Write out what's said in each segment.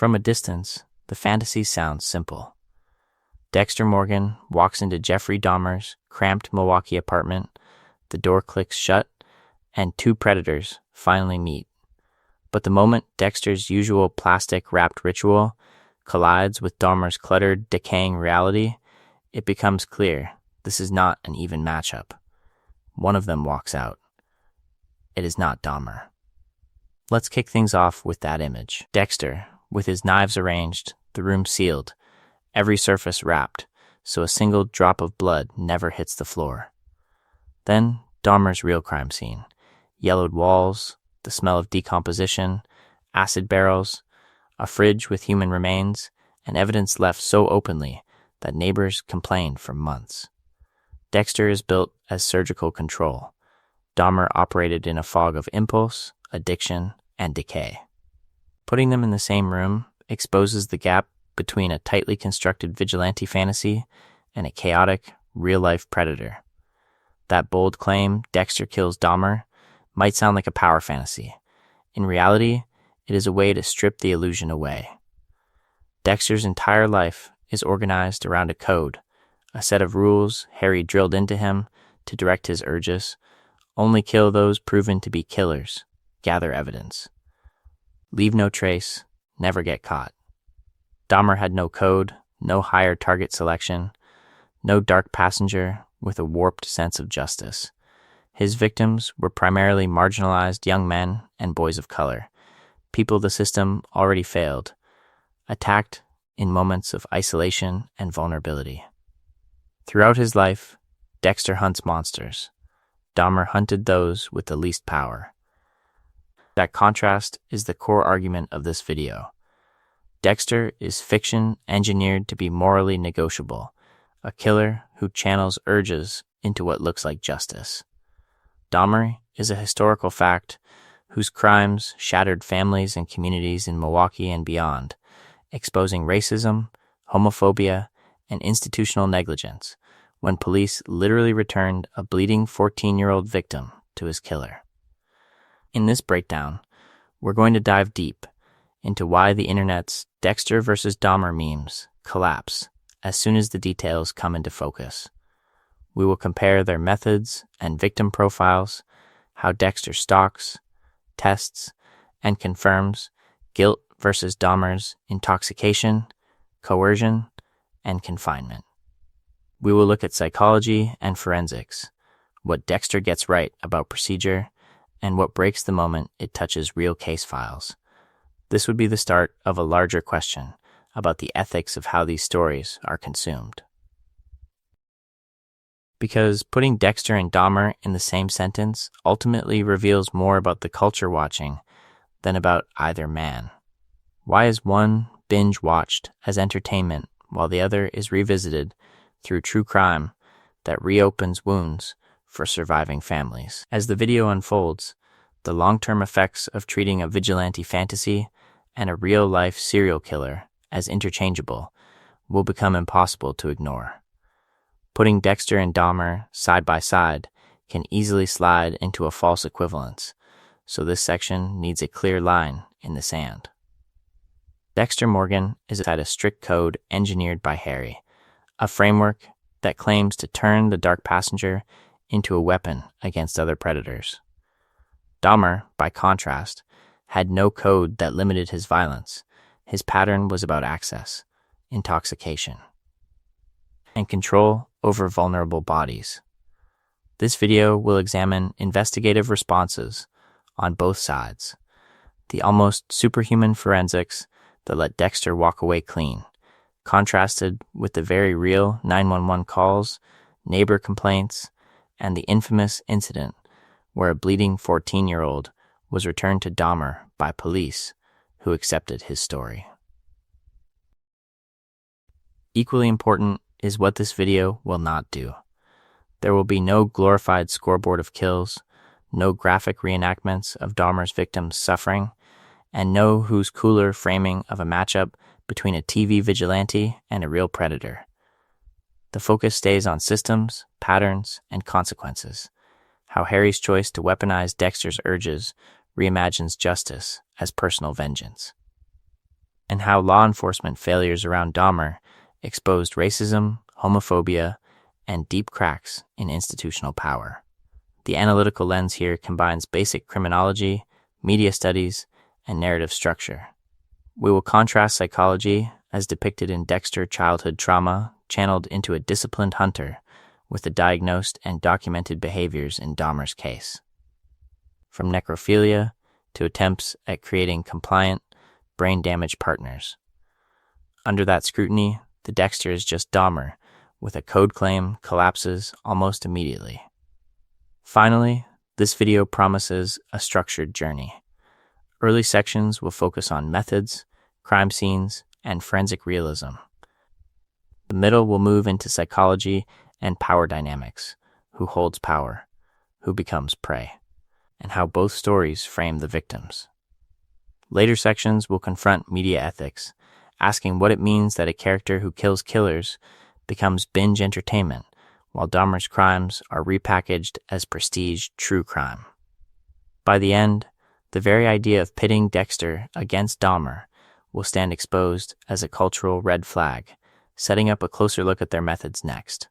From a distance, the fantasy sounds simple. Dexter Morgan walks into Jeffrey Dahmer's cramped Milwaukee apartment, the door clicks shut, and two predators finally meet. But the moment Dexter's usual plastic-wrapped ritual collides with Dahmer's cluttered, decaying reality, it becomes clear this is not an even matchup. One of them walks out. It is not Dahmer. Let's kick things off with that image. Dexter, with his knives arranged, the room sealed, every surface wrapped, so a single drop of blood never hits the floor. Then Dahmer's real crime scene. Yellowed walls, the smell of decomposition, acid barrels, a fridge with human remains, and evidence left so openly that neighbors complained for months. Dexter is built as surgical control. Dahmer operated in a fog of impulse, addiction, and decay. Putting them in the same room exposes the gap between a tightly constructed vigilante fantasy and a chaotic, real-life predator. That bold claim, Dexter kills Dahmer, might sound like a power fantasy. In reality, it is a way to strip the illusion away. Dexter's entire life is organized around a code, a set of rules Harry drilled into him to direct his urges. Only kill those proven to be killers. Gather evidence. Leave no trace. Never get caught. Dahmer had no code, no higher target selection, no dark passenger with a warped sense of justice. His victims were primarily marginalized young men and boys of color, people the system already failed, attacked in moments of isolation and vulnerability. Throughout his life, Dexter hunts monsters. Dahmer hunted those with the least power. That contrast is the core argument of this video. Dexter is fiction engineered to be morally negotiable, a killer who channels urges into what looks like justice. Dahmer is a historical fact whose crimes shattered families and communities in Milwaukee and beyond, exposing racism, homophobia, and institutional negligence when police literally returned a bleeding 14-year-old victim to his killer. In this breakdown, we're going to dive deep into why the internet's Dexter versus Dahmer memes collapse as soon as the details come into focus. We will compare their methods and victim profiles, how Dexter stalks, tests, and confirms guilt versus Dahmer's intoxication, coercion, and confinement. We will look at psychology and forensics, what Dexter gets right about procedure, and what breaks the moment it touches real case files. This would be the start of a larger question about the ethics of how these stories are consumed. Because putting Dexter and Dahmer in the same sentence ultimately reveals more about the culture watching than about either man. Why is one binge-watched as entertainment while the other is revisited through true crime that reopens wounds for surviving families? As the video unfolds, the long-term effects of treating a vigilante fantasy and a real-life serial killer as interchangeable will become impossible to ignore. Putting Dexter and Dahmer side by side can easily slide into a false equivalence, so this section needs a clear line in the sand. Dexter Morgan is at a strict code engineered by Harry, a framework that claims to turn the dark passenger into a weapon against other predators. Dahmer, by contrast, had no code that limited his violence. His pattern was about access, intoxication, and control over vulnerable bodies. This video will examine investigative responses on both sides, the almost superhuman forensics that let Dexter walk away clean, contrasted with the very real 911 calls, neighbor complaints, and the infamous incident where a bleeding 14-year-old was returned to Dahmer by police who accepted his story. Equally important is what this video will not do. There will be no glorified scoreboard of kills, no graphic reenactments of Dahmer's victims' suffering, and no who's cooler framing of a matchup between a TV vigilante and a real predator. The focus stays on systems, patterns, and consequences, how Harry's choice to weaponize Dexter's urges reimagines justice as personal vengeance. and how law enforcement failures around Dahmer exposed racism, homophobia, and deep cracks in institutional power. The analytical lens here combines basic criminology, media studies, and narrative structure. We will contrast psychology, as depicted in Dexter childhood trauma, channeled into a disciplined hunter, with the diagnosed and documented behaviors in Dahmer's case. From necrophilia to attempts at creating compliant, brain-damaged partners. Under that scrutiny, the Dexter is just Dahmer, with a code claim collapses almost immediately. Finally, this video promises a structured journey. Early sections will focus on methods, crime scenes, and forensic realism. The middle will move into psychology and power dynamics, who holds power, who becomes prey, and how both stories frame the victims. Later sections will confront media ethics, asking what it means that a character who kills killers becomes binge entertainment, while Dahmer's crimes are repackaged as prestige true crime. By the end, the very idea of pitting Dexter against Dahmer will stand exposed as a cultural red flag, setting up a closer look at their methods next.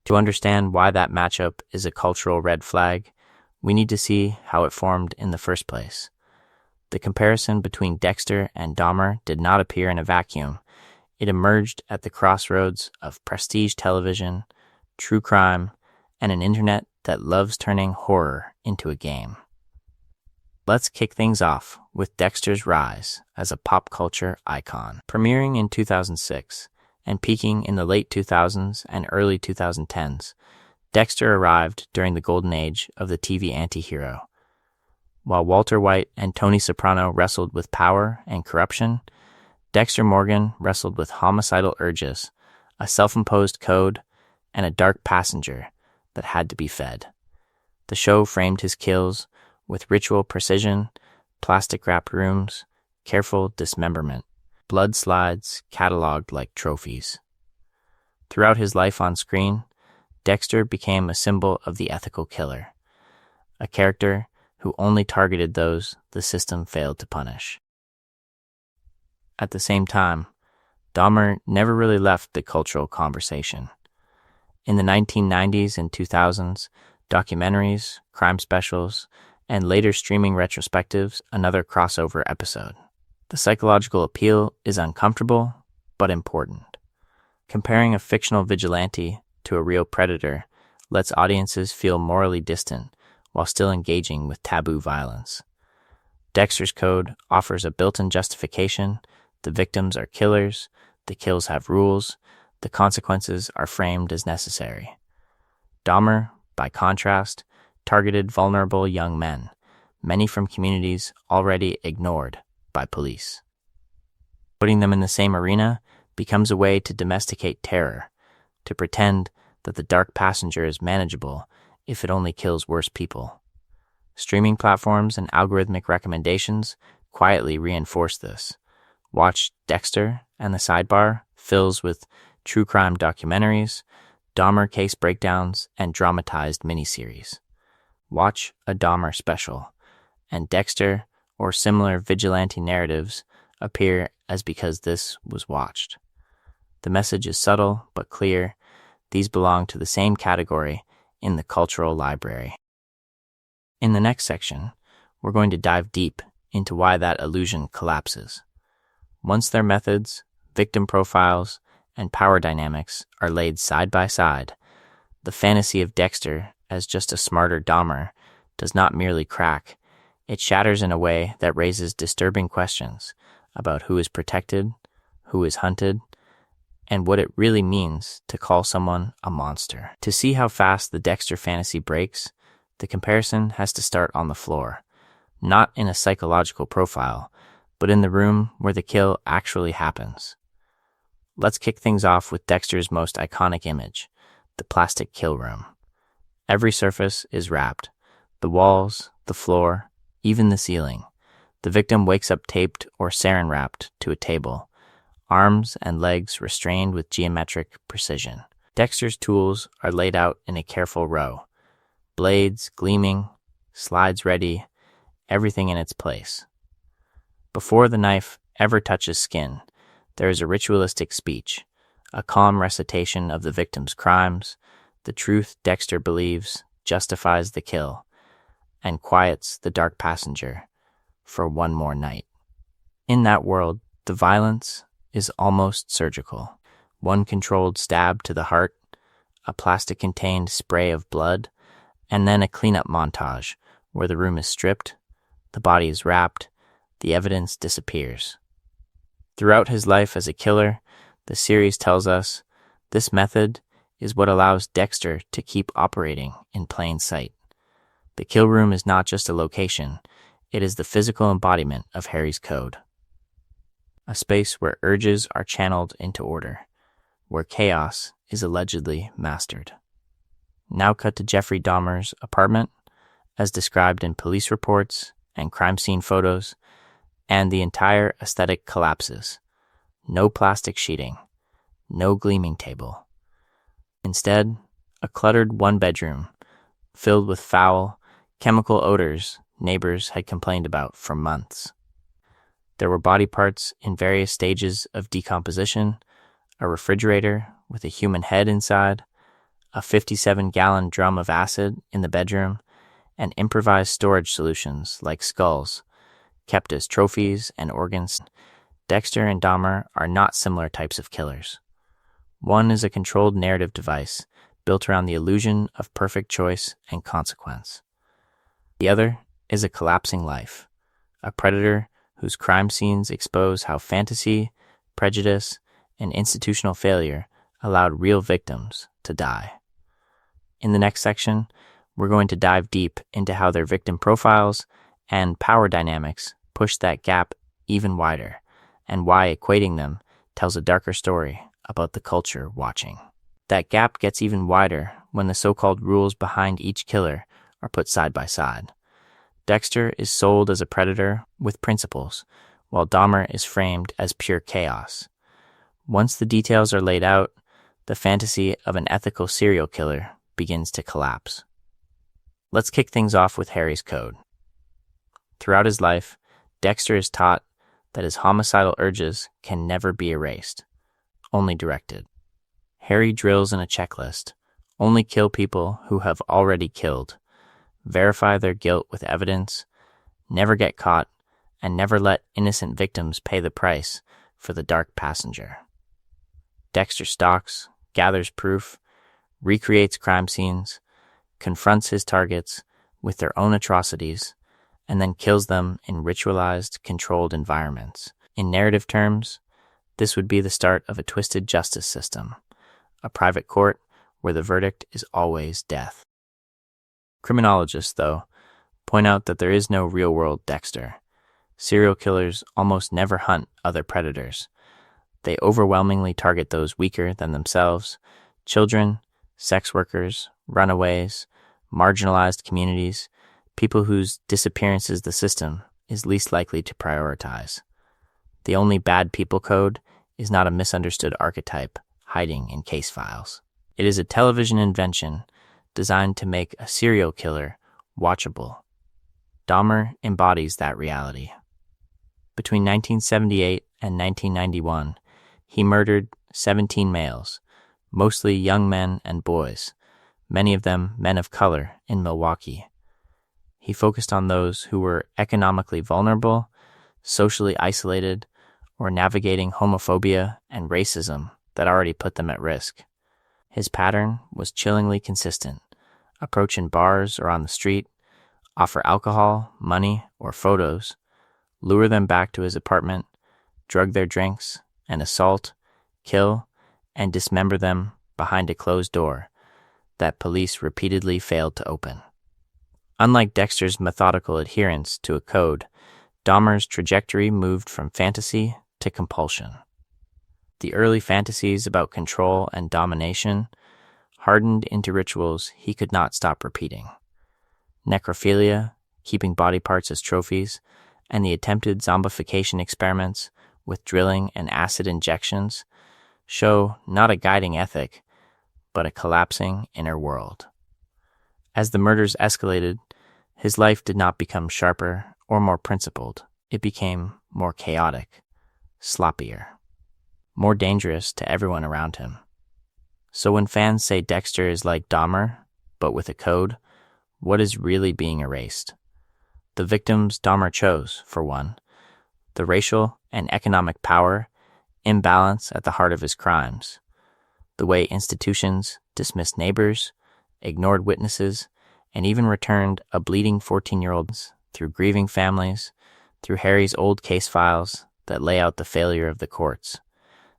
To understand why that matchup is a cultural red flag, we need to see how it formed in the first place. The comparison between Dexter and Dahmer did not appear in a vacuum. It emerged at the crossroads of prestige television, true crime, and an internet that loves turning horror into a game. Let's kick things off with Dexter's rise as a pop culture icon. Premiering in 2006 and peaking in the late 2000s and early 2010s, Dexter arrived during the golden age of the TV anti-hero. While Walter White and Tony Soprano wrestled with power and corruption, Dexter Morgan wrestled with homicidal urges, a self-imposed code, and a dark passenger that had to be fed. The show framed his kills with ritual precision, plastic-wrapped rooms, careful dismemberment, blood slides cataloged like trophies. Throughout his life on screen, Dexter became a symbol of the ethical killer, a character who only targeted those the system failed to punish. At the same time, Dahmer never really left the cultural conversation. In the 1990s and 2000s, documentaries, crime specials, and later streaming retrospectives, another crossover episode. The psychological appeal is uncomfortable, but important. Comparing a fictional vigilante to a real predator lets audiences feel morally distant while still engaging with taboo violence. Dexter's Code offers a built-in justification. The victims are killers, the kills have rules, the consequences are framed as necessary. Dahmer, by contrast, targeted vulnerable young men, many from communities already ignored by police. Putting them in the same arena becomes a way to domesticate terror, to pretend that the dark passenger is manageable if it only kills worse people. Streaming platforms and algorithmic recommendations quietly reinforce this. Watch Dexter, and the sidebar fills with true crime documentaries, Dahmer case breakdowns, and dramatized miniseries. Watch a Dahmer special, and Dexter or similar vigilante narratives appear as because this was watched. The message is subtle but clear. These belong to the same category in the cultural library. In the next section, we're going to dive deep into why that illusion collapses. Once their methods, victim profiles, and power dynamics are laid side by side, the fantasy of Dexter as just a smarter Dahmer does not merely crack, it shatters in a way that raises disturbing questions about who is protected, who is hunted, and what it really means to call someone a monster. To see how fast the Dexter fantasy breaks, the comparison has to start on the floor, not in a psychological profile, but in the room where the kill actually happens. Let's kick things off with Dexter's most iconic image, the plastic kill room. Every surface is wrapped, the walls, the floor, even the ceiling. The victim wakes up taped or sarin wrapped to a table, arms and legs restrained with geometric precision. Dexter's tools are laid out in a careful row, blades gleaming, slides ready, everything in its place. Before the knife ever touches skin, there is a ritualistic speech, a calm recitation of the victim's crimes, the truth Dexter believes justifies the kill, and quiets the dark passenger for one more night. In that world, the violence is almost surgical. One controlled stab to the heart, a plastic-contained spray of blood, and then a cleanup montage where the room is stripped, the body is wrapped, the evidence disappears. Throughout his life as a killer, the series tells us this method is what allows Dexter to keep operating in plain sight. The kill room is not just a location, it is the physical embodiment of Harry's code. A space where urges are channeled into order, where chaos is allegedly mastered. Now cut to Jeffrey Dahmer's apartment, as described in police reports and crime scene photos, and the entire aesthetic collapses. No plastic sheeting, no gleaming table. Instead, a cluttered one-bedroom filled with foul, chemical odors neighbors had complained about for months. There were body parts in various stages of decomposition, a refrigerator with a human head inside, a 57-gallon drum of acid in the bedroom, and improvised storage solutions like skulls, kept as trophies and organs. Dexter and Dahmer are not similar types of killers. One is a controlled narrative device built around the illusion of perfect choice and consequence. The other is a collapsing life, a predator whose crime scenes expose how fantasy, prejudice, and institutional failure allowed real victims to die. In the next section, we're going to dive deep into how their victim profiles and power dynamics push that gap even wider, and why equating them tells a darker story about the culture watching. That gap gets even wider when the so-called rules behind each killer are put side by side. Dexter is sold as a predator with principles, while Dahmer is framed as pure chaos. Once the details are laid out, the fantasy of an ethical serial killer begins to collapse. Let's kick things off with Harry's code. Throughout his life, Dexter is taught that his homicidal urges can never be erased, only directed. Harry drills in a checklist: only kill people who have already killed, verify their guilt with evidence, never get caught, and never let innocent victims pay the price for the dark passenger. Dexter stalks, gathers proof, recreates crime scenes, confronts his targets with their own atrocities, and then kills them in ritualized, controlled environments. In narrative terms, this would be the start of a twisted justice system, a private court where the verdict is always death. Criminologists, though, point out that there is no real-world Dexter. Serial killers almost never hunt other predators. They overwhelmingly target those weaker than themselves: children, sex workers, runaways, marginalized communities, people whose disappearances the system is least likely to prioritize. The only bad people code is not a misunderstood archetype hiding in case files. It is a television invention designed to make a serial killer watchable. Dahmer embodies that reality. Between 1978 and 1991, he murdered 17 males, mostly young men and boys, many of them men of color in Milwaukee. He focused on those who were economically vulnerable, socially isolated, or navigating homophobia and racism that already put them at risk. His pattern was chillingly consistent: approach in bars or on the street, offer alcohol, money, or photos, lure them back to his apartment, drug their drinks, and assault, kill, and dismember them behind a closed door that police repeatedly failed to open. Unlike Dexter's methodical adherence to a code, Dahmer's trajectory moved from fantasy to compulsion. The early fantasies about control and domination hardened into rituals he could not stop repeating. Necrophilia, keeping body parts as trophies, and the attempted zombification experiments with drilling and acid injections show not a guiding ethic, but a collapsing inner world. As the murders escalated, his life did not become sharper or more principled. It became more chaotic. sloppier, more dangerous to everyone around him. So when fans say Dexter is like Dahmer, but with a code, what is really being erased? The victims Dahmer chose, for one, the racial and economic power imbalance at the heart of his crimes, the way institutions dismissed neighbors, ignored witnesses, and even returned a bleeding 14-year-old through grieving families, through Harry's old case files that lay out the failure of the courts.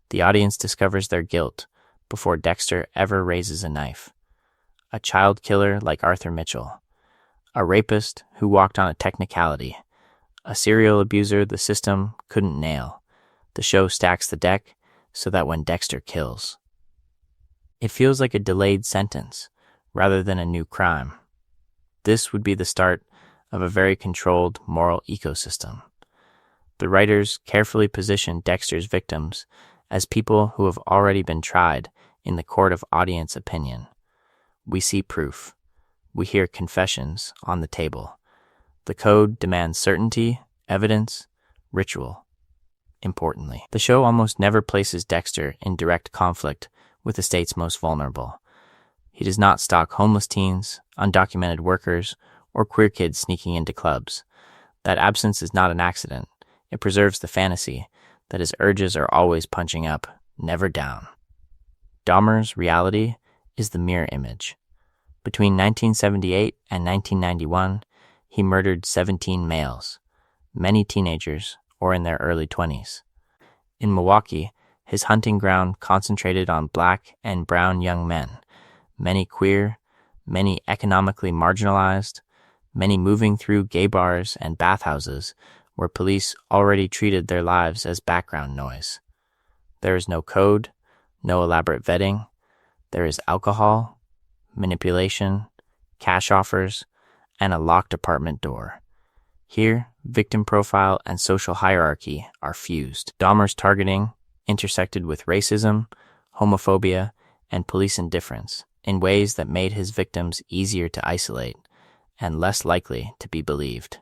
The audience discovers their guilt before Dexter ever raises a knife. A child killer like Arthur Mitchell, a rapist who walked on a technicality, a serial abuser the system couldn't nail. The show stacks the deck so that when Dexter kills, it feels like a delayed sentence rather than a new crime. This would be the start of a very controlled moral ecosystem. The writers carefully position Dexter's victims as people who have already been tried in the court of audience opinion. We see proof. We hear confessions on the table. The code demands certainty, evidence, ritual. Importantly, the show almost never places Dexter in direct conflict with the state's most vulnerable. He does not stalk homeless teens, undocumented workers, or queer kids sneaking into clubs. That absence is not an accident. It preserves the fantasy that his urges are always punching up, never down. Dahmer's reality is the mirror image. Between 1978 and 1991, he murdered 17 males, many teenagers or in their early 20s. In Milwaukee, his hunting ground concentrated on black and brown young men, many queer, many economically marginalized, many moving through gay bars and bathhouses where police already treated their lives as background noise. There is no code, no elaborate vetting. There is alcohol, manipulation, cash offers, and a locked apartment door. Here, victim profile and social hierarchy are fused. Dahmer's targeting intersected with racism, homophobia, and police indifference in ways that made his victims easier to isolate and less likely to be believed.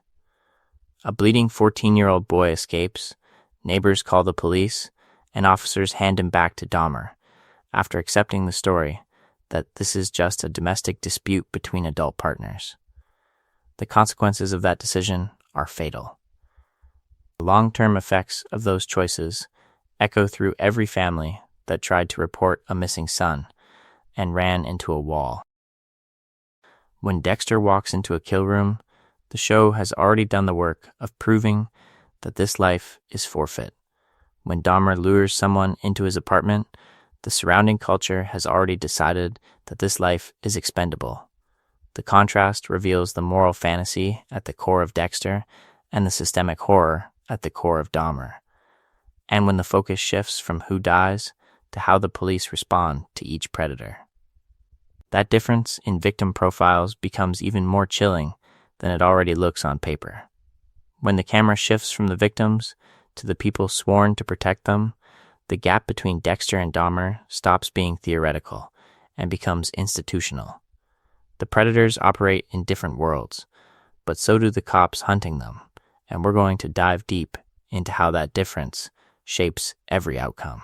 A bleeding 14-year-old boy escapes, neighbors call the police, and officers hand him back to Dahmer after accepting the story that this is just a domestic dispute between adult partners. The consequences of that decision are fatal. The long-term effects of those choices echo through every family that tried to report a missing son and ran into a wall. When Dexter walks into a kill room, the show has already done the work of proving that this life is forfeit. When Dahmer lures someone into his apartment, the surrounding culture has already decided that this life is expendable. The contrast reveals the moral fantasy at the core of Dexter and the systemic horror at the core of Dahmer. And when the focus shifts from who dies to how the police respond to each predator, that difference in victim profiles becomes even more chilling than it already looks on paper. When the camera shifts from the victims to the people sworn to protect them, the gap between Dexter and Dahmer stops being theoretical and becomes institutional. The predators operate in different worlds, but so do the cops hunting them, and we're going to dive deep into how that difference shapes every outcome.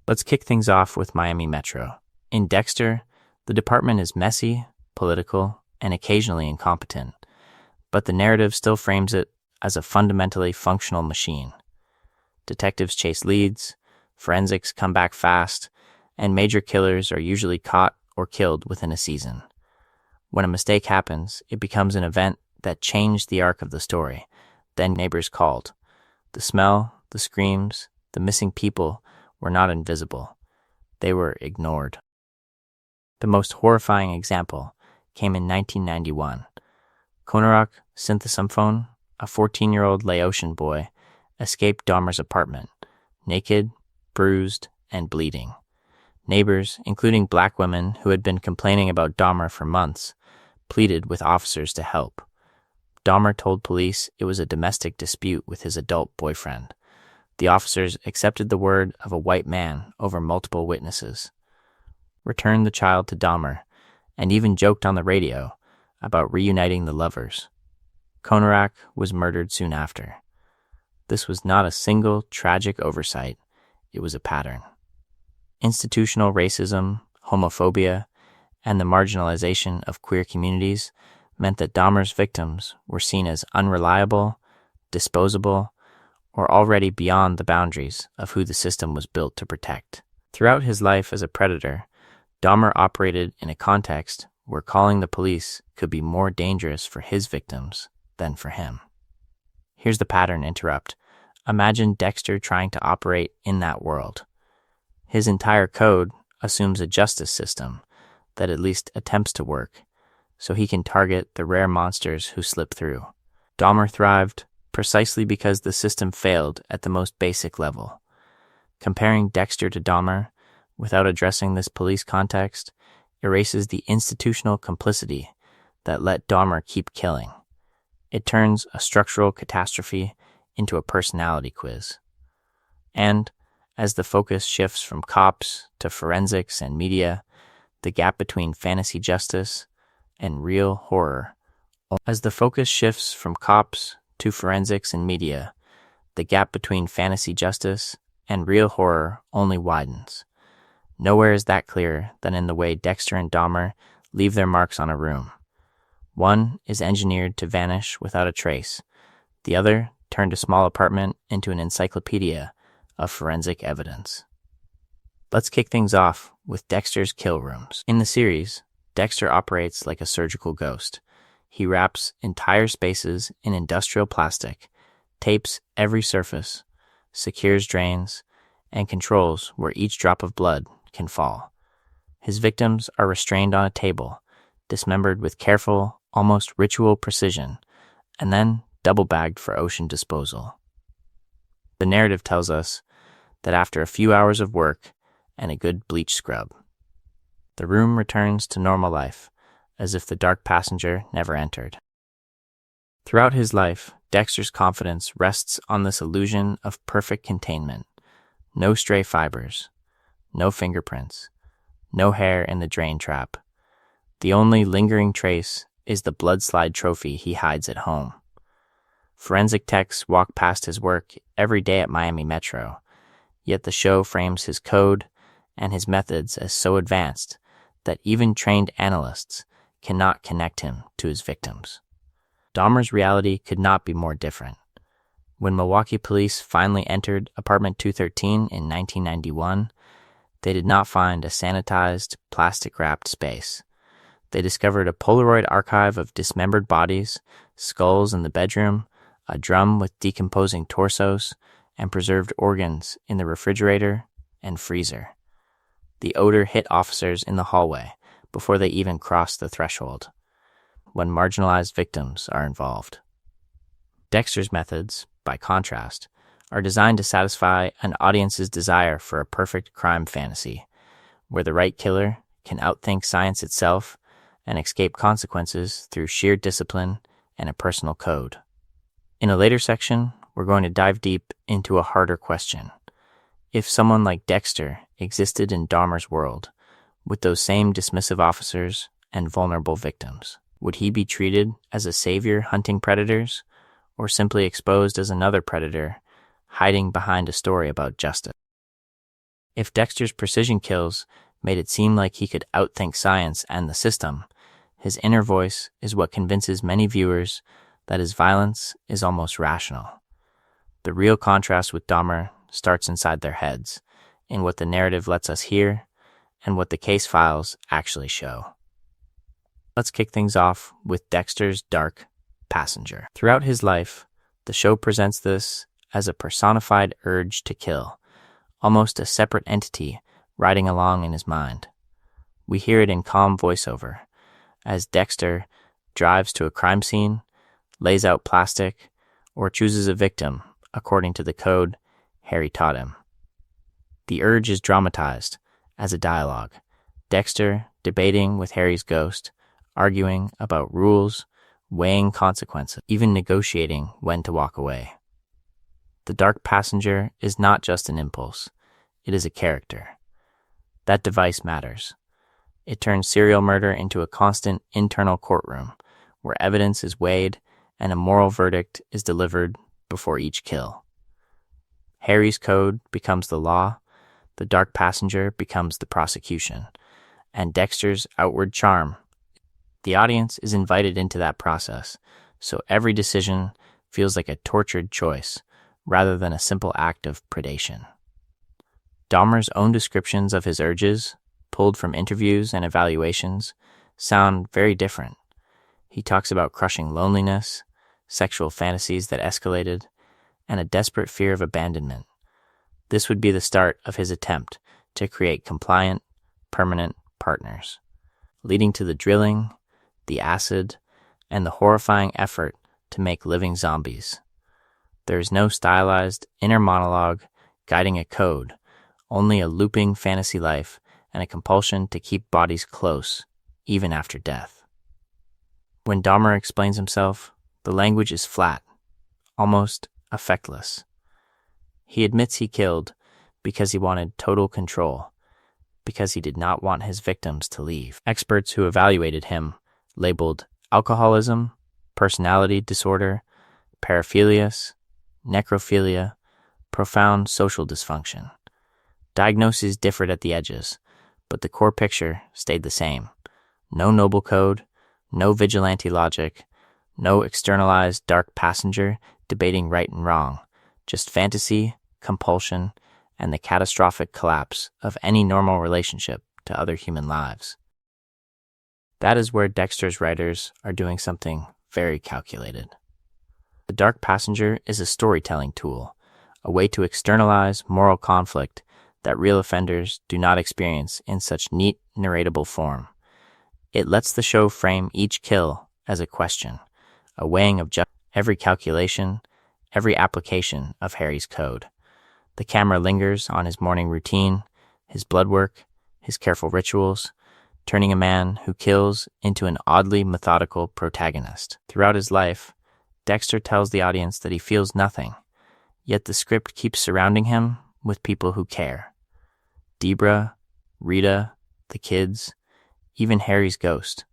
Let's kick things off with Miami Metro. In Dexter, the department is messy, political, and occasionally incompetent, but the narrative still frames it as a fundamentally functional machine. Detectives chase leads, forensics come back fast, and major killers are usually caught or killed within a season. When a mistake happens, it becomes an event that changed the arc of the story. Then neighbors called. The smell, the screams, the missing people were not invisible. They were ignored. The most horrifying example came in 1991. Konarak Synthesymphone, a 14-year-old Laotian boy, escaped Dahmer's apartment, naked, bruised, and bleeding. Neighbors, including black women who had been complaining about Dahmer for months, pleaded with officers to help. Dahmer told police it was a domestic dispute with his adult boyfriend. The officers accepted the word of a white man over multiple witnesses, returned the child to Dahmer, and even joked on the radio about reuniting the lovers. Konarak was murdered soon after. This was not a single tragic oversight, it was a pattern. Institutional racism, homophobia, and the marginalization of queer communities meant that Dahmer's victims were seen as unreliable, disposable, or already beyond the boundaries of who the system was built to protect. Throughout his life as a predator, Dahmer operated in a context where calling the police could be more dangerous for his victims than for him. Here's the pattern interrupt. Imagine Dexter trying to operate in that world. His entire code assumes a justice system that at least attempts to work, so he can target the rare monsters who slip through. Dahmer thrived precisely because the system failed at the most basic level. Comparing Dexter to Dahmer, without addressing this police context, erases the institutional complicity that let Dahmer keep killing. It turns a structural catastrophe into a personality quiz. And, as the focus shifts from cops to forensics and media, the gap between fantasy justice and real horror. As the focus shifts from cops to forensics and media, the gap between fantasy justice and real horror only widens. Nowhere is that clearer than in the way Dexter and Dahmer leave their marks on a room. One is engineered to vanish without a trace. The other turned a small apartment into an encyclopedia of forensic evidence. Let's kick things off with Dexter's kill rooms. In the series, Dexter operates like a surgical ghost. He wraps entire spaces in industrial plastic, tapes every surface, secures drains, and controls where each drop of blood can fall. His victims are restrained on a table, dismembered with careful, almost ritual precision, and then double-bagged for ocean disposal. The narrative tells us that after a few hours of work and a good bleach scrub, the room returns to normal life, as if the dark passenger never entered. Throughout his life, Dexter's confidence rests on this illusion of perfect containment. No stray fibers, no fingerprints, no hair in the drain trap. The only lingering trace is the blood slide trophy he hides at home. Forensic techs walk past his work every day at Miami Metro, yet the show frames his code and his methods as so advanced that even trained analysts cannot connect him to his victims. Dahmer's reality could not be more different. When Milwaukee police finally entered apartment 213 in 1991, they did not find a sanitized, plastic-wrapped space. They discovered a Polaroid archive of dismembered bodies, skulls in the bedroom, a drum with decomposing torsos, and preserved organs in the refrigerator and freezer. The odor hit officers in the hallway before they even crossed the threshold. When marginalized victims are involved. Dexter's methods, by contrast, are designed to satisfy an audience's desire for a perfect crime fantasy, where the right killer can outthink science itself and escape consequences through sheer discipline and a personal code. In a later section, we're going to dive deep into a harder question. If someone like Dexter existed in Dahmer's world, with those same dismissive officers and vulnerable victims, would he be treated as a savior hunting predators, or simply exposed as another predator hiding behind a story about justice? If Dexter's precision kills made it seem like he could outthink science and the system, his inner voice is what convinces many viewers that his violence is almost rational. The real contrast with Dahmer starts inside their heads, in what the narrative lets us hear and what the case files actually show. Let's kick things off with Dexter's dark passenger. Throughout his life, the show presents this as a personified urge to kill, almost a separate entity riding along in his mind. We hear it in calm voiceover, as Dexter drives to a crime scene, lays out plastic, or chooses a victim according to the code Harry taught him. The urge is dramatized as a dialogue, Dexter debating with Harry's ghost, arguing about rules, weighing consequences, even negotiating when to walk away. The dark passenger is not just an impulse, it is a character. That device matters. It turns serial murder into a constant internal courtroom, where evidence is weighed and a moral verdict is delivered before each kill. Harry's code becomes the law, the dark passenger becomes the prosecution, and Dexter's outward charm. The audience is invited into that process, so every decision feels like a tortured choice rather than a simple act of predation. Dahmer's own descriptions of his urges, pulled from interviews and evaluations, sound very different. He talks about crushing loneliness, sexual fantasies that escalated, and a desperate fear of abandonment. This would be the start of his attempt to create compliant, permanent partners, leading to the drilling, the acid, and the horrifying effort to make living zombies. There is no stylized inner monologue guiding a code, only a looping fantasy life and a compulsion to keep bodies close, even after death. When Dahmer explains himself, the language is flat, almost affectless. He admits he killed because he wanted total control, because he did not want his victims to leave. Experts who evaluated him labeled alcoholism, personality disorder, paraphilias, necrophilia, profound social dysfunction. Diagnoses differed at the edges, but the core picture stayed the same. No noble code, no vigilante logic, no externalized dark passenger debating right and wrong, just fantasy, compulsion, and the catastrophic collapse of any normal relationship to other human lives. That is where Dexter's writers are doing something very calculated. The dark passenger is a storytelling tool, a way to externalize moral conflict that real offenders do not experience in such neat, narratable form. It lets the show frame each kill as a question, a weighing of every calculation, every application of Harry's code. The camera lingers on his morning routine, his blood work, his careful rituals, turning a man who kills into an oddly methodical protagonist. Throughout his life, Dexter tells the audience that he feels nothing, yet the script keeps surrounding him with people who care. Debra, Rita, the kids, even Harry's ghost.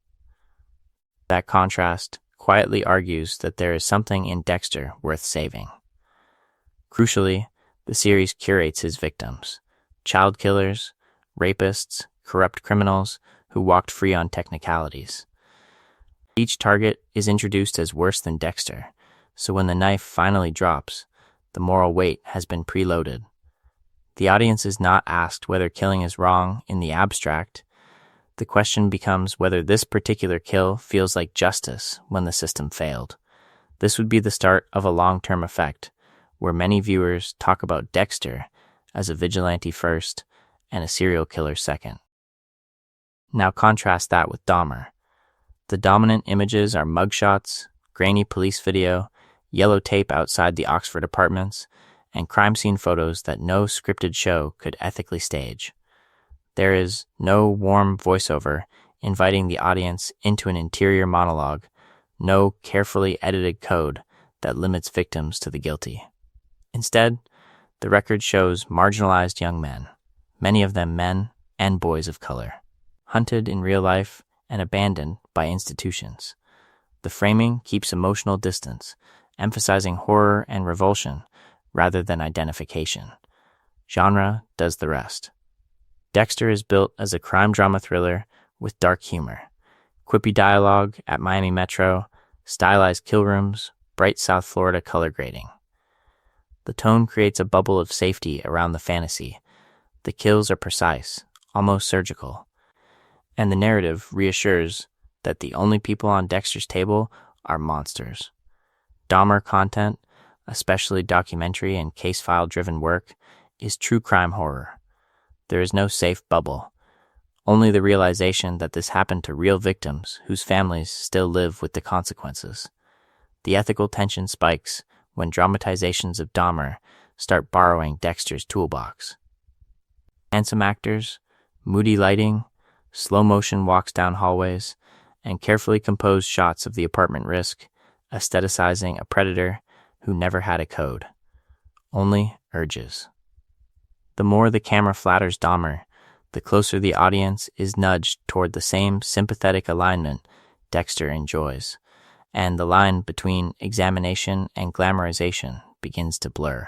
That contrast quietly argues that there is something in Dexter worth saving. Crucially, the series curates his victims: child killers, rapists, corrupt criminals who walked free on technicalities. Each target is introduced as worse than Dexter, so when the knife finally drops, the moral weight has been preloaded. The audience is not asked whether killing is wrong in the abstract. The question becomes whether this particular kill feels like justice when the system failed. This would be the start of a long-term effect, where many viewers talk about Dexter as a vigilante first and a serial killer second. Now contrast that with Dahmer. The dominant images are mugshots, grainy police video, yellow tape outside the Oxford apartments, and crime scene photos that no scripted show could ethically stage. There is no warm voiceover inviting the audience into an interior monologue, no carefully edited code that limits victims to the guilty. Instead, the record shows marginalized young men, many of them men and boys of color, hunted in real life and abandoned by institutions. The framing keeps emotional distance, emphasizing horror and revulsion rather than identification. Genre does the rest. Dexter is built as a crime drama thriller with dark humor, quippy dialogue at Miami Metro, stylized kill rooms, bright South Florida color grading. The tone creates a bubble of safety around the fantasy. The kills are precise, almost surgical, and the narrative reassures that the only people on Dexter's table are monsters. Dahmer content, especially documentary and case file-driven work, is true crime horror. There is no safe bubble, only the realization that this happened to real victims whose families still live with the consequences. The ethical tension spikes when dramatizations of Dahmer start borrowing Dexter's toolbox. Handsome actors, moody lighting, slow-motion walks down hallways, and carefully composed shots of the apartment risk, aestheticizing a predator who never had a code, only urges. The more the camera flatters Dahmer, the closer the audience is nudged toward the same sympathetic alignment Dexter enjoys, and the line between examination and glamorization begins to blur.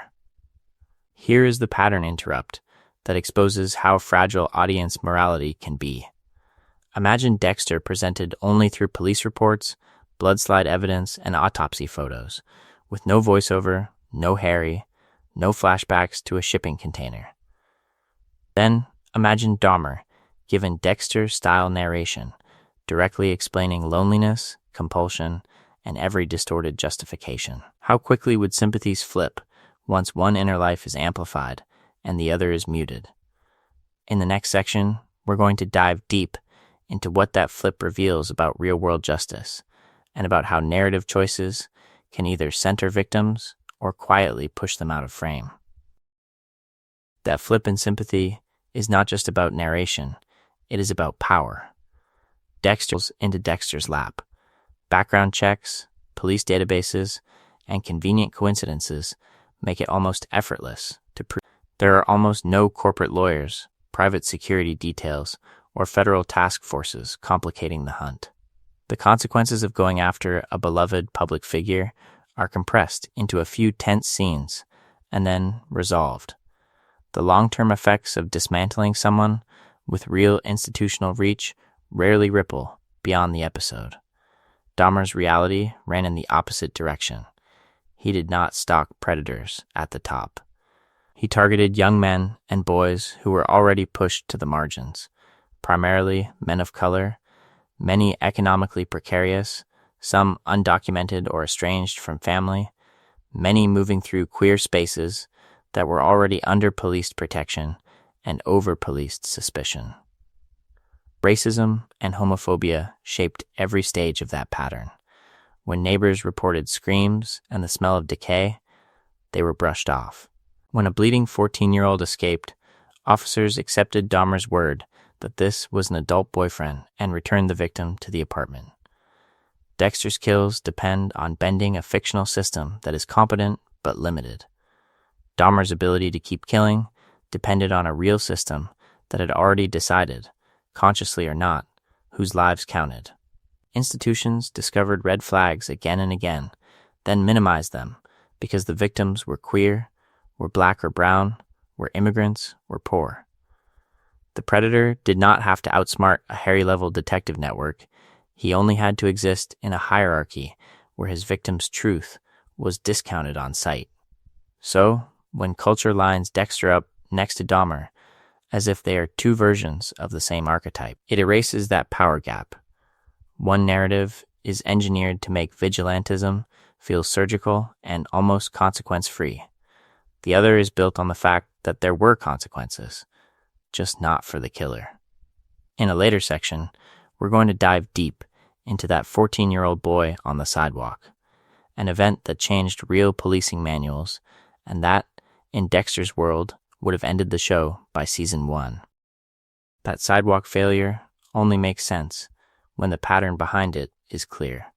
Here is the pattern interrupt that exposes how fragile audience morality can be. Imagine Dexter presented only through police reports, bloodslide evidence, and autopsy photos, with no voiceover, no Harry, no flashbacks to a shipping container. Then, imagine Dahmer, given Dexter-style narration, directly explaining loneliness, compulsion, and every distorted justification. How quickly would sympathies flip once one inner life is amplified and the other is muted? In the next section, we're going to dive deep into what that flip reveals about real-world justice and about how narrative choices can either center victims or quietly push them out of frame. That flip in sympathy is not just about narration, it is about power. Dexter's into Dexter's lap. Background checks, police databases, and convenient coincidences make it almost effortless to prove. There are almost no corporate lawyers, private security details, or federal task forces complicating the hunt. The consequences of going after a beloved public figure are compressed into a few tense scenes and then resolved. The long-term effects of dismantling someone with real institutional reach rarely ripple beyond the episode. Dahmer's reality ran in the opposite direction. He did not stalk predators at the top. He targeted young men and boys who were already pushed to the margins, primarily men of color, many economically precarious, some undocumented or estranged from family, many moving through queer spaces that were already under policed protection and over-policed suspicion. Racism and homophobia shaped every stage of that pattern. When neighbors reported screams and the smell of decay, they were brushed off. When a bleeding 14-year-old escaped, officers accepted Dahmer's word that this was an adult boyfriend and returned the victim to the apartment. Dexter's kills depend on bending a fictional system that is competent but limited. Dahmer's ability to keep killing depended on a real system that had already decided, consciously or not, whose lives counted. Institutions discovered red flags again and again, then minimized them because the victims were queer, were black or brown, were immigrants, were poor. The predator did not have to outsmart a Harry-level detective network. He only had to exist in a hierarchy where his victim's truth was discounted on sight. So, when culture lines Dexter up next to Dahmer, as if they are two versions of the same archetype, it erases that power gap. One narrative is engineered to make vigilantism feel surgical and almost consequence-free. The other is built on the fact that there were consequences, just not for the killer. In a later section, we're going to dive deep into that 14-year-old boy on the sidewalk, an event that changed real policing manuals, and that, in Dexter's world, would have ended the show by season 1. That sidewalk failure only makes sense when the pattern behind it is clear.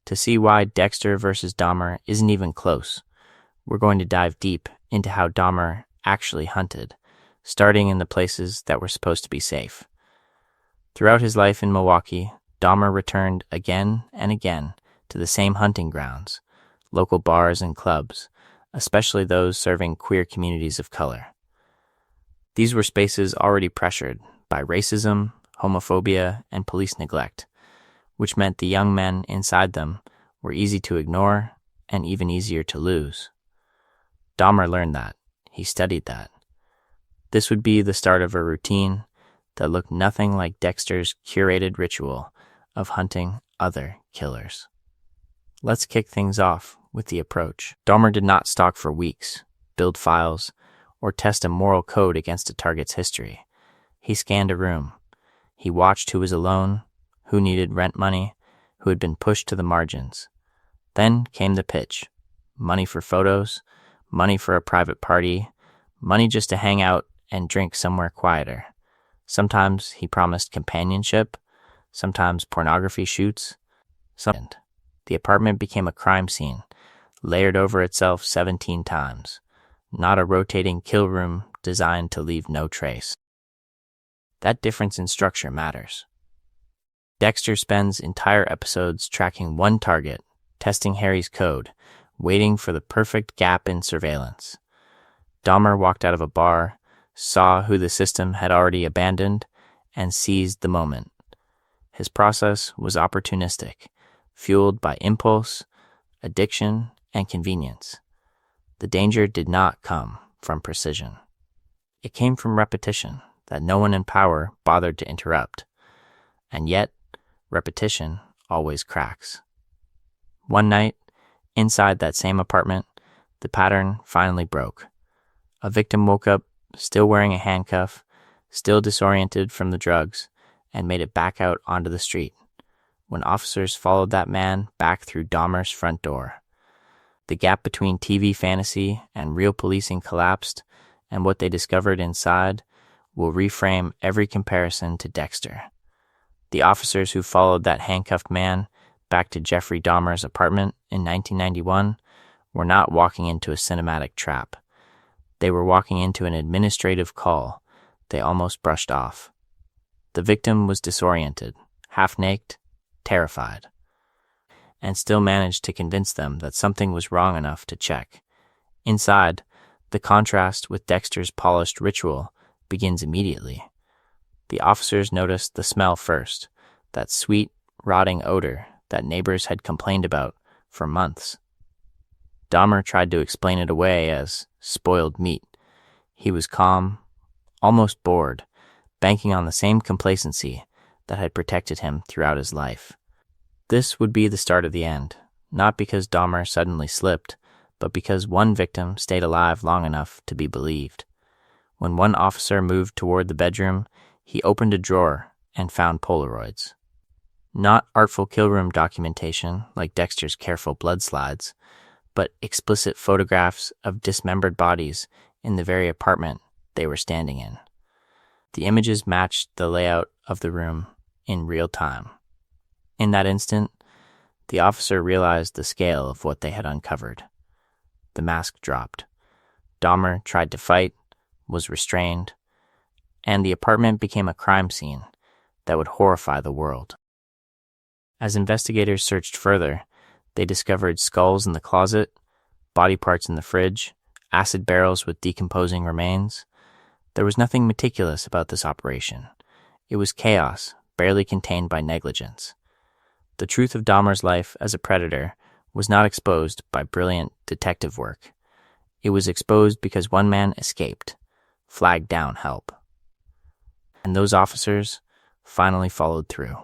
To see why Dexter versus Dahmer isn't even close, we're going to dive deep into how Dahmer actually hunted, starting in the places that were supposed to be safe. Throughout his life in Milwaukee, Dahmer returned again and again to the same hunting grounds, local bars and clubs, especially those serving queer communities of color. These were spaces already pressured by racism, homophobia, and police neglect, which meant the young men inside them were easy to ignore and even easier to lose. Dahmer learned that. He studied that. This would be the start of a routine that looked nothing like Dexter's curated ritual of hunting other killers. Let's kick things off with the approach. Dahmer did not stalk for weeks, build files, or test a moral code against a target's history. He scanned a room. He watched who was alone, who needed rent money, who had been pushed to the margins. Then came the pitch. Money for photos, money for a private party, money just to hang out and drink somewhere quieter. Sometimes he promised companionship, sometimes pornography shoots. The apartment became a crime scene, layered over itself 17 times, not a rotating kill room designed to leave no trace. That difference in structure matters. Dexter spends entire episodes tracking one target, testing Harry's code, waiting for the perfect gap in surveillance. Dahmer walked out of a bar, saw who the system had already abandoned, and seized the moment. His process was opportunistic, fueled by impulse, addiction, and convenience. The danger did not come from precision. It came from repetition that no one in power bothered to interrupt. And yet, repetition always cracks. One night, inside that same apartment, the pattern finally broke. A victim woke up, still wearing a handcuff, still disoriented from the drugs, and made it back out onto the street. When officers followed that man back through Dahmer's front door, the gap between TV fantasy and real policing collapsed, and what they discovered inside will reframe every comparison to Dexter. The officers who followed that handcuffed man back to Jeffrey Dahmer's apartment in 1991 were not walking into a cinematic trap. They were walking into an administrative call they almost brushed off. The victim was disoriented, half-naked, terrified, and still managed to convince them that something was wrong enough to check. Inside, the contrast with Dexter's polished ritual begins immediately. The officers noticed the smell first, that sweet, rotting odor that neighbors had complained about for months. Dahmer tried to explain it away as spoiled meat. He was calm, almost bored, banking on the same complacency that had protected him throughout his life. This would be the start of the end, not because Dahmer suddenly slipped, but because one victim stayed alive long enough to be believed. When one officer moved toward the bedroom, he opened a drawer and found Polaroids. Not artful killroom documentation like Dexter's careful blood slides, but explicit photographs of dismembered bodies in the very apartment they were standing in. The images matched the layout of the room in real time. In that instant, the officer realized the scale of what they had uncovered. The mask dropped. Dahmer tried to fight, was restrained, and the apartment became a crime scene that would horrify the world. As investigators searched further, they discovered skulls in the closet, body parts in the fridge, acid barrels with decomposing remains. There was nothing meticulous about this operation. It was chaos, barely contained by negligence. The truth of Dahmer's life as a predator was not exposed by brilliant detective work. It was exposed because one man escaped, flagged down help. And those officers finally followed through.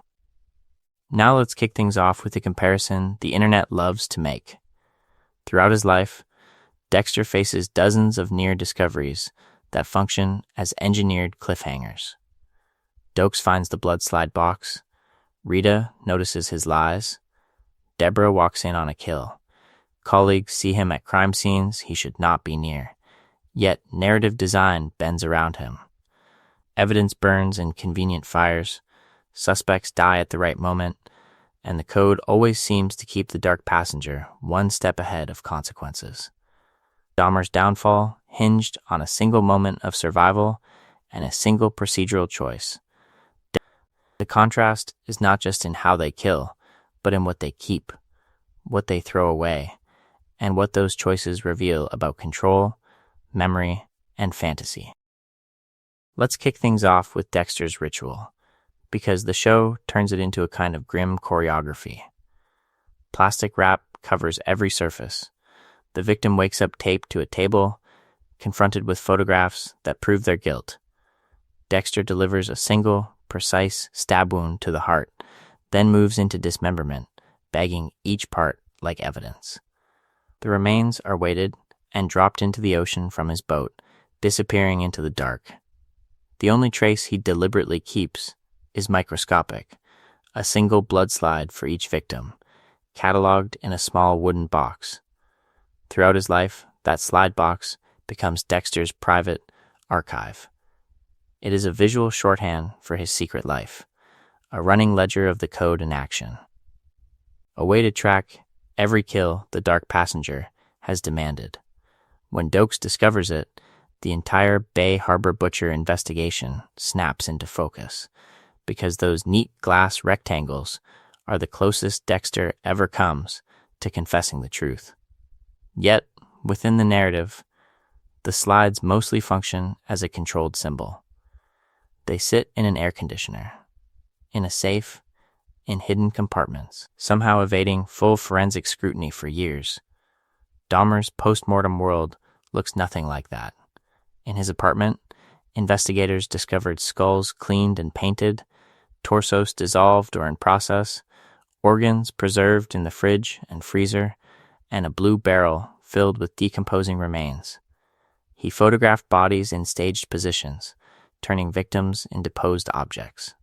Now let's kick things off with a comparison the internet loves to make. Throughout his life, Dexter faces dozens of near discoveries that function as engineered cliffhangers. Dokes finds the blood slide box. Rita notices his lies. Deborah walks in on a kill. Colleagues see him at crime scenes he should not be near. Yet narrative design bends around him. Evidence burns in convenient fires. Suspects die at the right moment, and the code always seems to keep the dark passenger one step ahead of consequences. Dahmer's downfall hinged on a single moment of survival and a single procedural choice. The contrast is not just in how they kill, but in what they keep, what they throw away, and what those choices reveal about control, memory, and fantasy. Let's kick things off with Dexter's ritual, because the show turns it into a kind of grim choreography. Plastic wrap covers every surface. The victim wakes up taped to a table, confronted with photographs that prove their guilt. Dexter delivers a single, precise stab wound to the heart, then moves into dismemberment, bagging each part like evidence. The remains are weighted and dropped into the ocean from his boat, disappearing into the dark. The only trace he deliberately keeps is microscopic, a single blood slide for each victim, cataloged in a small wooden box. Throughout his life, that slide box becomes Dexter's private archive. It is a visual shorthand for his secret life, a running ledger of the code in action. A way to track every kill the dark passenger has demanded. When Dokes discovers it, the entire Bay Harbor Butcher investigation snaps into focus, because those neat glass rectangles are the closest Dexter ever comes to confessing the truth. Yet, within the narrative, The slides mostly function as a controlled symbol. They sit in an air conditioner, in a safe, in hidden compartments, somehow evading full forensic scrutiny for years. Dahmer's post-mortem world looks nothing like that. In his apartment, investigators discovered skulls cleaned and painted, torsos dissolved or in process, organs preserved in the fridge and freezer, and a blue barrel filled with decomposing remains. He photographed bodies in staged positions, turning victims into posed objects.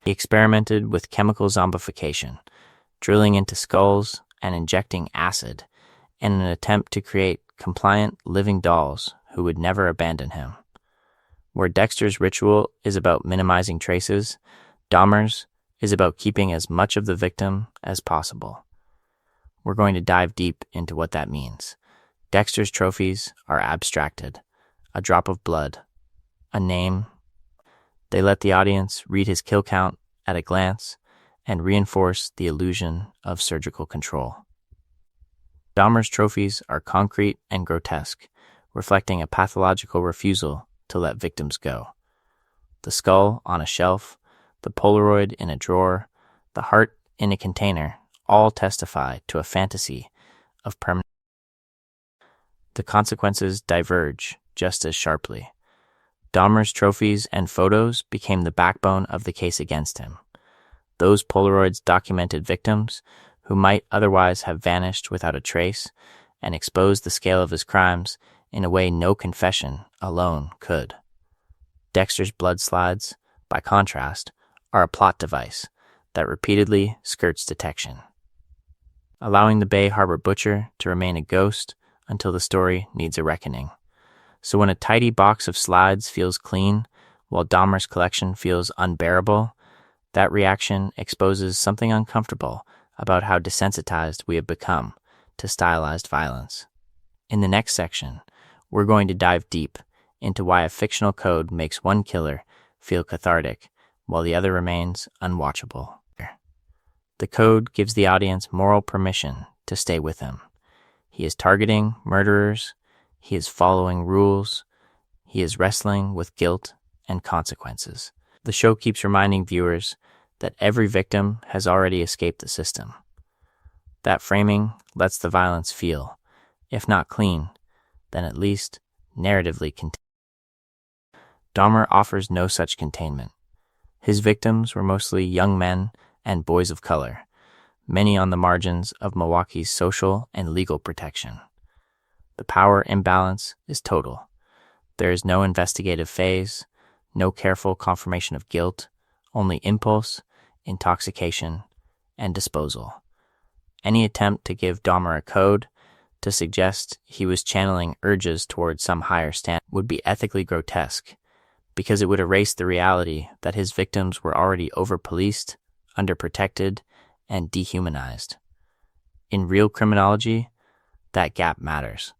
He experimented with chemical zombification, drilling into skulls and injecting acid in an attempt to create compliant living dolls who would never abandon him. Where Dexter's ritual is about minimizing traces, Dahmer's is about keeping as much of the victim as possible. We're going to dive deep into what that means. Dexter's trophies are abstracted, a drop of blood, a name. They let the audience read his kill count at a glance and reinforce the illusion of surgical control. Dahmer's trophies are concrete and grotesque, reflecting a pathological refusal to let victims go. The skull on a shelf, the Polaroid in a drawer, the heart in a container all testify to a fantasy of permanent. The consequences diverge just as sharply. Dahmer's trophies and photos became the backbone of the case against him. Those Polaroids documented victims who might otherwise have vanished without a trace and exposed the scale of his crimes in a way no confession alone could. Dexter's blood slides, by contrast, are a plot device that repeatedly skirts detection, allowing the Bay Harbor butcher to remain a ghost until the story needs a reckoning. So when a tidy box of slides feels clean, while Dahmer's collection feels unbearable, that reaction exposes something uncomfortable about how desensitized we have become to stylized violence. In the next section, we're going to dive deep into why a fictional code makes one killer feel cathartic while the other remains unwatchable. The code gives the audience moral permission to stay with him. He is targeting murderers, he is following rules, he is wrestling with guilt and consequences. The show keeps reminding viewers that every victim has already escaped the system. That framing lets the violence feel, if not clean, then at least narratively contained. Dahmer offers no such containment. His victims were mostly young men and boys of color, many on the margins of Milwaukee's social and legal protection. The power imbalance is total. There is no investigative phase, no careful confirmation of guilt, only impulse, intoxication, and disposal. Any attempt to give Dahmer a code, to suggest he was channeling urges towards some higher standard, would be ethically grotesque, because it would erase the reality that his victims were already over-policed, underprotected, and dehumanized. In real criminology, that gap matters.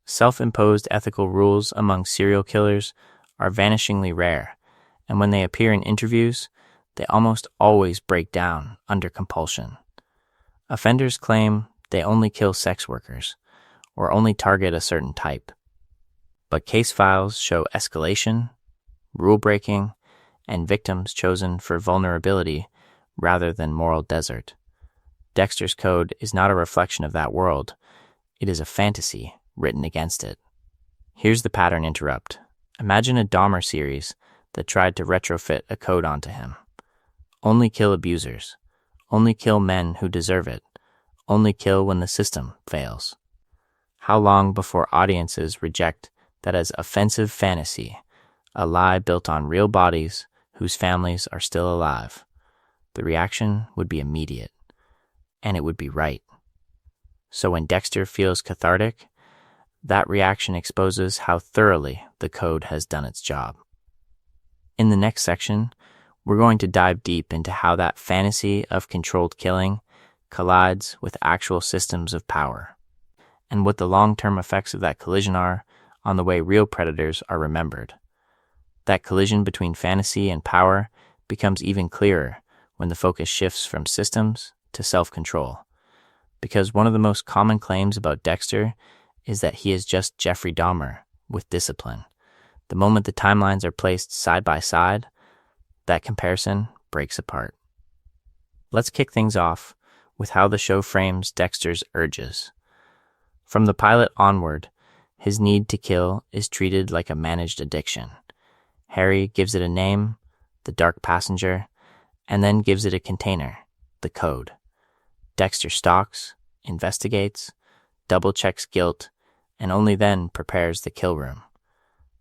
Self-imposed ethical rules among serial killers are vanishingly rare, and when they appear in interviews, they almost always break down under compulsion. Offenders claim they only kill sex workers, or only target a certain type. But case files show escalation, rule-breaking, and victims chosen for vulnerability rather than moral desert. Dexter's Code is not a reflection of that world. It is a fantasy written against it. Here's the pattern interrupt. Imagine a Dahmer series that tried to retrofit a code onto him. Only kill abusers. Only kill men who deserve it. Only kill when the system fails. How long before audiences reject that as offensive fantasy, a lie built on real bodies whose families are still alive? The reaction would be immediate, and it would be right. So when Dexter feels cathartic, that reaction exposes how thoroughly the code has done its job. In the next section, we're going to dive deep into how that fantasy of controlled killing collides with actual systems of power, and what the long-term effects of that collision are on the way real predators are remembered. That collision between fantasy and power becomes even clearer when the focus shifts from systems to self-control, because one of the most common claims about Dexter is that he is just Jeffrey Dahmer with discipline. The moment the timelines are placed side by side, that comparison breaks apart. Let's kick things off with how the show frames Dexter's urges. From the pilot onward, his need to kill is treated like a managed addiction. Harry gives it a name, the Dark Passenger, and then gives it a container, the Code. Dexter stalks, investigates, double-checks guilt, and only then prepares the kill room.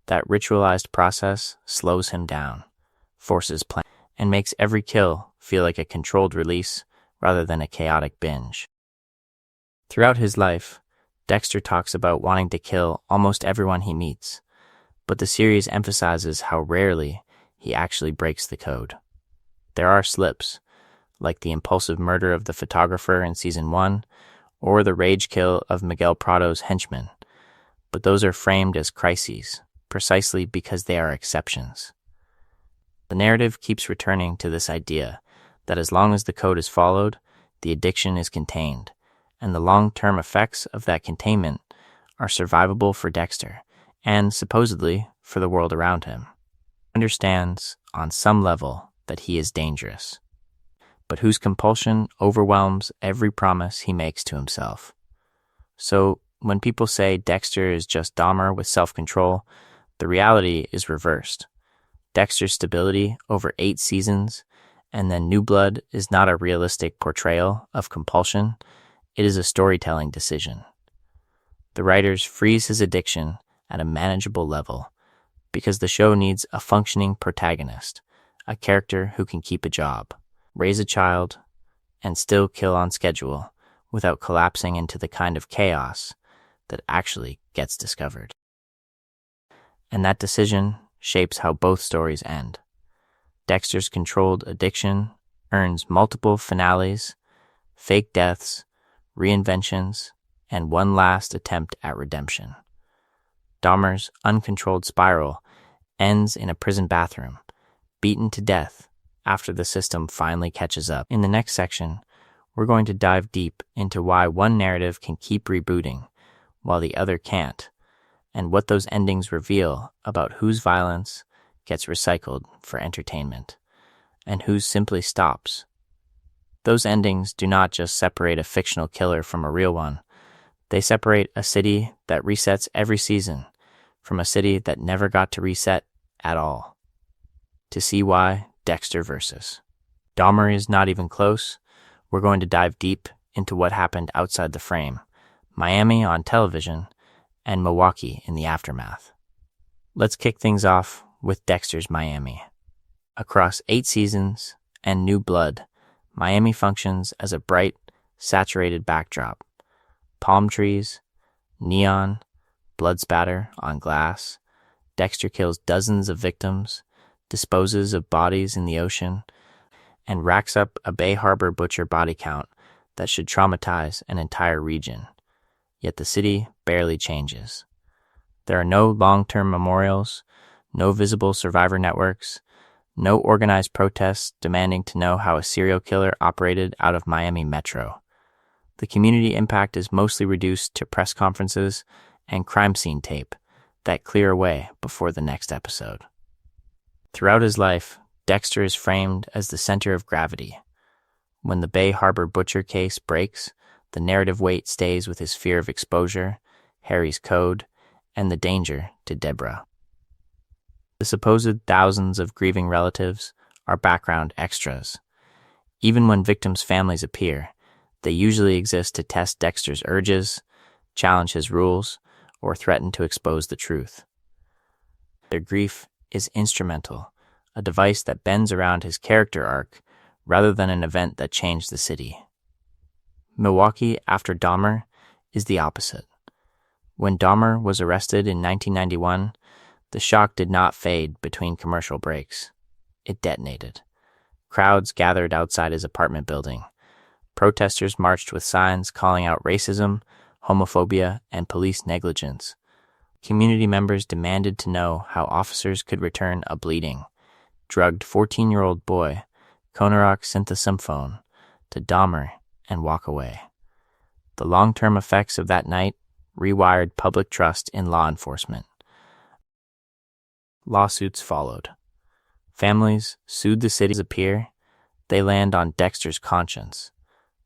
That ritualized process slows him down, forces plan, and makes every kill feel like a controlled release rather than a chaotic binge. Throughout his life, Dexter talks about wanting to kill almost everyone he meets, but the series emphasizes how rarely he actually breaks the code. There are slips, like the impulsive murder of the photographer in Season 1, or the rage kill of Miguel Prado's henchman, but those are framed as crises, precisely because they are exceptions. The narrative keeps returning to this idea that as long as the code is followed, the addiction is contained, and the long-term effects of that containment are survivable for Dexter, and supposedly for the world around him. He understands, on some level, that he is dangerous, but whose compulsion overwhelms every promise he makes to himself. So, when people say Dexter is just Dahmer with self-control, the reality is reversed. Dexter's stability over 8 seasons, and then New Blood is not a realistic portrayal of compulsion, it is a storytelling decision. The writers freeze his addiction at a manageable level because the show needs a functioning protagonist, a character who can keep a job, raise a child, and still kill on schedule without collapsing into the kind of chaos that actually gets discovered. And that decision shapes how both stories end. Dexter's controlled addiction earns multiple finales, fake deaths, reinventions, and one last attempt at redemption. Dahmer's uncontrolled spiral ends in a prison bathroom, beaten to death after the system finally catches up. In the next section, we're going to dive deep into why one narrative can keep rebooting while the other can't, and what those endings reveal about whose violence gets recycled for entertainment, and whose simply stops. Those endings do not just separate a fictional killer from a real one, they separate a city that resets every season from a city that never got to reset at all. To see why, Dexter versus Dahmer is not even close, we're going to dive deep into what happened outside the frame, Miami on television, and Milwaukee in the aftermath. Let's kick things off with Dexter's Miami. Across 8 seasons and New Blood, Miami functions as a bright, saturated backdrop. Palm trees, neon, blood spatter on glass. Dexter kills dozens of victims, disposes of bodies in the ocean, and racks up a Bay Harbor butcher body count that should traumatize an entire region. Yet the city barely changes. There are no long-term memorials, no visible survivor networks, no organized protests demanding to know how a serial killer operated out of Miami Metro. The community impact is mostly reduced to press conferences and crime scene tape that clear away before the next episode. Throughout his life, Dexter is framed as the center of gravity. When the Bay Harbor butcher case breaks, the narrative weight stays with his fear of exposure, Harry's code, and the danger to Deborah. The supposed thousands of grieving relatives are background extras. Even when victims' families appear, they usually exist to test Dexter's urges, challenge his rules, or threaten to expose the truth. Their grief is instrumental, a device that bends around his character arc rather than an event that changed the city. Milwaukee after Dahmer is the opposite. When Dahmer was arrested in 1991, the shock did not fade between commercial breaks. It detonated. Crowds gathered outside his apartment building. Protesters marched with signs calling out racism, homophobia, and police negligence. Community members demanded to know how officers could return a bleeding, drugged 14-year-old boy, Konarak Synthesymphone, to Dahmer and walk away. The long-term effects of that night rewired public trust in law enforcement. Lawsuits followed. Families sued the city's appear. They land on Dexter's conscience,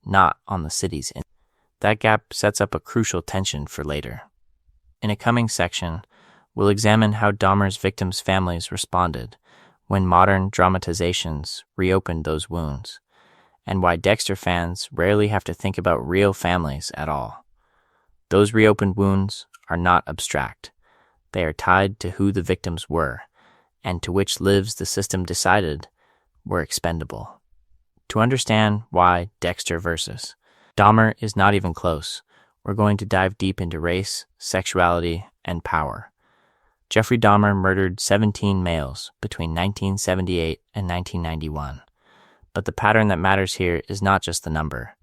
not on the city's. That gap sets up a crucial tension for later. In a coming section, we'll examine how Dahmer's victims' families responded when modern dramatizations reopened those wounds, and why Dexter fans rarely have to think about real families at all. Those reopened wounds are not abstract. They are tied to who the victims were, and to which lives the system decided were expendable. To understand why Dexter versus Dahmer is not even close, we're going to dive deep into race, sexuality, and power. Jeffrey Dahmer murdered 17 males between 1978 and 1991. But the pattern that matters here is not just the number.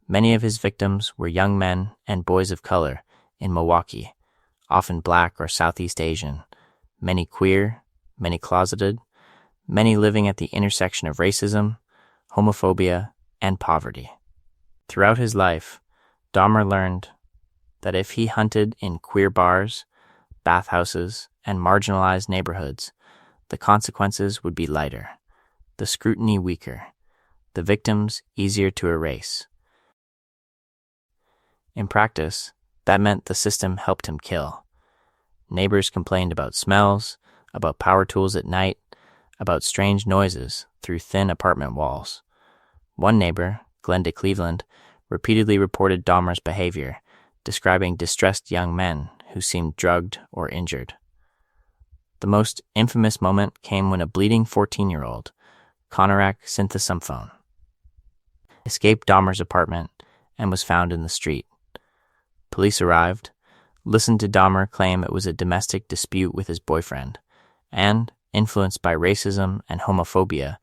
Many of his victims were young men and boys of color in Milwaukee, often Black or Southeast Asian, many queer, many closeted, many living at the intersection of racism, homophobia, and poverty. Throughout his life, Dahmer learned that if he hunted in queer bars, bathhouses, and marginalized neighborhoods, the consequences would be lighter, the scrutiny weaker, the victims easier to erase. In practice, that meant the system helped him kill. Neighbors complained about smells, about power tools at night, about strange noises through thin apartment walls. One neighbor, Glenda Cleveland, repeatedly reported Dahmer's behavior, describing distressed young men who seemed drugged or injured. The most infamous moment came when a bleeding 14-year-old, Konarak Synthesumphone, escaped Dahmer's apartment and was found in the street. Police arrived, listened to Dahmer claim it was a domestic dispute with his boyfriend, and, influenced by racism and homophobia,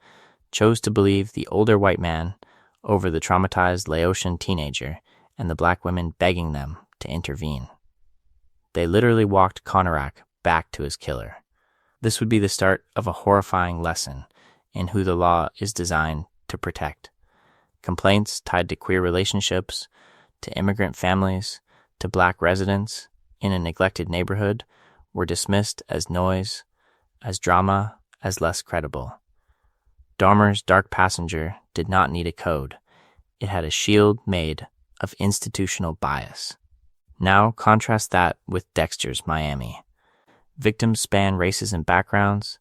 chose to believe the older white man over the traumatized Laotian teenager and the black women begging them to intervene. They literally walked Konarak back to his killer. This would be the start of a horrifying lesson in who the law is designed to protect. Complaints tied to queer relationships, to immigrant families, to black residents in a neglected neighborhood were dismissed as noise, as drama, as less credible. Dahmer's dark passenger did not need a code. It had a shield made of institutional bias. Now contrast that with Dexter's Miami. Victims span races and backgrounds,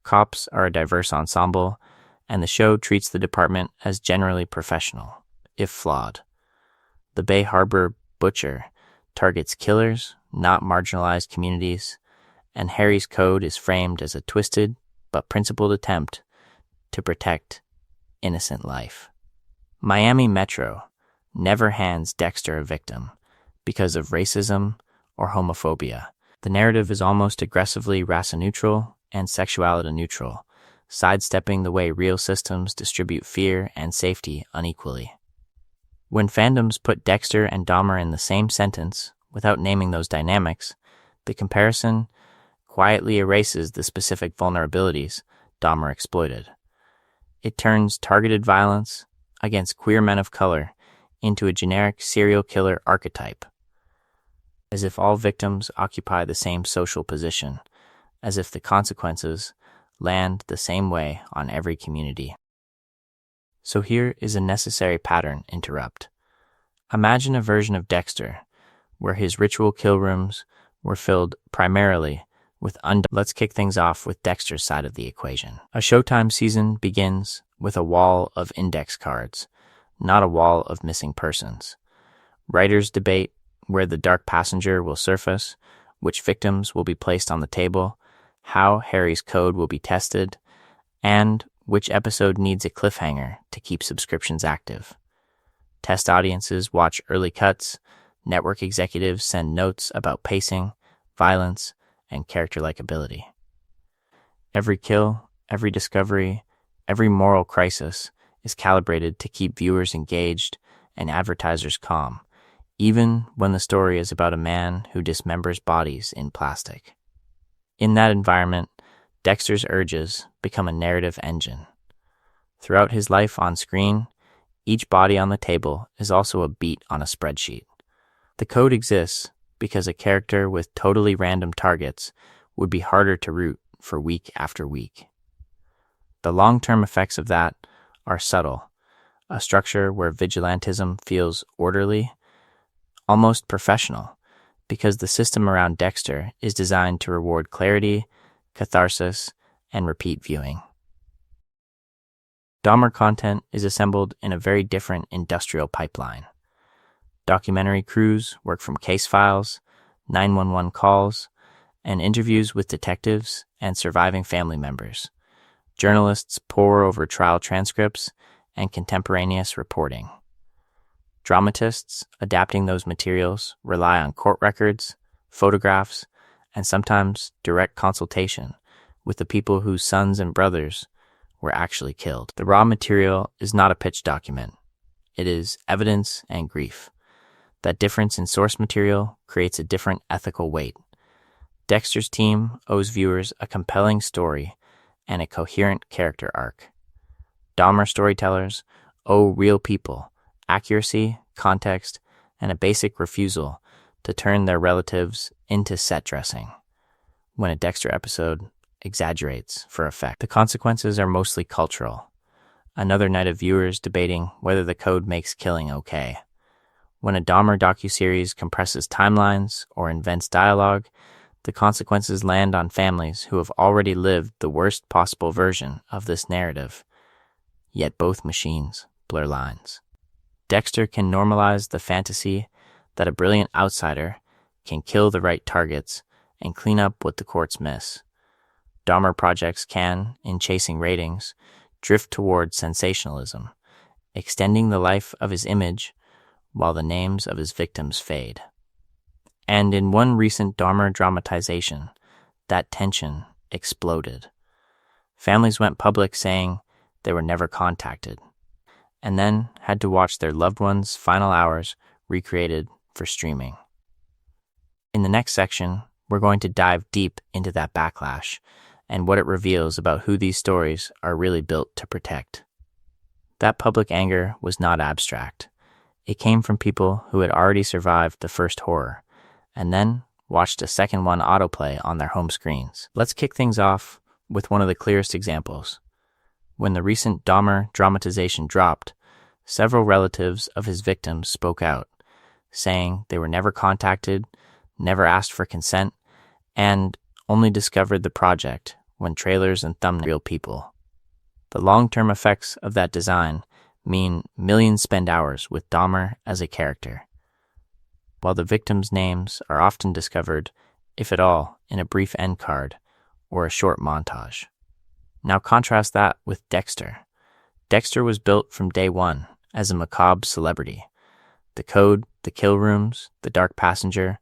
cops are a diverse ensemble, and the show treats the department as generally professional, if flawed. The Bay Harbor Butcher targets killers, not marginalized communities, and Harry's Code is framed as a twisted but principled attempt to protect innocent life. Miami Metro never hands Dexter a victim because of racism or homophobia. The narrative is almost aggressively race-neutral and sexuality-neutral, sidestepping the way real systems distribute fear and safety unequally. When fandoms put Dexter and Dahmer in the same sentence without naming those dynamics, the comparison quietly erases the specific vulnerabilities Dahmer exploited. It turns targeted violence against queer men of color into a generic serial killer archetype, as if all victims occupy the same social position, as if the consequences land the same way on every community. So here is a necessary pattern interrupt. Imagine a version of Dexter where his ritual kill rooms were filled primarily with Let's kick things off with Dexter's side of the equation. A Showtime season begins with a wall of index cards, not a wall of missing persons. Writers debate where the dark passenger will surface, which victims will be placed on the table, how Harry's Code will be tested, and which episode needs a cliffhanger to keep subscriptions active. Test audiences watch early cuts, network executives send notes about pacing, violence, and character likability. Every kill, every discovery, every moral crisis is calibrated to keep viewers engaged and advertisers calm, even when the story is about a man who dismembers bodies in plastic. In that environment, Dexter's urges become a narrative engine. Throughout his life on screen, each body on the table is also a beat on a spreadsheet. The code exists, because a character with totally random targets would be harder to root for week after week. The long-term effects of that are subtle. A structure where vigilantism feels orderly, almost professional, because the system around Dexter is designed to reward clarity, catharsis, and repeat viewing. Dahmer content is assembled in a very different industrial pipeline. Documentary crews work from case files, 911 calls, and interviews with detectives and surviving family members. Journalists pore over trial transcripts and contemporaneous reporting. Dramatists adapting those materials rely on court records, photographs, and sometimes direct consultation with the people whose sons and brothers were actually killed. The raw material is not a pitch document. It is evidence and grief. That difference in source material creates a different ethical weight. Dexter's team owes viewers a compelling story and a coherent character arc. Dahmer storytellers owe real people accuracy, context, and a basic refusal to turn their relatives into set dressing when a Dexter episode exaggerates for effect. The consequences are mostly cultural. Another night of viewers debating whether the code makes killing okay. When a Dahmer docuseries compresses timelines or invents dialogue, the consequences land on families who have already lived the worst possible version of this narrative. Yet both machines blur lines. Dexter can normalize the fantasy that a brilliant outsider can kill the right targets and clean up what the courts miss. Dahmer projects can, in chasing ratings, drift toward sensationalism, extending the life of his image while the names of his victims fade. And in one recent Dahmer dramatization, that tension exploded. Families went public saying they were never contacted, and then had to watch their loved ones' final hours recreated for streaming. In the next section, we're going to dive deep into that backlash and what it reveals about who these stories are really built to protect. That public anger was not abstract. It came from people who had already survived the first horror, and then watched a second one autoplay on their home screens. Let's kick things off with one of the clearest examples. When the recent Dahmer dramatization dropped, several relatives of his victims spoke out, saying they were never contacted, never asked for consent, and only discovered the project when trailers and thumbnails real people. The long-term effects of that design mean millions spend hours with Dahmer as a character, while the victims' names are often discovered, if at all, in a brief end card or a short montage. Now contrast that with Dexter. Dexter was built from day one as a macabre celebrity. The code, the kill rooms, the dark passenger,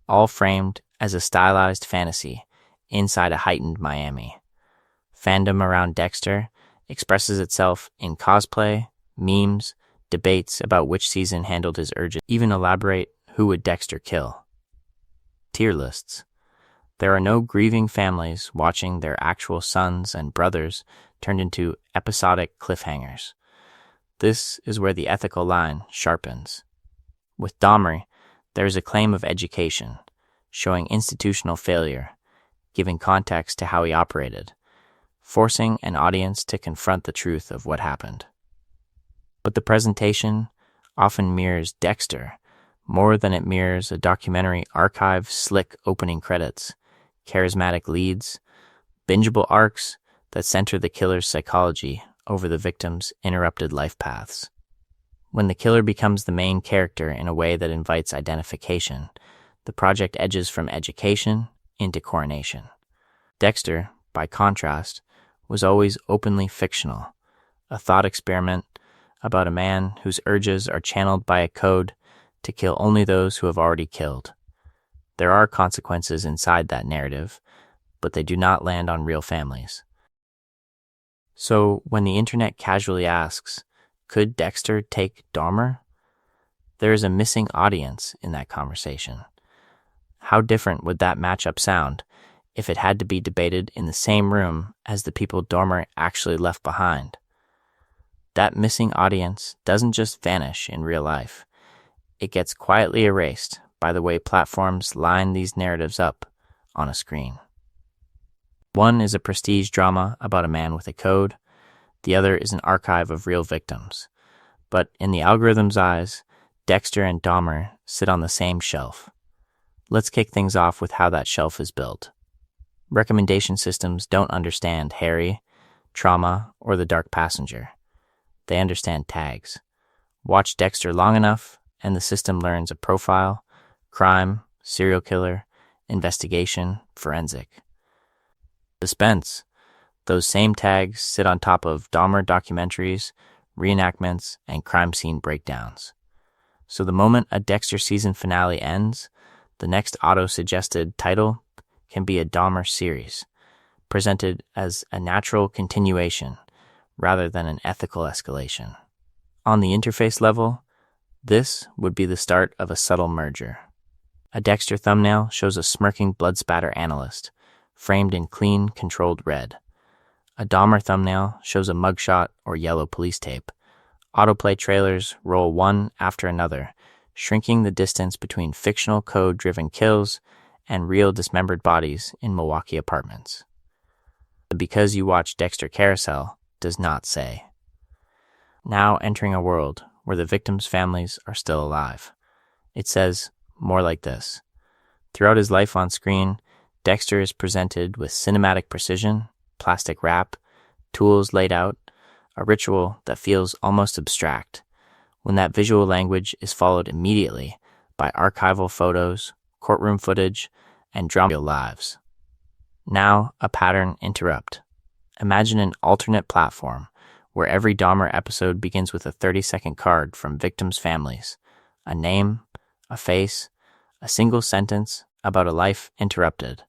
all framed as a stylized fantasy inside a heightened Miami. Fandom around Dexter expresses itself in cosplay, memes, debates about which season handled his urges, even elaborate who would Dexter kill. Tier lists. There are no grieving families watching their actual sons and brothers turned into episodic cliffhangers. This is where the ethical line sharpens. With Dahmer, there is a claim of education, showing institutional failure, giving context to how he operated, forcing an audience to confront the truth of what happened. But the presentation often mirrors Dexter more than it mirrors a documentary archive slick opening credits, charismatic leads, bingeable arcs that center the killer's psychology over the victim's interrupted life paths. When the killer becomes the main character in a way that invites identification, the project edges from education into coronation. Dexter, by contrast, was always openly fictional, a thought experiment about a man whose urges are channeled by a code to kill only those who have already killed. There are consequences inside that narrative, but they do not land on real families. So when the internet casually asks, could Dexter take Dahmer? There is a missing audience in that conversation. How different would that matchup sound if it had to be debated in the same room as the people Dahmer actually left behind? That missing audience doesn't just vanish in real life. It gets quietly erased by the way platforms line these narratives up on a screen. One is a prestige drama about a man with a code, the other is an archive of real victims. But in the algorithm's eyes, Dexter and Dahmer sit on the same shelf. Let's kick things off with how that shelf is built. Recommendation systems don't understand Harry, trauma, or the dark passenger. They understand tags. Watch Dexter long enough, and the system learns a profile, crime, serial killer, investigation, forensic. Suspense. Those same tags sit on top of Dahmer documentaries, reenactments, and crime scene breakdowns. So the moment a Dexter season finale ends, the next auto-suggested title can be a Dahmer series, presented as a natural continuation rather than an ethical escalation. On the interface level, this would be the start of a subtle merger. A Dexter thumbnail shows a smirking blood spatter analyst, framed in clean, controlled red. A Dahmer thumbnail shows a mugshot or yellow police tape. Autoplay trailers roll one after another, shrinking the distance between fictional code-driven kills and real dismembered bodies in Milwaukee apartments. The "because you watch Dexter" carousel does not say. Now entering a world where the victims' families are still alive. It says more like this. Throughout his life on screen, Dexter is presented with cinematic precision, plastic wrap, tools laid out, a ritual that feels almost abstract, when that visual language is followed immediately by archival photos, courtroom footage, and drama lives. Now, a pattern interrupt. Imagine an alternate platform where every Dahmer episode begins with a 30-second card from victims' families, a name, a face, a single sentence about a life interrupted,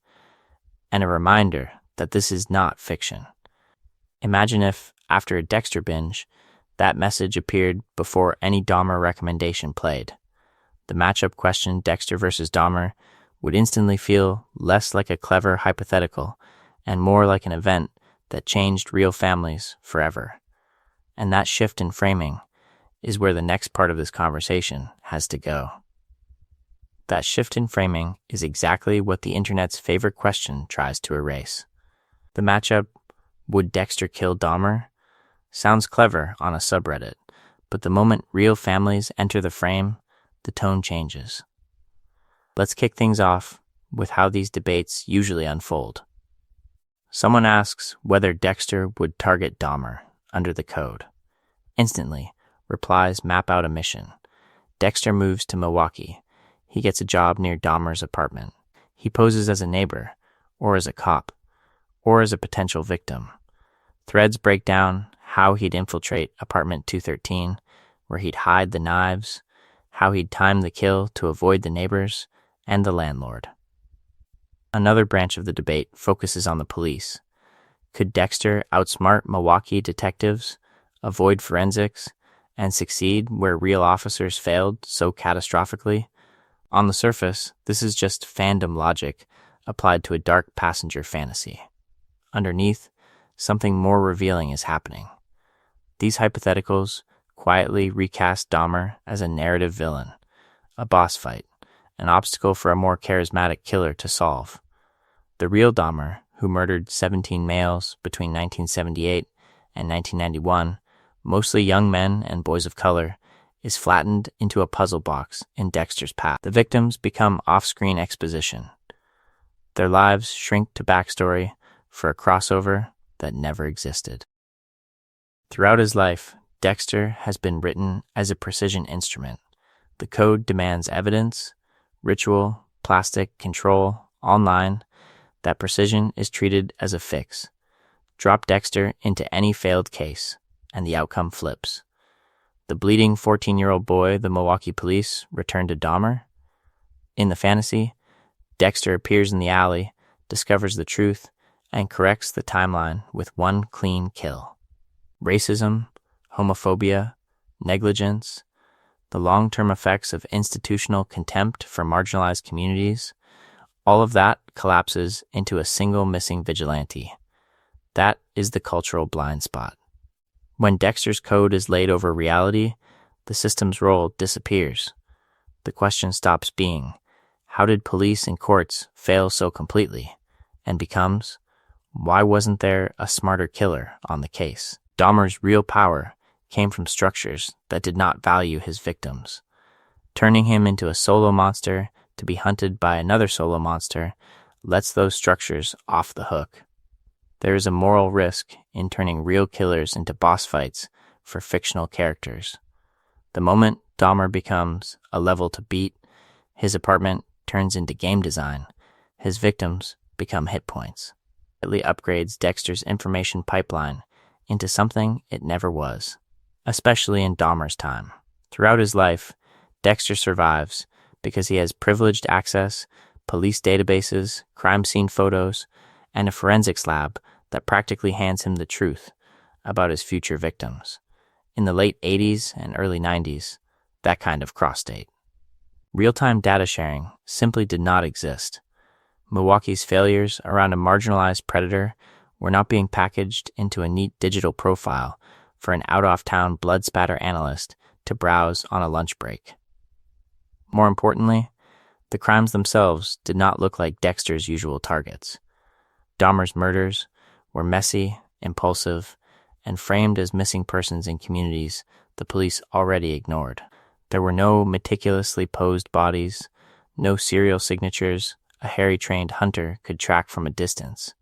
and a reminder that this is not fiction. Imagine if, after a Dexter binge, that message appeared before any Dahmer recommendation played. The matchup question, Dexter versus Dahmer, would instantly feel less like a clever hypothetical and more like an event that changed real families forever. And that shift in framing is where the next part of this conversation has to go. That shift in framing is exactly what the internet's favorite question tries to erase. The matchup, would Dexter kill Dahmer, sounds clever on a subreddit, but the moment real families enter the frame, the tone changes. Let's kick things off with how these debates usually unfold. Someone asks whether Dexter would target Dahmer under the code. Instantly, replies map out a mission. Dexter moves to Milwaukee. He gets a job near Dahmer's apartment. He poses as a neighbor, or as a cop, or as a potential victim. Threads break down how he'd infiltrate apartment 213, where he'd hide the knives, how he'd time the kill to avoid the neighbors and the landlord. Another branch of the debate focuses on the police. Could Dexter outsmart Milwaukee detectives, avoid forensics, and succeed where real officers failed so catastrophically? On the surface, this is just fandom logic applied to a dark passenger fantasy. Underneath, something more revealing is happening. These hypotheticals quietly recast Dahmer as a narrative villain, a boss fight, an obstacle for a more charismatic killer to solve. The real Dahmer, who murdered 17 males between 1978 and 1991, mostly young men and boys of color, is flattened into a puzzle box in Dexter's path. The victims become off-screen exposition. Their lives shrink to backstory for a crossover that never existed. Throughout his life, Dexter has been written as a precision instrument. The code demands evidence, ritual, plastic, control, online. That precision is treated as a fix. Drop Dexter into any failed case, and the outcome flips. The bleeding 14-year-old boy the Milwaukee police returned to Dahmer. In the fantasy, Dexter appears in the alley, discovers the truth, and corrects the timeline with one clean kill. Racism, homophobia, negligence, the long-term effects of institutional contempt for marginalized communities, all of that collapses into a single missing vigilante. That is the cultural blind spot. When Dexter's code is laid over reality, the system's role disappears. The question stops being, How did police and courts fail so completely? And becomes, why wasn't there a smarter killer on the case? Dahmer's real power came from structures that did not value his victims. Turning him into a solo monster to be hunted by another solo monster lets those structures off the hook. There is a moral risk in turning real killers into boss fights for fictional characters. The moment Dahmer becomes a level to beat, his apartment turns into game design. His victims become hit points. It upgrades Dexter's information pipeline into something it never was, especially in Dahmer's time. Throughout his life, Dexter survives because he has privileged access, police databases, crime scene photos, and a forensics lab that practically hands him the truth about his future victims. In the late 80s and early 90s, that kind of cross-state. Real-time data sharing simply did not exist. Milwaukee's failures around a marginalized predator were not being packaged into a neat digital profile for an out-of-town blood spatter analyst to browse on a lunch break. More importantly, the crimes themselves did not look like Dexter's usual targets. Dahmer's murders were messy, impulsive, and framed as missing persons in communities the police already ignored. There were no meticulously posed bodies, no serial signatures a hairy-trained hunter could track from a distance.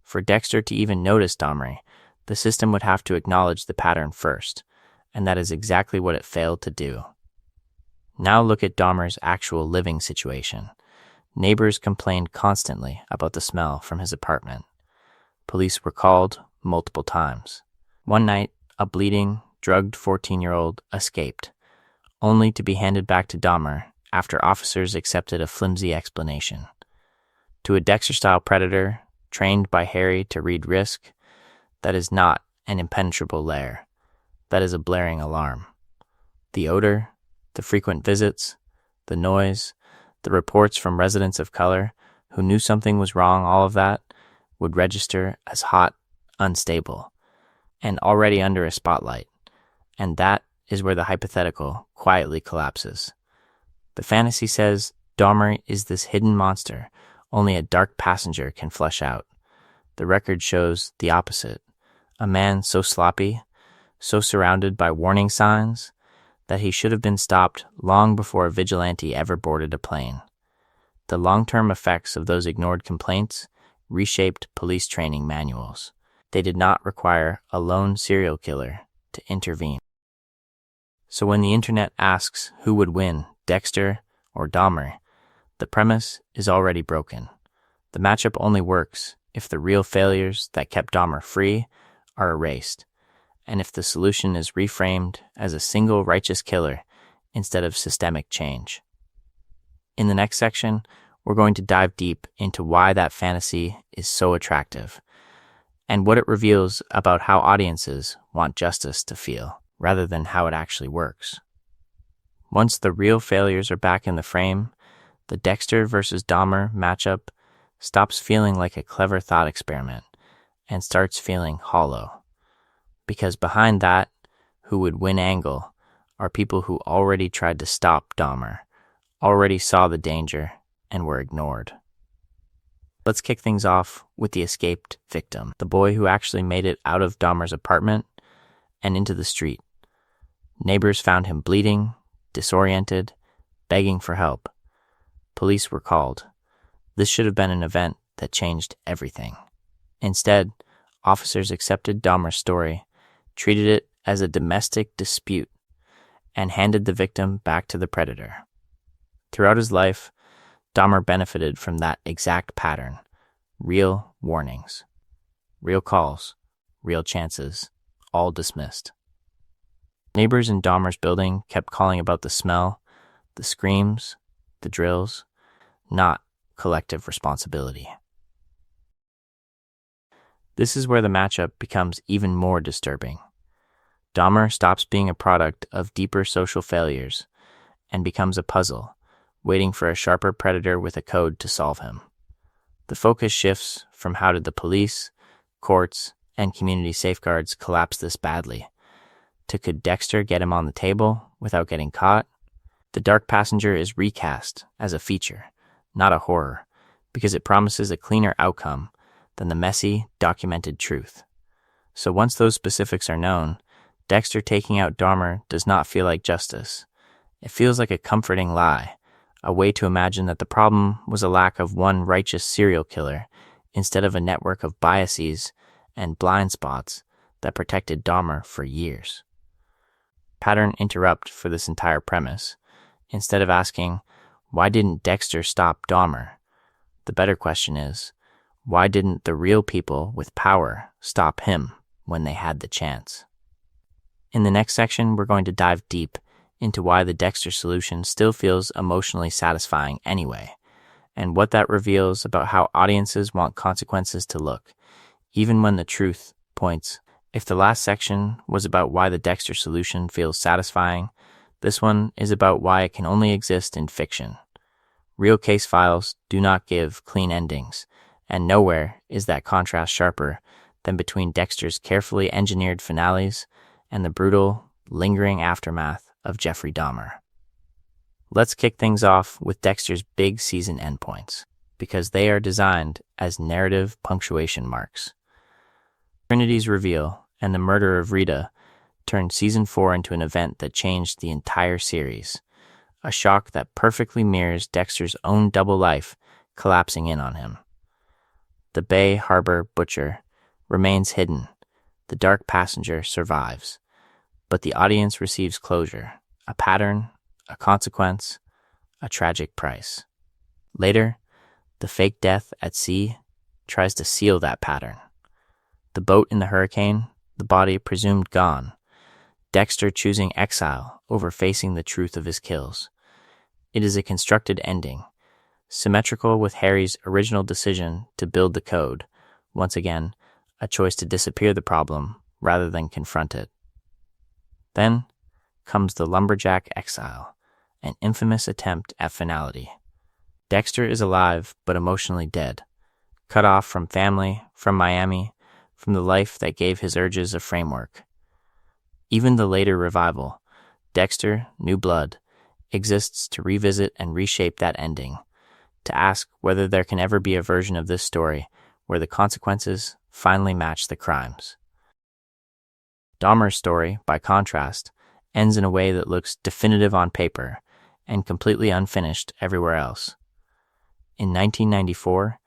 For Dexter to even notice Dahmer, the system would have to acknowledge the pattern first, and that is exactly what it failed to do. Now look at Dahmer's actual living situation. Neighbors complained constantly about the smell from his apartment. Police were called multiple times. One night, a bleeding, drugged 14-year-old escaped, only to be handed back to Dahmer after officers accepted a flimsy explanation. To a Dexter-style predator, trained by Harry to read risk, that is not an impenetrable lair. That is a blaring alarm. The odor, the frequent visits, the noise, the reports from residents of color who knew something was wrong, all of that would register as hot, unstable, and already under a spotlight. And that is where the hypothetical quietly collapses. The fantasy says Dahmer is this hidden monster only a dark passenger can flush out. The record shows the opposite. A man so sloppy, so surrounded by warning signs, that he should have been stopped long before a vigilante ever boarded a plane. The long-term effects of those ignored complaints reshaped police training manuals. They did not require a lone serial killer to intervene. So when the internet asks who would win, Dexter or Dahmer, the premise is already broken. The matchup only works if the real failures that kept Dahmer free are erased, and if the solution is reframed as a single righteous killer instead of systemic change. In the next section, we're going to dive deep into why that fantasy is so attractive, and what it reveals about how audiences want justice to feel, rather than how it actually works. Once the real failures are back in the frame, the Dexter versus Dahmer matchup stops feeling like a clever thought experiment and starts feeling hollow. Because behind that who would win angle are people who already tried to stop Dahmer, already saw the danger, and were ignored. Let's kick things off with the escaped victim, the boy who actually made it out of Dahmer's apartment and into the street. Neighbors found him bleeding, disoriented, begging for help. Police were called. This should have been an event that changed everything. Instead, officers accepted Dahmer's story, treated it as a domestic dispute, and handed the victim back to the predator. Throughout his life, Dahmer benefited from that exact pattern. Real warnings, real calls, real chances, all dismissed. Neighbors in Dahmer's building kept calling about the smell, the screams, the drills, not collective responsibility. This is where the matchup becomes even more disturbing. Dahmer stops being a product of deeper social failures and becomes a puzzle, waiting for a sharper predator with a code to solve him. The focus shifts from how did the police, courts, and community safeguards collapse this badly, to could Dexter get him on the table without getting caught? The dark passenger is recast as a feature, not a horror, because it promises a cleaner outcome than the messy, documented truth. So once those specifics are known, Dexter taking out Dahmer does not feel like justice. It feels like a comforting lie, a way to imagine that the problem was a lack of one righteous serial killer instead of a network of biases and blind spots that protected Dahmer for years. Pattern interrupt for this entire premise. Instead of asking, why didn't Dexter stop Dahmer? The better question is, why didn't the real people with power stop him when they had the chance? In the next section, we're going to dive deep into why the Dexter solution still feels emotionally satisfying anyway, and what that reveals about how audiences want consequences to look, even when the truth points. If the last section was about why the Dexter solution feels satisfying, this one is about why it can only exist in fiction. Real case files do not give clean endings, and nowhere is that contrast sharper than between Dexter's carefully engineered finales and the brutal, lingering aftermath of Jeffrey Dahmer. Let's kick things off with Dexter's big season endpoints, because they are designed as narrative punctuation marks. Trinity's reveal and the murder of Rita turned Season 4 into an event that changed the entire series, a shock that perfectly mirrors Dexter's own double life collapsing in on him. The Bay Harbor butcher remains hidden, the dark passenger survives, but the audience receives closure, a pattern, a consequence, a tragic price. Later, the fake death at sea tries to seal that pattern. The boat in the hurricane, the body presumed gone, Dexter choosing exile over facing the truth of his kills. It is a constructed ending, symmetrical with Harry's original decision to build the code, once again, a choice to disappear the problem rather than confront it. Then comes the lumberjack exile, an infamous attempt at finality. Dexter is alive but emotionally dead, cut off from family, from Miami, from the life that gave his urges a framework. Even the later revival, Dexter, New Blood, exists to revisit and reshape that ending, to ask whether there can ever be a version of this story where the consequences finally match the crimes. Dahmer's story, by contrast, ends in a way that looks definitive on paper and completely unfinished everywhere else. In 1994,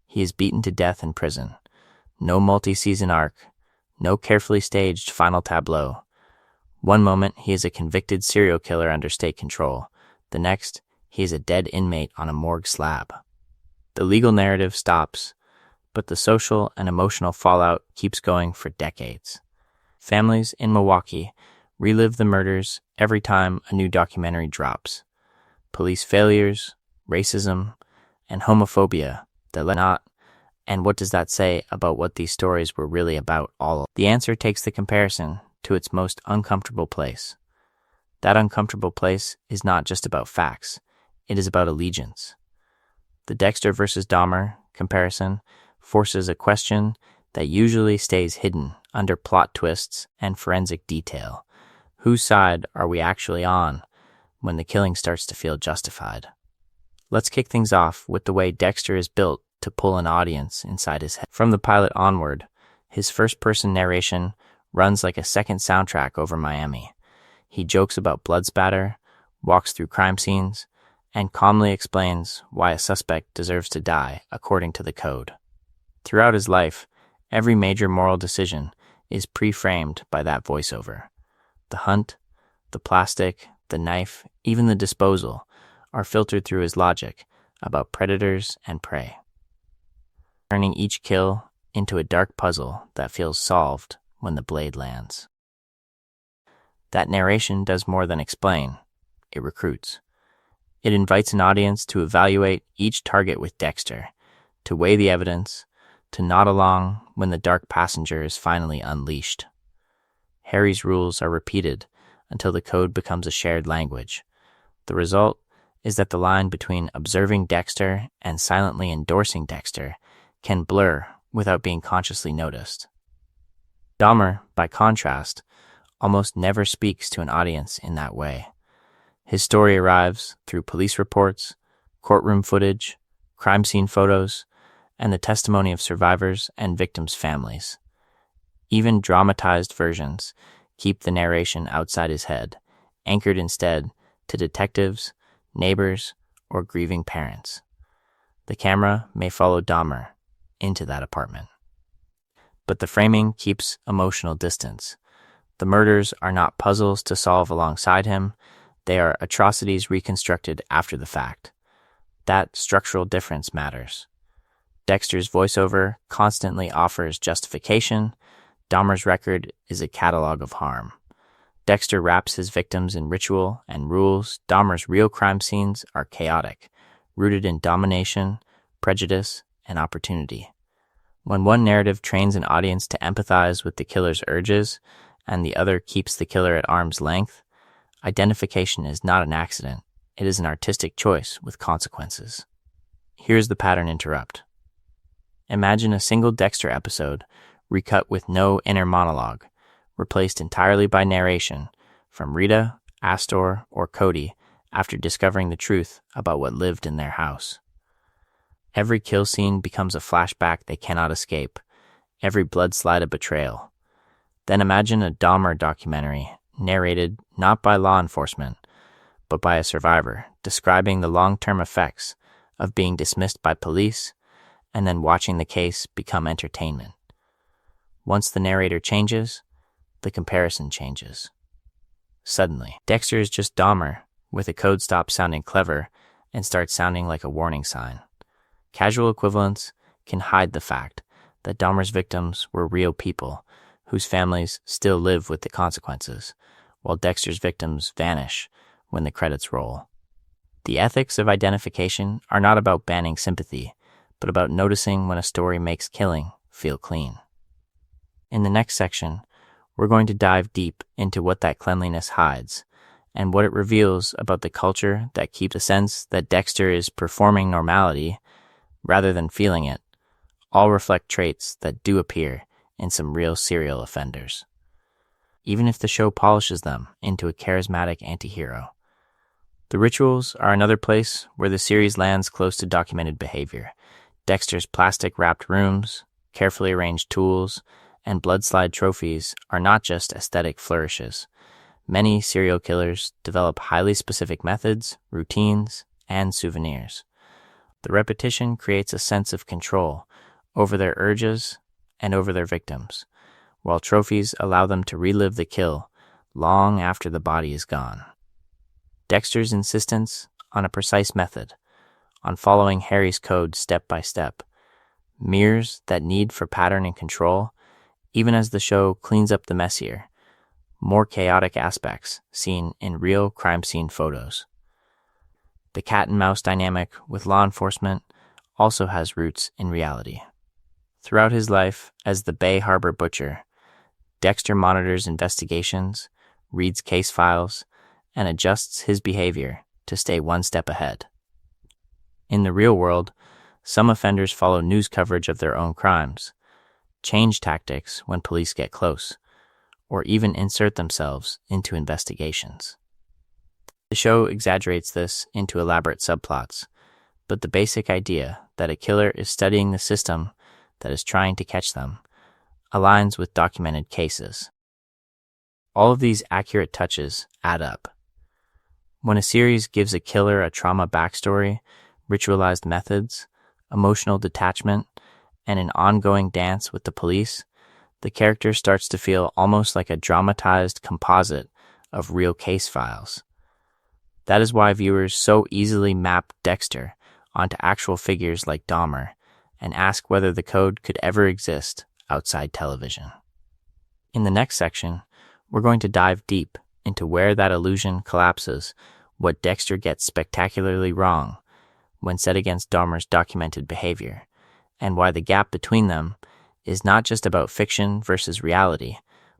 he is beaten to death in prison. No multi-season arc, no carefully staged final tableau. One moment, he is a convicted serial killer under state control. The next, he is a dead inmate on a morgue slab. The legal narrative stops, but the social and emotional fallout keeps going for decades. Families in Milwaukee relive the murders every time a new documentary drops. Police failures, racism, and homophobia that let not. And what does that say about what these stories were really about all? The answer takes the comparison to its most uncomfortable place. That uncomfortable place is not just about facts, it is about allegiance. The Dexter versus Dahmer comparison forces a question that usually stays hidden under plot twists and forensic detail. Whose side are we actually on when the killing starts to feel justified? Let's kick things off with the way Dexter is built to pull an audience inside his head. From the pilot onward, his first-person narration runs like a second soundtrack over Miami. He jokes about blood spatter, walks through crime scenes, and calmly explains why a suspect deserves to die according to the code. Throughout his life, every major moral decision is pre-framed by that voiceover. The hunt, the plastic, the knife, even the disposal are filtered through his logic about predators and prey, turning each kill into a dark puzzle that feels solved when the blade lands. That narration does more than explain, it recruits. It invites an audience to evaluate each target with Dexter, to weigh the evidence, to nod along when the dark passenger is finally unleashed. Harry's rules are repeated until the code becomes a shared language. The result is that the line between observing Dexter and silently endorsing Dexter can blur without being consciously noticed. Dahmer, by contrast, almost never speaks to an audience in that way. His story arrives through police reports, courtroom footage, crime scene photos, and the testimony of survivors and victims' families. Even dramatized versions keep the narration outside his head, anchored instead to detectives, neighbors, or grieving parents. The camera may follow Dahmer into that apartment. But the framing keeps emotional distance. The murders are not puzzles to solve alongside him, they are atrocities reconstructed after the fact. That structural difference matters. Dexter's voiceover constantly offers justification. Dahmer's record is a catalog of harm. Dexter wraps his victims in ritual and rules. Dahmer's real crime scenes are chaotic, rooted in domination, prejudice, and opportunity. When one narrative trains an audience to empathize with the killer's urges, and the other keeps the killer at arm's length, identification is not an accident. It is an artistic choice with consequences. Here's the pattern interrupt. Imagine a single Dexter episode recut with no inner monologue, replaced entirely by narration from Rita, Astor, or Cody after discovering the truth about what lived in their house. Every kill scene becomes a flashback they cannot escape, every blood slide a betrayal. Then imagine a Dahmer documentary narrated not by law enforcement, but by a survivor, describing the long-term effects of being dismissed by police and then watching the case become entertainment. Once the narrator changes, the comparison changes. Suddenly, Dexter is just Dahmer, with a code stop sounding clever and starts sounding like a warning sign. Casual equivalents can hide the fact that Dahmer's victims were real people whose families still live with the consequences, while Dexter's victims vanish when the credits roll. The ethics of identification are not about banning sympathy, but about noticing when a story makes killing feel clean. In the next section, we're going to dive deep into what that cleanliness hides and what it reveals about the culture that keeps a sense that Dexter is performing normality rather than feeling it. All reflect traits that do appear in some real serial offenders, even if the show polishes them into a charismatic anti-hero. The rituals are another place where the series lands close to documented behavior. Dexter's plastic-wrapped rooms, carefully arranged tools, and blood-slide trophies are not just aesthetic flourishes. Many serial killers develop highly specific methods, routines, and souvenirs. The repetition creates a sense of control over their urges and over their victims, while trophies allow them to relive the kill long after the body is gone. Dexter's insistence on a precise method, on following Harry's code step by step, mirrors that need for pattern and control, even as the show cleans up the messier, more chaotic aspects seen in real crime scene photos. The cat-and-mouse dynamic with law enforcement also has roots in reality. Throughout his life as the Bay Harbor Butcher, Dexter monitors investigations, reads case files, and adjusts his behavior to stay one step ahead. In the real world, some offenders follow news coverage of their own crimes, change tactics when police get close, or even insert themselves into investigations. The show exaggerates this into elaborate subplots, but the basic idea that a killer is studying the system that is trying to catch them aligns with documented cases. All of these accurate touches add up. When a series gives a killer a trauma backstory, ritualized methods, emotional detachment, and an ongoing dance with the police, the character starts to feel almost like a dramatized composite of real case files. That is why viewers so easily map Dexter onto actual figures like Dahmer and ask whether the code could ever exist outside television. In the next section, we're going to dive deep into where that illusion collapses, what Dexter gets spectacularly wrong when set against Dahmer's documented behavior, and why the gap between them is not just about fiction versus reality,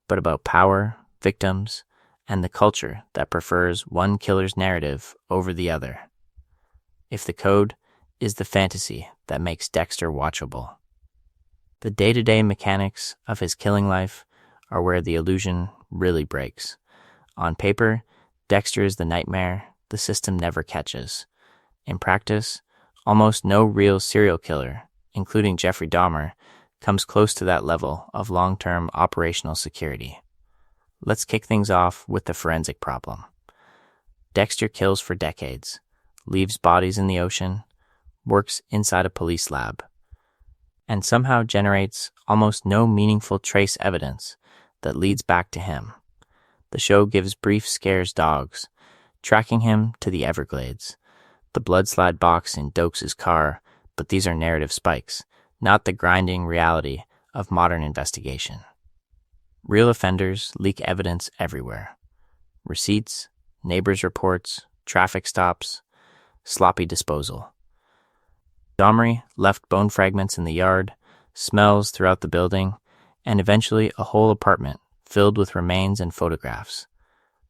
but about power, victims, and the culture that prefers one killer's narrative over the other. If the code is the fantasy that makes Dexter watchable, the day-to-day mechanics of his killing life are where the illusion really breaks. On paper, Dexter is the nightmare the system never catches. In practice, almost no real serial killer, including Jeffrey Dahmer, comes close to that level of long-term operational security. Let's kick things off with the forensic problem. Dexter kills for decades, leaves bodies in the ocean, works inside a police lab, and somehow generates almost no meaningful trace evidence that leads back to him. The show gives brief scares dogs, tracking him to the Everglades, the bloodslide box in Dokes' car, but these are narrative spikes, not the grinding reality of modern investigation. Real offenders leak evidence everywhere. Receipts, neighbors' reports, traffic stops, sloppy disposal. Dahmer left bone fragments in the yard, smells throughout the building, and eventually a whole apartment filled with remains and photographs.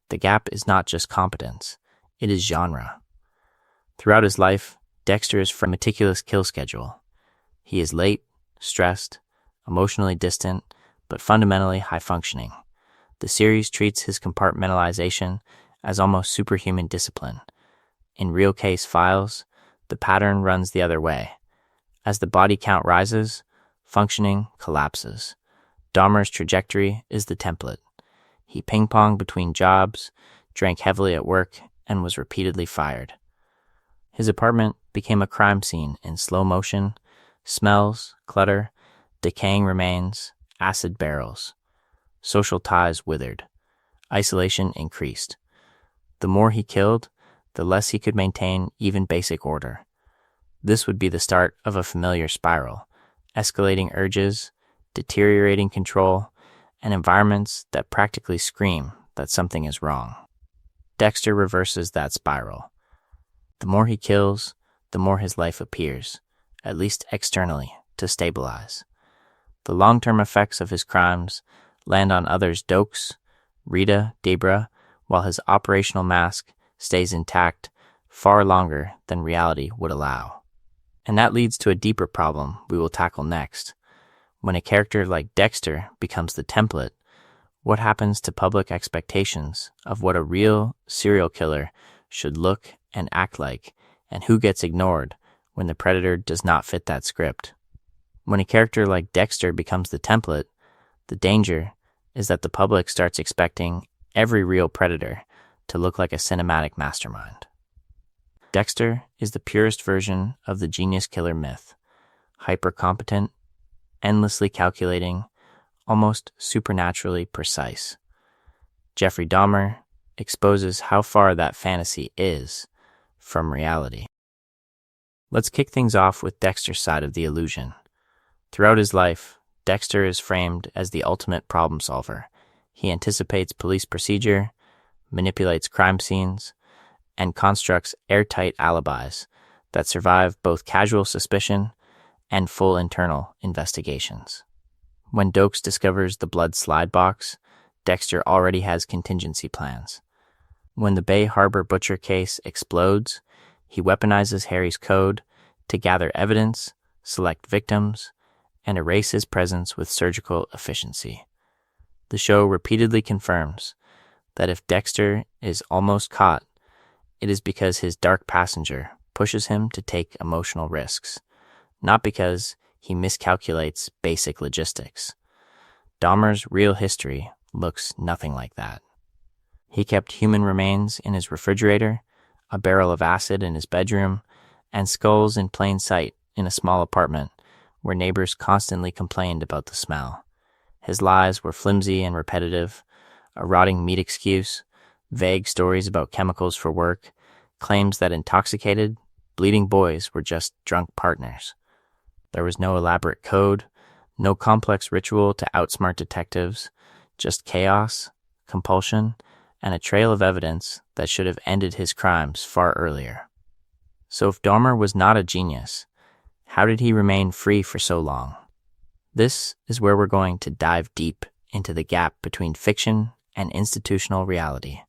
The gap is not just competence, it is genre. Throughout his life, Dexter is from a meticulous kill schedule. He is late, stressed, emotionally distant, but fundamentally high-functioning. The series treats his compartmentalization as almost superhuman discipline. In real case files, the pattern runs the other way. As the body count rises, functioning collapses. Dahmer's trajectory is the template. He ping-ponged between jobs, drank heavily at work, and was repeatedly fired. His apartment became a crime scene in slow motion, smells, clutter, decaying remains, acid barrels. Social ties withered. Isolation increased. The more he killed, the less he could maintain even basic order. This would be the start of a familiar spiral, escalating urges, deteriorating control, and environments that practically scream that something is wrong. Dexter reverses that spiral. The more he kills, the more his life appears, at least externally, to stabilize. The long-term effects of his crimes land on others Dokes, Rita, Debra, while his operational mask stays intact far longer than reality would allow. And that leads to a deeper problem we will tackle next. When a character like Dexter becomes the template, what happens to public expectations of what a real serial killer should look and act like, and who gets ignored when the predator does not fit that script? When a character like Dexter becomes the template, the danger is that the public starts expecting every real predator to look like a cinematic mastermind. Dexter is the purest version of the genius killer myth, hyper-competent, endlessly calculating, almost supernaturally precise. Jeffrey Dahmer exposes how far that fantasy is from reality. Let's kick things off with Dexter's side of the illusion. Throughout his life, Dexter is framed as the ultimate problem solver. He anticipates police procedure, manipulates crime scenes, and constructs airtight alibis that survive both casual suspicion and full internal investigations. When Dokes discovers the blood slide box, Dexter already has contingency plans. When the Bay Harbor butcher case explodes, he weaponizes Harry's code to gather evidence, select victims, and erase his presence with surgical efficiency. The show repeatedly confirms that if Dexter is almost caught, it is because his dark passenger pushes him to take emotional risks, not because he miscalculates basic logistics. Dahmer's real history looks nothing like that. He kept human remains in his refrigerator, a barrel of acid in his bedroom, and skulls in plain sight in a small apartment where neighbors constantly complained about the smell. His lies were flimsy and repetitive, a rotting meat excuse, vague stories about chemicals for work, claims that intoxicated, bleeding boys were just drunk partners. There was no elaborate code, no complex ritual to outsmart detectives, just chaos, compulsion, and a trail of evidence that should have ended his crimes far earlier. So if Dahmer was not a genius, how did he remain free for so long? This is where we're going to dive deep into the gap between fiction and institutional reality.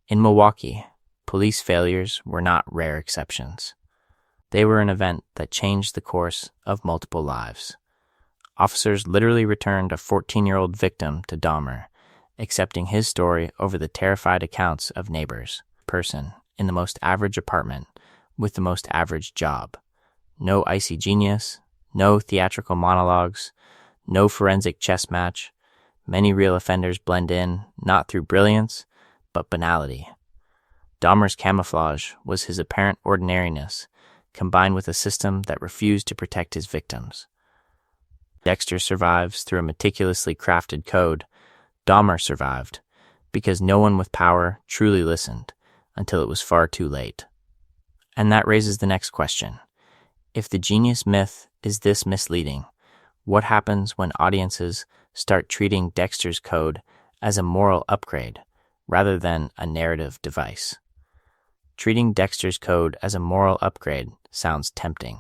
In Milwaukee, police failures were not rare exceptions. They were an event that changed the course of multiple lives. Officers literally returned a 14-year-old victim to Dahmer, accepting his story over the terrified accounts of neighbors. Person in the most average apartment with the most average job. No icy genius, no theatrical monologues, no forensic chess match. Many real offenders blend in, not through brilliance, but banality. Dahmer's camouflage was his apparent ordinariness, combined with a system that refused to protect his victims. Dexter survives through a meticulously crafted code. Dahmer survived because no one with power truly listened until it was far too late. And that raises the next question. If the genius myth is this misleading, what happens when audiences start treating Dexter's code as a moral upgrade rather than a narrative device? Treating Dexter's code as a moral upgrade sounds tempting,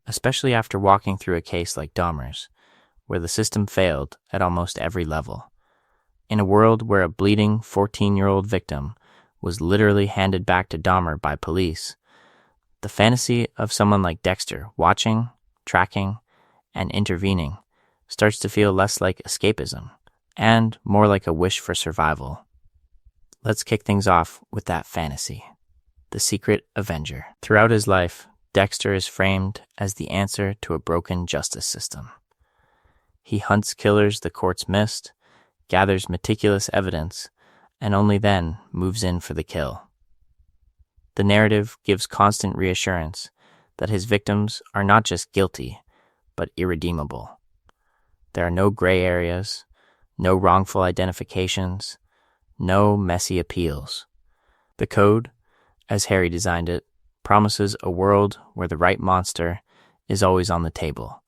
especially after walking through a case like Dahmer's, where the system failed at almost every level. In a world where a bleeding 14-year-old victim was literally handed back to Dahmer by police, the fantasy of someone like Dexter watching, tracking, and intervening starts to feel less like escapism and more like a wish for survival. Let's kick things off with that fantasy. The Secret Avenger. Throughout his life, Dexter is framed as the answer to a broken justice system. He hunts killers the courts missed, gathers meticulous evidence, and only then moves in for the kill. The narrative gives constant reassurance that his victims are not just guilty, but irredeemable. There are no gray areas, no wrongful identifications, no messy appeals. The code, as Harry designed it, promises a world where the right monster is always on the table.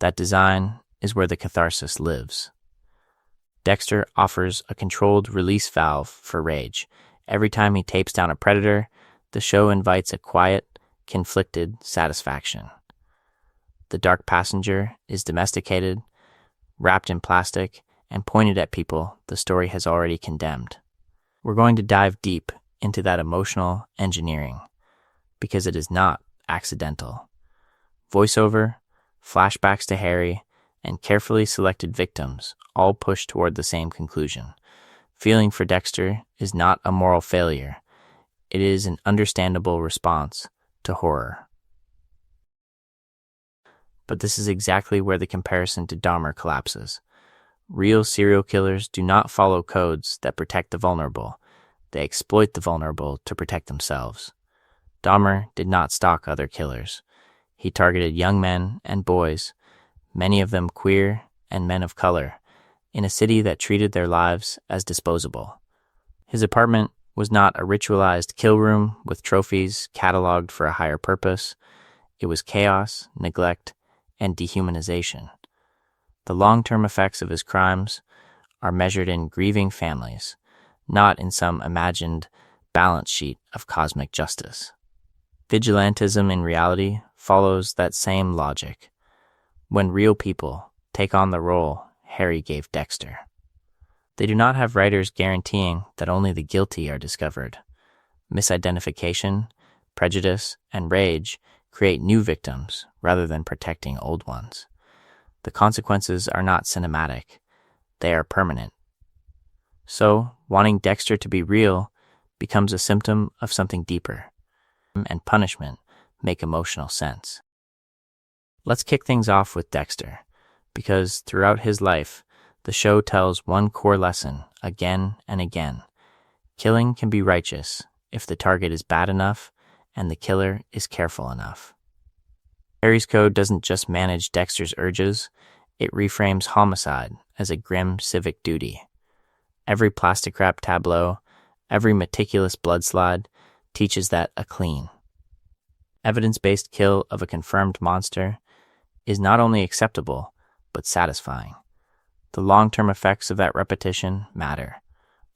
That design is where the catharsis lives. Dexter offers a controlled release valve for rage. Every time he tapes down a predator, the show invites a quiet, conflicted satisfaction. The dark passenger is domesticated, wrapped in plastic, and pointed at people the story has already condemned. We're going to dive deep into that emotional engineering, because it is not accidental. Voiceover, flashbacks to Harry, and carefully selected victims all push toward the same conclusion. Feeling for Dexter is not a moral failure. It is an understandable response to horror. But this is exactly where the comparison to Dahmer collapses. Real serial killers do not follow codes that protect the vulnerable. They exploit the vulnerable to protect themselves. Dahmer did not stalk other killers. He targeted young men and boys, many of them queer and men of color, in a city that treated their lives as disposable. His apartment was not a ritualized kill room with trophies cataloged for a higher purpose. It was chaos, neglect, and dehumanization. The long-term effects of his crimes are measured in grieving families, not in some imagined balance sheet of cosmic justice. Vigilantism in reality follows that same logic. When real people take on the role Harry gave Dexter, they do not have writers guaranteeing that only the guilty are discovered. Misidentification, prejudice, and rage create new victims rather than protecting old ones. The consequences are not cinematic, they are permanent. So, wanting Dexter to be real becomes a symptom of something deeper, and punishment make emotional sense. Let's kick things off with Dexter, because throughout his life, the show tells one core lesson again and again. Killing can be righteous if the target is bad enough and the killer is careful enough. Harry's code doesn't just manage Dexter's urges, it reframes homicide as a grim civic duty. Every plastic-wrapped tableau, every meticulous bloodslide teaches that a clean, evidence-based kill of a confirmed monster is not only acceptable, but satisfying. The long-term effects of that repetition matter.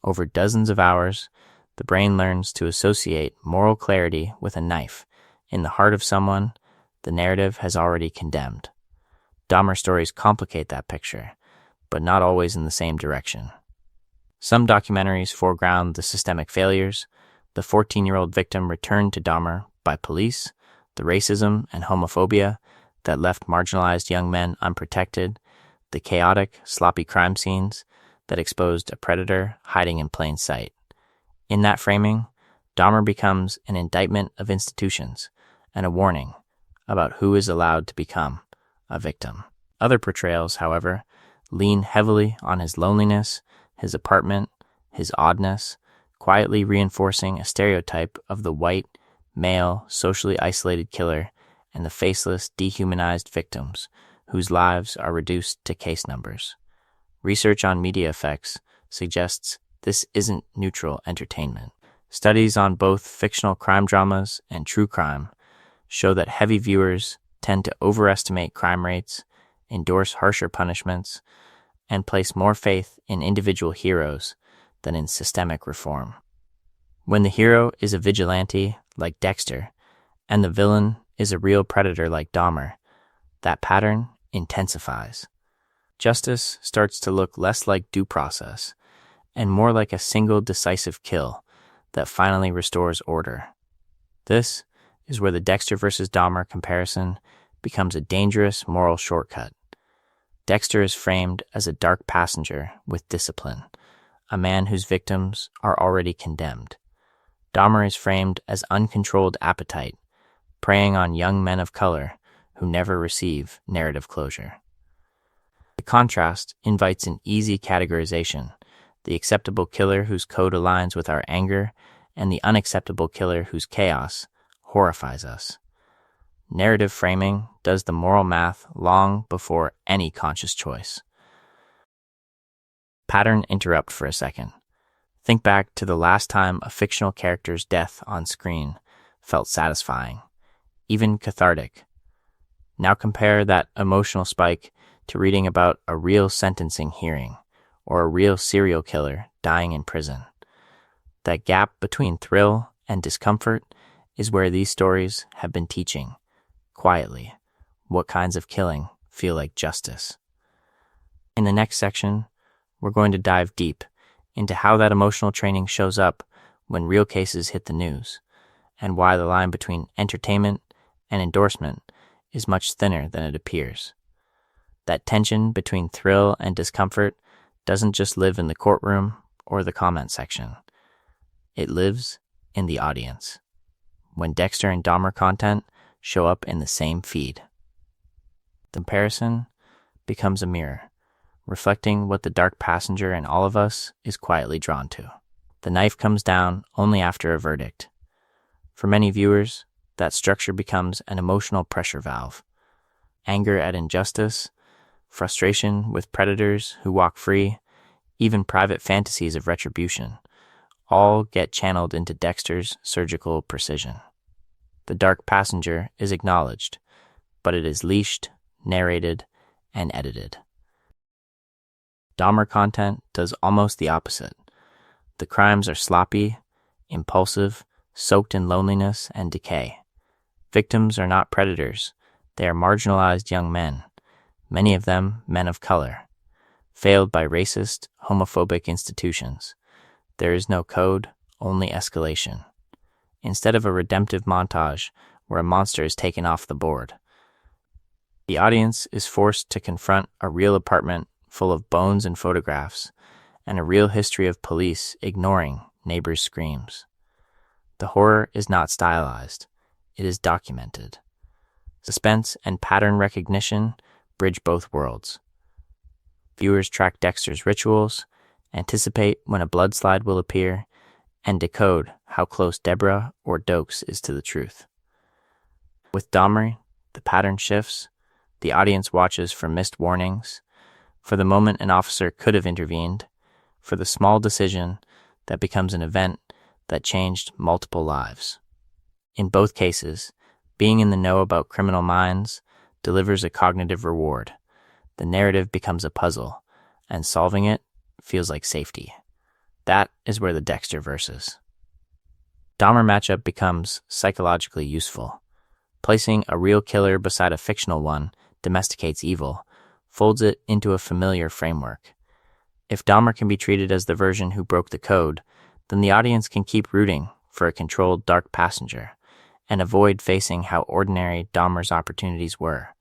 Over dozens of hours, the brain learns to associate moral clarity with a knife in the heart of someone the narrative has already condemned. Dahmer stories complicate that picture, but not always in the same direction. Some documentaries foreground the systemic failures, the 14-year-old victim returned to Dahmer by police, the racism and homophobia that left marginalized young men unprotected, the chaotic, sloppy crime scenes that exposed a predator hiding in plain sight. In that framing, Dahmer becomes an indictment of institutions and a warning about who is allowed to become a victim. Other portrayals, however, lean heavily on his loneliness, his apartment, his oddness, quietly reinforcing a stereotype of the white, male, socially isolated killer and the faceless, dehumanized victims whose lives are reduced to case numbers. Research on media effects suggests this isn't neutral entertainment. Studies on both fictional crime dramas and true crime show that heavy viewers tend to overestimate crime rates, endorse harsher punishments, and place more faith in individual heroes than in systemic reform. When the hero is a vigilante like Dexter and the villain is a real predator like Dahmer, that pattern intensifies. Justice starts to look less like due process and more like a single decisive kill that finally restores order. This is where the Dexter versus Dahmer comparison becomes a dangerous moral shortcut. Dexter is framed as a dark passenger with discipline, a man whose victims are already condemned. Dahmer is framed as uncontrolled appetite, preying on young men of color who never receive narrative closure. The contrast invites an easy categorization: the acceptable killer whose code aligns with our anger, and the unacceptable killer whose chaos horrifies us. Narrative framing does the moral math long before any conscious choice. Pattern interrupt for a second. Think back to the last time a fictional character's death on screen felt satisfying, even cathartic. Now compare that emotional spike to reading about a real sentencing hearing or a real serial killer dying in prison. That gap between thrill and discomfort is where these stories have been teaching, quietly, what kinds of killing feel like justice. In the next section, we're going to dive deep into how that emotional training shows up when real cases hit the news, and why the line between entertainment and endorsement is much thinner than it appears. That tension between thrill and discomfort doesn't just live in the courtroom or the comment section. It lives in the audience, when Dexter and Dahmer content show up in the same feed. The comparison becomes a mirror, reflecting what the dark passenger in all of us is quietly drawn to. The knife comes down only after a verdict. For many viewers, that structure becomes an emotional pressure valve. Anger at injustice, frustration with predators who walk free, even private fantasies of retribution, all get channeled into Dexter's surgical precision. The dark passenger is acknowledged, but it is leashed, narrated, and edited. Dahmer content does almost the opposite. The crimes are sloppy, impulsive, soaked in loneliness and decay. Victims are not predators. They are marginalized young men, many of them men of color, failed by racist, homophobic institutions. There is no code, only escalation. Instead of a redemptive montage where a monster is taken off the board, the audience is forced to confront a real apartment full of bones and photographs, and a real history of police ignoring neighbors' screams. The horror is not stylized, it is documented. Suspense and pattern recognition bridge both worlds. Viewers track Dexter's rituals, anticipate when a bloodslide will appear, and decode how close Deborah or Dokes is to the truth. With Dahmer, the pattern shifts. The audience watches for missed warnings, for the moment an officer could have intervened, for the small decision that becomes an event that changed multiple lives. In both cases, being in the know about criminal minds delivers a cognitive reward. The narrative becomes a puzzle, and solving it feels like safety. That is where the Dexter versus Dahmer matchup becomes psychologically useful. Placing a real killer beside a fictional one domesticates evil, folds it into a familiar framework. If Dahmer can be treated as the version who broke the code, then the audience can keep rooting for a controlled dark passenger and avoid facing how ordinary Dahmer's opportunities were,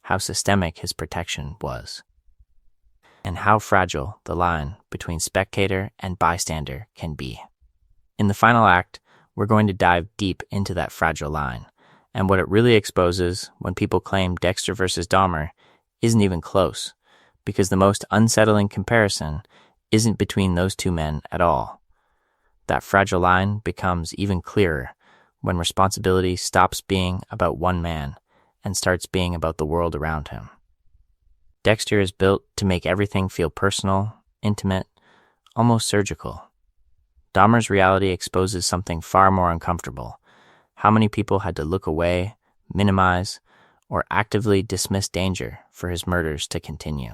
how systemic his protection was, and how fragile the line between spectator and bystander can be. In the final act, we're going to dive deep into that fragile line and what it really exposes when people claim Dexter versus Dahmer isn't even close, because the most unsettling comparison isn't between those two men at all. That fragile line becomes even clearer when responsibility stops being about one man and starts being about the world around him. Dexter is built to make everything feel personal, intimate, almost surgical. Dahmer's reality exposes something far more uncomfortable: how many people had to look away, minimize, or actively dismiss danger for his murders to continue.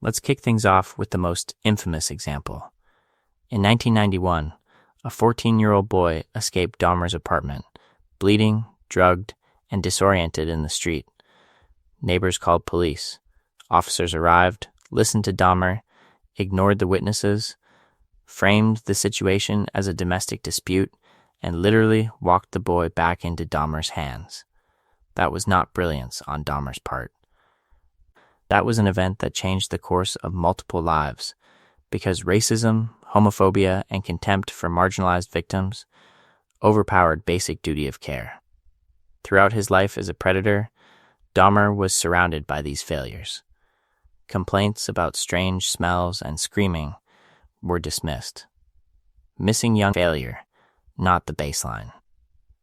Let's kick things off with the most infamous example. In 1991, a 14-year-old boy escaped Dahmer's apartment, bleeding, drugged, and disoriented in the street. Neighbors called police. Officers arrived, listened to Dahmer, ignored the witnesses, framed the situation as a domestic dispute, and literally walked the boy back into Dahmer's hands. That was not brilliance on Dahmer's part. That was an event that changed the course of multiple lives, because racism, homophobia, and contempt for marginalized victims overpowered basic duty of care. Throughout his life as a predator, Dahmer was surrounded by these failures. Complaints about strange smells and screaming were dismissed. Missing young failure, not the baseline.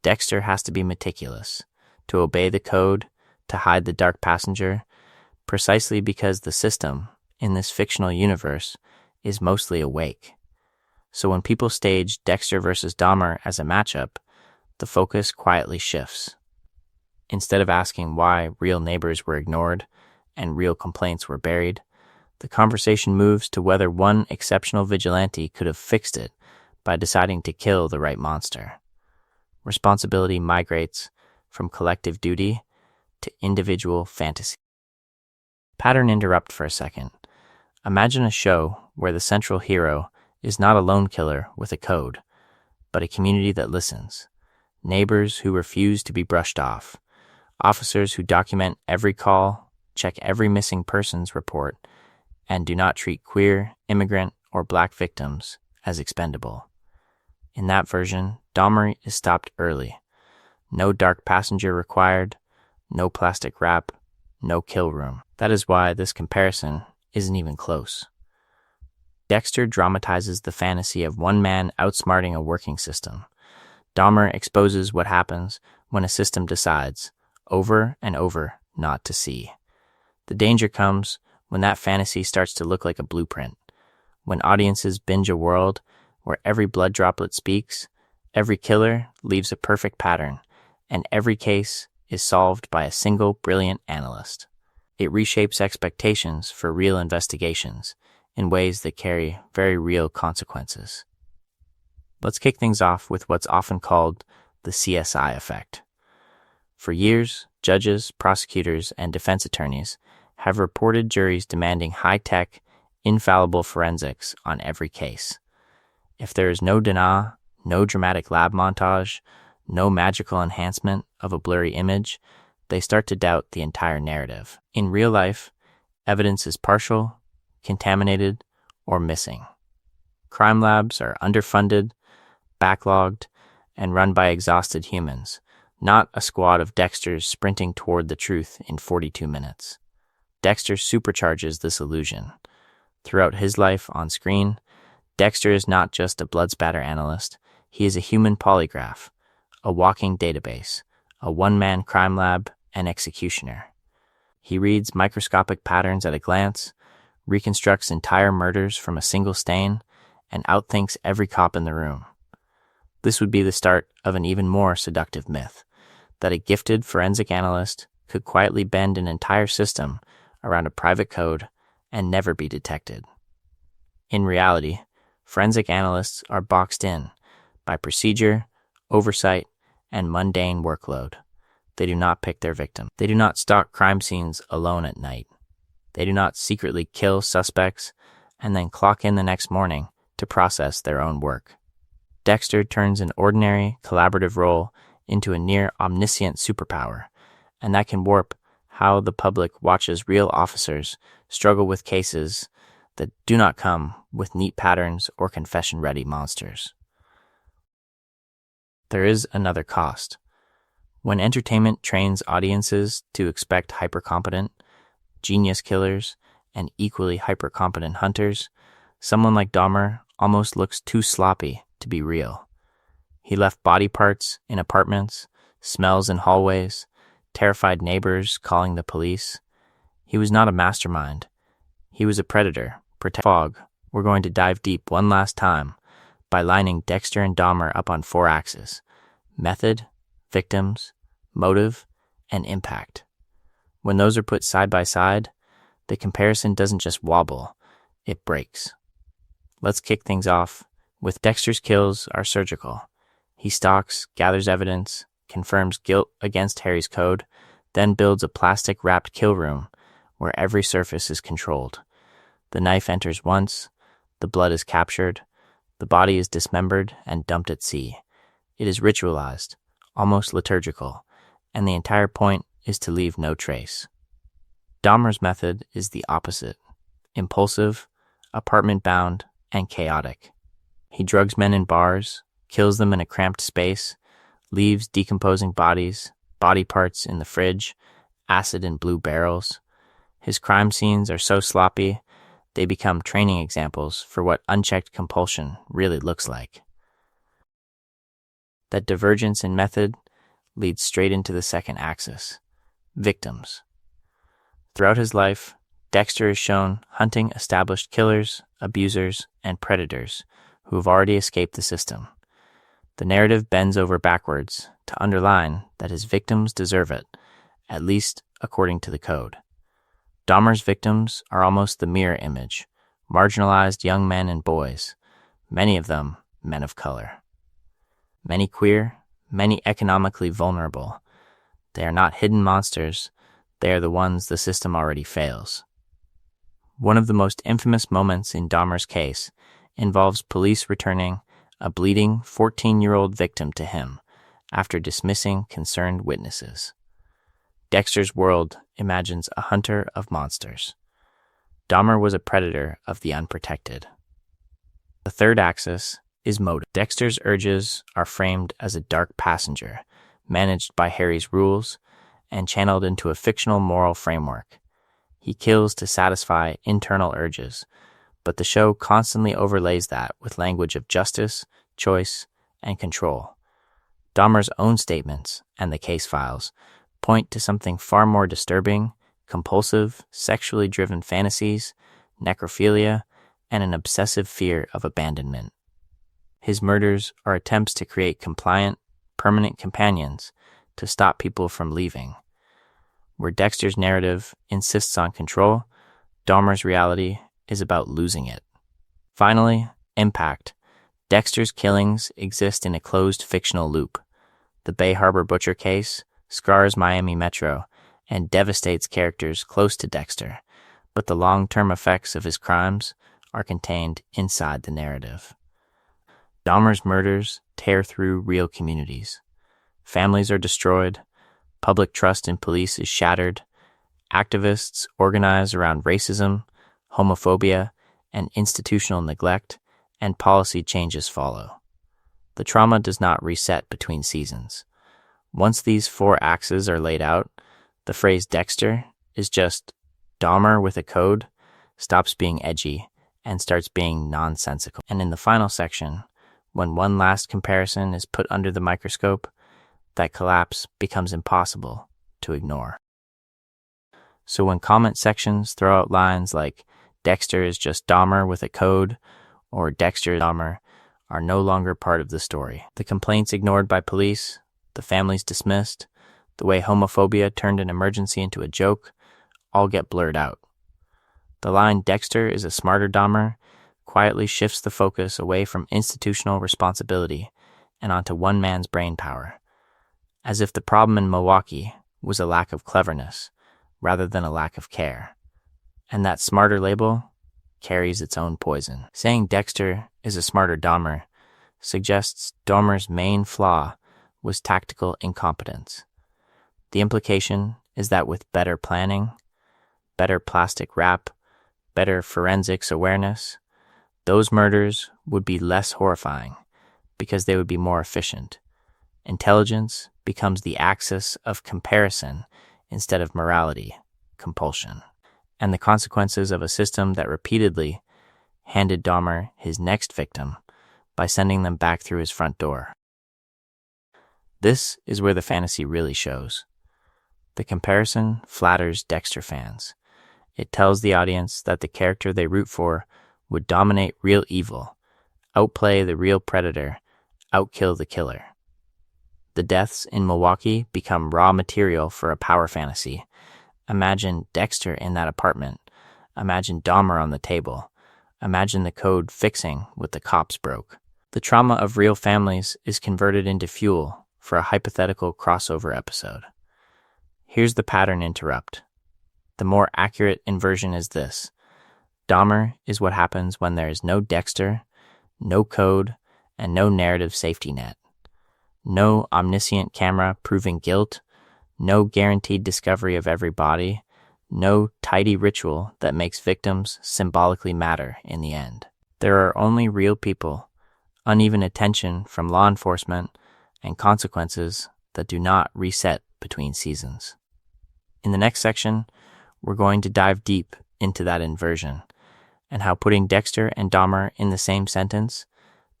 Dexter has to be meticulous, to obey the code, to hide the dark passenger, precisely because the system, in this fictional universe, is mostly awake. So when people stage Dexter versus Dahmer as a matchup, the focus quietly shifts. Instead of asking why real neighbors were ignored and real complaints were buried, the conversation moves to whether one exceptional vigilante could have fixed it by deciding to kill the right monster. Responsibility migrates from collective duty to individual fantasy. Pattern interrupt for a second. Imagine a show where the central hero is not a lone killer with a code, but a community that listens. Neighbors who refuse to be brushed off. Officers who document every call, check every missing persons report, and do not treat queer, immigrant, or black victims as expendable. In that version, Dahmer is stopped early. No dark passenger required, no plastic wrap, no kill room. That is why this comparison isn't even close. Dexter dramatizes the fantasy of one man outsmarting a working system. Dahmer exposes what happens when a system decides, over and over, not to see. The danger comes when that fantasy starts to look like a blueprint, when audiences binge a world where every blood droplet speaks, every killer leaves a perfect pattern, and every case is solved by a single brilliant analyst. It reshapes expectations for real investigations in ways that carry very real consequences. Let's kick things off with what's often called the CSI effect. For years, judges, prosecutors, and defense attorneys have reported juries demanding high-tech, infallible forensics on every case. If there is no DNA, no dramatic lab montage, no magical enhancement of a blurry image, they start to doubt the entire narrative. In real life, evidence is partial, contaminated, or missing. Crime labs are underfunded, backlogged, and run by exhausted humans, not a squad of Dexters sprinting toward the truth in 42 minutes. Dexter supercharges this illusion. Throughout his life on screen, Dexter is not just a blood spatter analyst, he is a human polygraph, a walking database, a one-man crime lab, and executioner. He reads microscopic patterns at a glance, reconstructs entire murders from a single stain, and outthinks every cop in the room. This would be the start of an even more seductive myth, that a gifted forensic analyst could quietly bend an entire system around a private code and never be detected. In reality, forensic analysts are boxed in by procedure, oversight, and mundane workload. They do not pick their victim. They do not stalk crime scenes alone at night. They do not secretly kill suspects and then clock in the next morning to process their own work. Dexter turns an ordinary, collaborative role into a near omniscient superpower, and that can warp how the public watches real officers struggle with cases that do not come with neat patterns or confession-ready monsters. there is another cost. When entertainment trains audiences to expect hypercompetent, genius killers, and equally hypercompetent hunters, someone like Dahmer almost looks too sloppy to be real. He left body parts in apartments, smells in hallways, terrified neighbors calling the police. He was not a mastermind. He was a predator. Fog. We're going to dive deep one last time by lining Dexter and Dahmer up on 4 axes: method, victims, motive, and impact. When those are put side by side, the comparison doesn't just wobble, it breaks. Let's kick things off with Dexter's kills are surgical. He stalks, gathers evidence, confirms guilt against Harry's code, then builds a plastic-wrapped kill room where every surface is controlled. The knife enters once, the blood is captured, the body is dismembered and dumped at sea. It is ritualized, almost liturgical, and the entire point is to leave no trace. Dahmer's method is the opposite: impulsive, apartment-bound, and chaotic. He drugs men in bars, kills them in a cramped space, leaves decomposing bodies, body parts in the fridge, acid in blue barrels. His crime scenes are so sloppy, they become training examples for what unchecked compulsion really looks like. That divergence in method leads straight into the second axis: victims. Throughout his life, Dexter is shown hunting established killers, abusers, and predators who have already escaped the system. The narrative bends over backwards to underline that his victims deserve it, at least according to the code. Dahmer's victims are almost the mirror image: marginalized young men and boys, many of them men of color. Many queer, many economically vulnerable. They are not hidden monsters, they are the ones the system already fails. One of the most infamous moments in Dahmer's case involves police returning a bleeding 14-year-old victim to him after dismissing concerned witnesses. Dexter's world imagines a hunter of monsters. Dahmer was a predator of the unprotected. The third axis is motive. Dexter's urges are framed as a dark passenger, managed by Harry's rules and channeled into a fictional moral framework. He kills to satisfy internal urges, but the show constantly overlays that with language of justice, choice, and control. Dahmer's own statements and the case files point to something far more disturbing: compulsive, sexually driven fantasies, necrophilia, and an obsessive fear of abandonment. His murders are attempts to create compliant, permanent companions to stop people from leaving. Where Dexter's narrative insists on control, Dahmer's reality is about losing it. Finally, impact. Dexter's killings exist in a closed fictional loop. The Bay Harbor Butcher case scars Miami Metro and devastates characters close to Dexter, but the long-term effects of his crimes are contained inside the narrative. Dahmer's murders tear through real communities. Families are destroyed, public trust in police is shattered, activists organize around racism, homophobia, and institutional neglect, and policy changes follow. The trauma does not reset between seasons. Once these 4 axes are laid out, the phrase Dexter is just Dahmer with a code, stops being edgy, and starts being nonsensical. And in the final section, when one last comparison is put under the microscope, that collapse becomes impossible to ignore. So when comment sections throw out lines like Dexter is just Dahmer with a code, or Dexter and Dahmer are no longer part of the story, the complaints ignored by police, the families dismissed, the way homophobia turned an emergency into a joke, all get blurred out. The line Dexter is a smarter Dahmer quietly shifts the focus away from institutional responsibility and onto one man's brainpower, as if the problem in Milwaukee was a lack of cleverness rather than a lack of care. And that smarter label carries its own poison. Saying Dexter is a smarter Dahmer suggests Dahmer's main flaw was tactical incompetence. The implication is that with better planning, better plastic wrap, better forensics awareness, those murders would be less horrifying because they would be more efficient. Intelligence becomes the axis of comparison instead of morality, compulsion. And the consequences of a system that repeatedly handed Dahmer his next victim by sending them back through his front door. This is where the fantasy really shows. The comparison flatters Dexter fans. It tells the audience that the character they root for would dominate real evil, outplay the real predator, outkill the killer. The deaths in Milwaukee become raw material for a power fantasy. Imagine Dexter in that apartment. Imagine Dahmer on the table. Imagine the code fixing what the cops broke. The trauma of real families is converted into fuel for a hypothetical crossover episode. Here's the pattern interrupt. The more accurate inversion is this. Dahmer is what happens when there is no Dexter, no code, and no narrative safety net. No omniscient camera proving guilt, no guaranteed discovery of every body, no tidy ritual that makes victims symbolically matter in the end. There are only real people, uneven attention from law enforcement, and consequences that do not reset between seasons. In the next section, we're going to dive deep into that inversion and how putting Dexter and Dahmer in the same sentence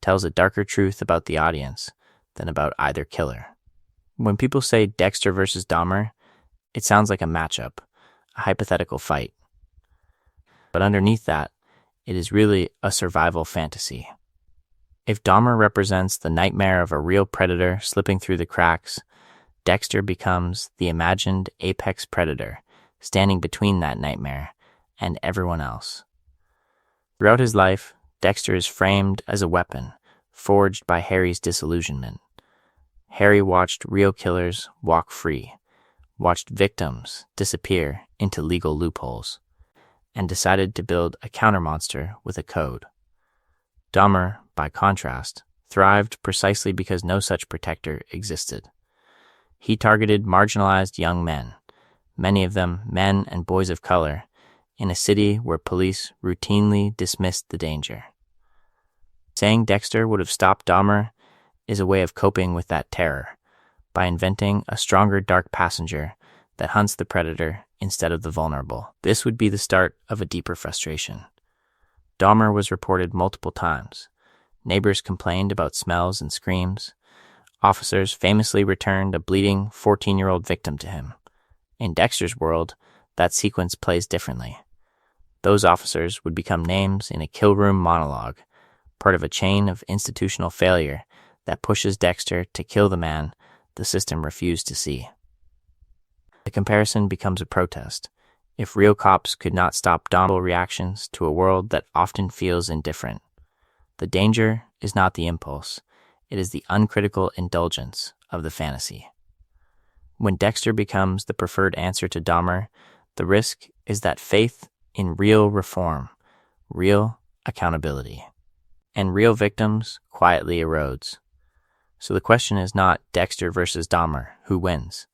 tells a darker truth about the audience than about either killer. When people say Dexter versus Dahmer, it sounds like a matchup, a hypothetical fight. But underneath that, it is really a survival fantasy. If Dahmer represents the nightmare of a real predator slipping through the cracks, Dexter becomes the imagined apex predator standing between that nightmare and everyone else. Throughout his life, Dexter is framed as a weapon, forged by Harry's disillusionment. Harry watched real killers walk free, watched victims disappear into legal loopholes, and decided to build a countermonster with a code. Dahmer, by contrast, thrived precisely because no such protector existed. He targeted marginalized young men, many of them men and boys of color, in a city where police routinely dismissed the danger. Saying Dexter would have stopped Dahmer is a way of coping with that terror, by inventing a stronger dark passenger that hunts the predator instead of the vulnerable. This would be the start of a deeper frustration. Dahmer was reported multiple times. Neighbors complained about smells and screams. Officers famously returned a bleeding 14-year-old victim to him. In Dexter's world, that sequence plays differently. Those officers would become names in a kill room monologue, part of a chain of institutional failure that pushes Dexter to kill the man the system refused to see. The comparison becomes a protest. If real cops could not stop Dahmer's reactions to a world that often feels indifferent. The danger is not the impulse, it is the uncritical indulgence of the fantasy. When Dexter becomes the preferred answer to Dahmer, the risk is that faith in real reform, real accountability, and real victims quietly erodes. So the question is not Dexter versus Dahmer, who wins?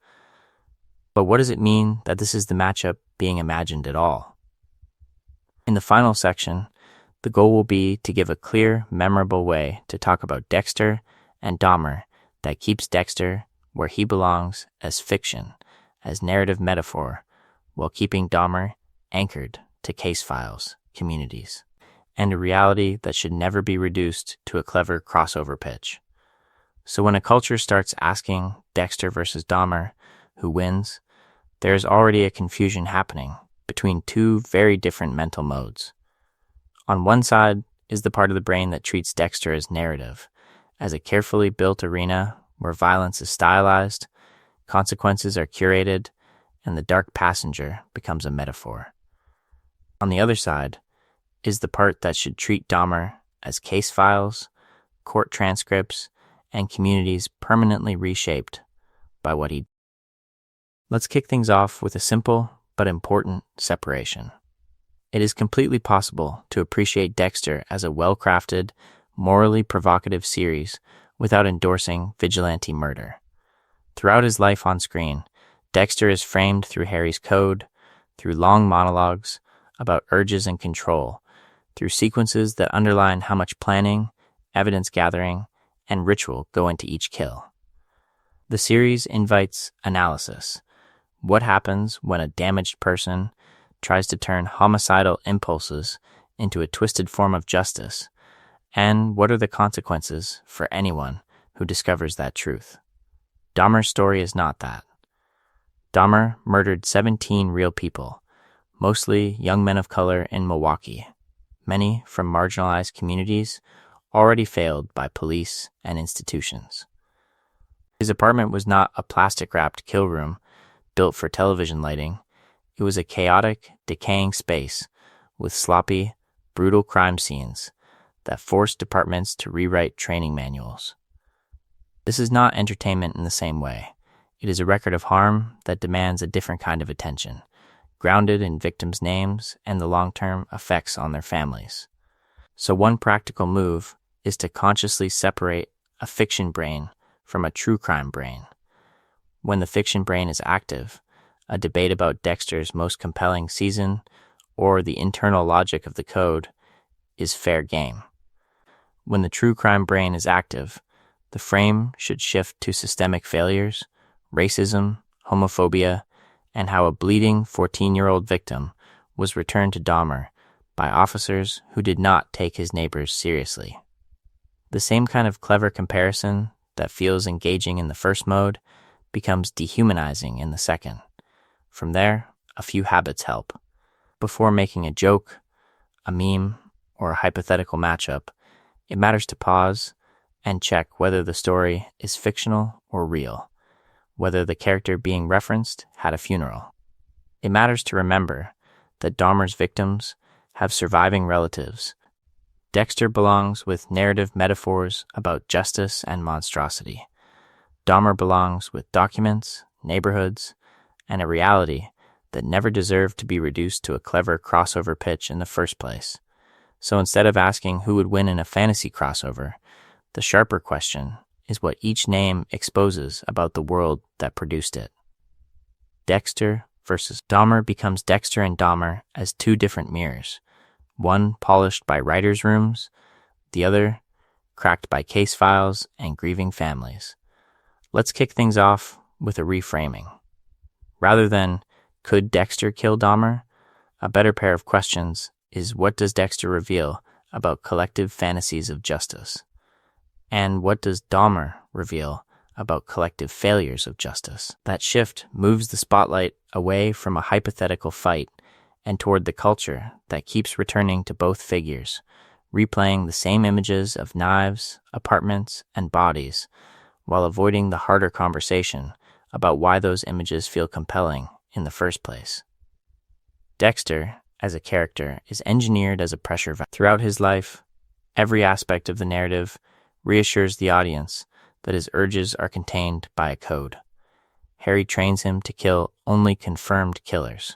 But what does it mean that this is the matchup being imagined at all? In the final section, the goal will be to give a clear, memorable way to talk about Dexter and Dahmer that keeps Dexter where he belongs as fiction, as narrative metaphor, while keeping Dahmer anchored to case files, communities, and a reality that should never be reduced to a clever crossover pitch. So when a culture starts asking Dexter versus Dahmer, who wins, there is already a confusion happening between two very different mental modes. On one side is the part of the brain that treats Dexter as narrative, as a carefully built arena where violence is stylized, consequences are curated, and the dark passenger becomes a metaphor. On the other side is the part that should treat Dahmer as case files, court transcripts, and communities permanently reshaped by what he did. Let's kick things off with a simple but important separation. It is completely possible to appreciate Dexter as a well-crafted, morally provocative series without endorsing vigilante murder. Throughout his life on screen, Dexter is framed through Harry's code, through long monologues about urges and control, through sequences that underline how much planning, evidence gathering, and ritual go into each kill. The series invites analysis. What happens when a damaged person tries to turn homicidal impulses into a twisted form of justice? And what are the consequences for anyone who discovers that truth? Dahmer's story is not that. Dahmer murdered 17 real people, mostly young men of color in Milwaukee, many from marginalized communities already failed by police and institutions. His apartment was not a plastic-wrapped kill room built for television lighting. It was a chaotic, decaying space with sloppy, brutal crime scenes that forced departments to rewrite training manuals. This is not entertainment in the same way. It is a record of harm that demands a different kind of attention, grounded in victims' names and the long-term effects on their families. So one practical move is to consciously separate a fiction brain from a true crime brain. When the fiction brain is active, a debate about Dexter's most compelling season or the internal logic of the code is fair game. When the true crime brain is active, the frame should shift to systemic failures, racism, homophobia, and how a bleeding 14-year-old victim was returned to Dahmer by officers who did not take his neighbors seriously. The same kind of clever comparison that feels engaging in the first mode becomes dehumanizing in the second. From there, a few habits help. Before making a joke, a meme, or a hypothetical matchup, it matters to pause and check whether the story is fictional or real, whether the character being referenced had a funeral. It matters to remember that Dahmer's victims have surviving relatives. Dexter belongs with narrative metaphors about justice and monstrosity. Dahmer belongs with documents, neighborhoods, and a reality that never deserved to be reduced to a clever crossover pitch in the first place. So instead of asking who would win in a fantasy crossover, the sharper question is what each name exposes about the world that produced it. Dexter versus Dahmer becomes Dexter and Dahmer as two different mirrors, one polished by writers' rooms, the other cracked by case files and grieving families. Let's kick things off with a reframing. Rather than, could Dexter kill Dahmer? A better pair of questions is, what does Dexter reveal about collective fantasies of justice? And what does Dahmer reveal about collective failures of justice? That shift moves the spotlight away from a hypothetical fight and toward the culture that keeps returning to both figures, replaying the same images of knives, apartments, and bodies, while avoiding the harder conversation about why those images feel compelling in the first place. Dexter, as a character, is engineered as a pressure valve. Throughout his life, every aspect of the narrative reassures the audience that his urges are contained by a code. Harry trains him to kill only confirmed killers.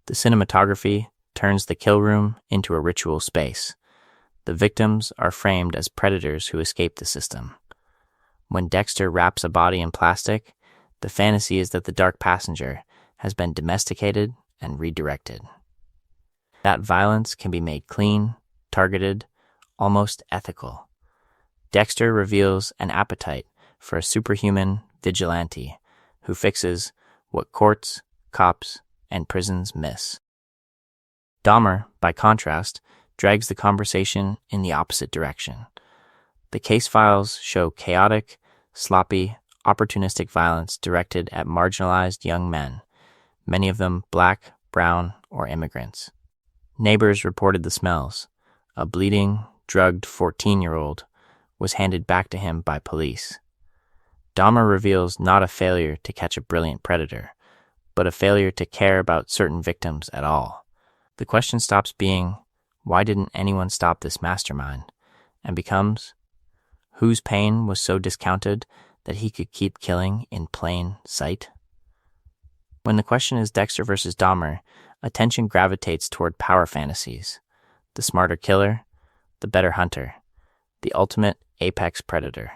The cinematography turns the kill room into a ritual space. The victims are framed as predators who escape the system. When Dexter wraps a body in plastic, the fantasy is that the dark passenger has been domesticated and redirected. That violence can be made clean, targeted, almost ethical. Dexter reveals an appetite for a superhuman vigilante who fixes what courts, cops, and prisons miss. Dahmer, by contrast, drags the conversation in the opposite direction. The case files show chaotic, sloppy, opportunistic violence directed at marginalized young men, many of them black, brown, or immigrants. Neighbors reported the smells. A bleeding, drugged 14-year-old was handed back to him by police. Dahmer reveals not a failure to catch a brilliant predator, but a failure to care about certain victims at all. The question stops being, why didn't anyone stop this mastermind? And becomes, whose pain was so discounted that he could keep killing in plain sight? When the question is Dexter versus Dahmer, attention gravitates toward power fantasies. The smarter killer, the better hunter, the ultimate apex predator.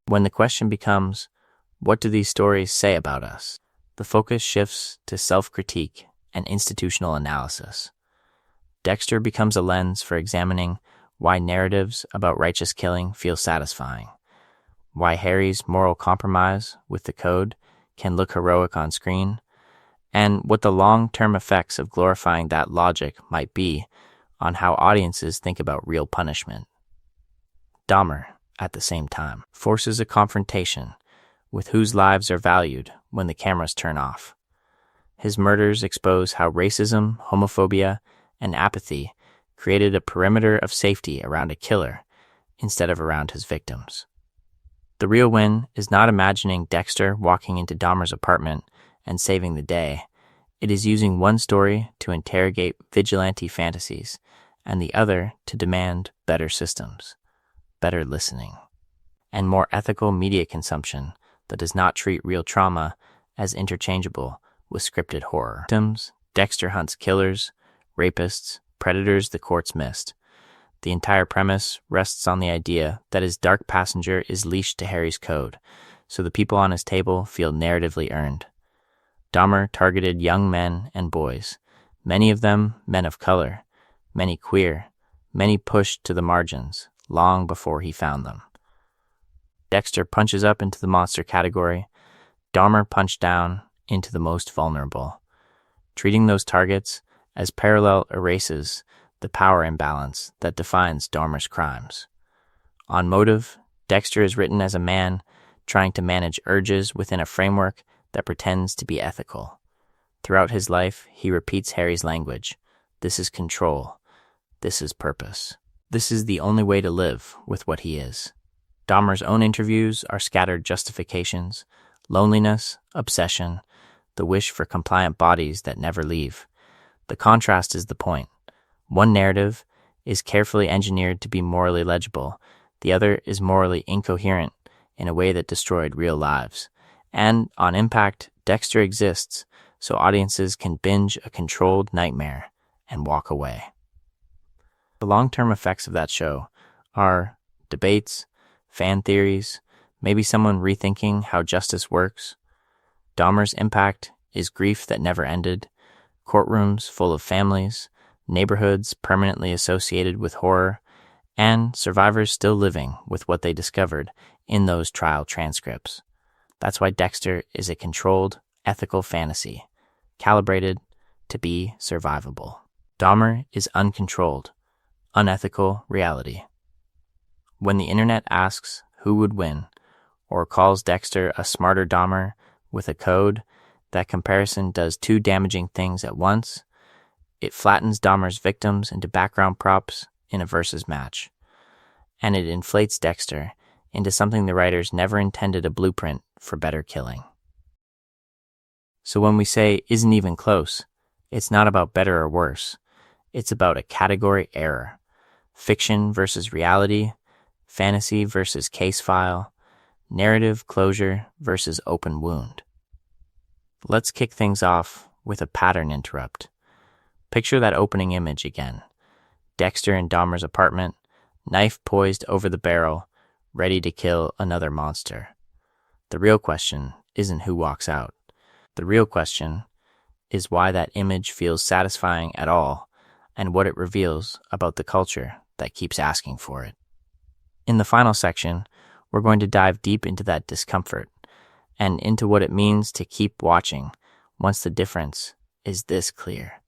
When the question becomes, what do these stories say about us? The focus shifts to self-critique and institutional analysis. Dexter becomes a lens for examining why narratives about righteous killing feel satisfying, why Harry's moral compromise with the code can look heroic on screen, and what the long-term effects of glorifying that logic might be on how audiences think about real punishment. Dahmer, at the same time, forces a confrontation with whose lives are valued when the cameras turn off. His murders expose how racism, homophobia, and apathy created a perimeter of safety around a killer instead of around his victims. The real win is not imagining Dexter walking into Dahmer's apartment and saving the day. It is using one story to interrogate vigilante fantasies and the other to demand better systems, better listening, and more ethical media consumption that does not treat real trauma as interchangeable with scripted horror. Dexter hunts killers, rapists, predators the courts missed. The entire premise rests on the idea that his dark passenger is leashed to Harry's code, so the people on his table feel narratively earned. Dahmer targeted young men and boys, many of them men of color, many queer, many pushed to the margins long before he found them. Dexter punches up into the monster category. Dahmer punched down into the most vulnerable. Treating those targets as parallel erases the power imbalance that defines Dahmer's crimes. On motive, Dexter is written as a man trying to manage urges within a framework that pretends to be ethical. Throughout his life, he repeats Harry's language. This is control. This is purpose. This is the only way to live with what he is. Dahmer's own interviews are scattered justifications, loneliness, obsession, the wish for compliant bodies that never leave. The contrast is the point. One narrative is carefully engineered to be morally legible. The other is morally incoherent in a way that destroyed real lives. And, on impact, Dexter exists so audiences can binge a controlled nightmare and walk away. The long-term effects of that show are debates, fan theories, maybe someone rethinking how justice works. Dahmer's impact is grief that never ended, courtrooms full of families, neighborhoods permanently associated with horror, and survivors still living with what they discovered in those trial transcripts. That's why Dexter is a controlled, ethical fantasy, calibrated to be survivable. Dahmer is uncontrolled, unethical reality. When the internet asks who would win, or calls Dexter a smarter Dahmer with a code, that comparison does two damaging things at once. It flattens Dahmer's victims into background props in a versus match, and it inflates Dexter into something the writers never intended a blueprint for better killing. So when we say isn't even close, it's not about better or worse. It's about a category error. Fiction versus reality, fantasy versus case file, narrative closure versus open wound. Let's kick things off with a pattern interrupt. Picture that opening image again. Dexter in Dahmer's apartment, knife poised over the barrel, ready to kill another monster. The real question isn't who walks out. The real question is why that image feels satisfying at all and what it reveals about the culture that keeps asking for it. In the final section, we're going to dive deep into that discomfort and into what it means to keep watching once the difference is this clear.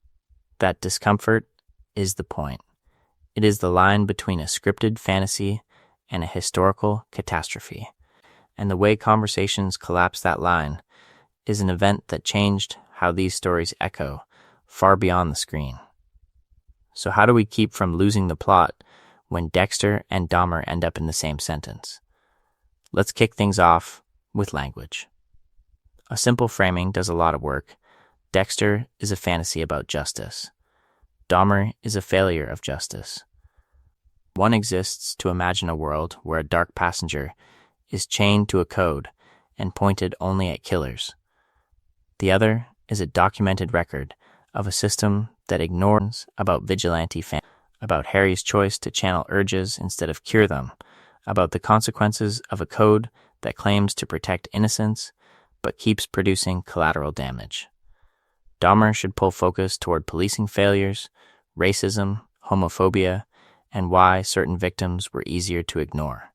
That discomfort is the point. It is the line between a scripted fantasy and a historical catastrophe. And the way conversations collapse that line is an event that changed how these stories echo far beyond the screen. So how do we keep from losing the plot when Dexter and Dahmer end up in the same sentence? Let's kick things off with language. A simple framing does a lot of work. Dexter is a fantasy about justice. Dahmer is a failure of justice. One exists to imagine a world where a dark passenger is chained to a code and pointed only at killers. The other is a documented record of a system that ignores about vigilante fantasy, about Harry's choice to channel urges instead of cure them, about the consequences of a code that claims to protect innocence but keeps producing collateral damage. Dahmer should pull focus toward policing failures, racism, homophobia, and why certain victims were easier to ignore.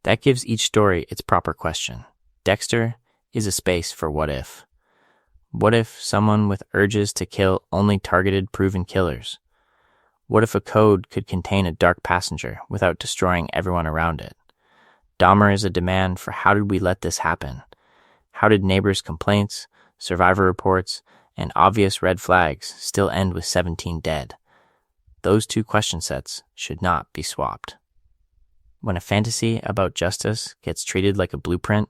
That gives each story its proper question. Dexter is a space for what if. What if someone with urges to kill only targeted proven killers? What if a code could contain a dark passenger without destroying everyone around it? Dahmer is a demand for how did we let this happen? How did neighbors' complaints, survivor reports, and obvious red flags still end with 17 dead? Those two question sets should not be swapped. When a fantasy about justice gets treated like a blueprint,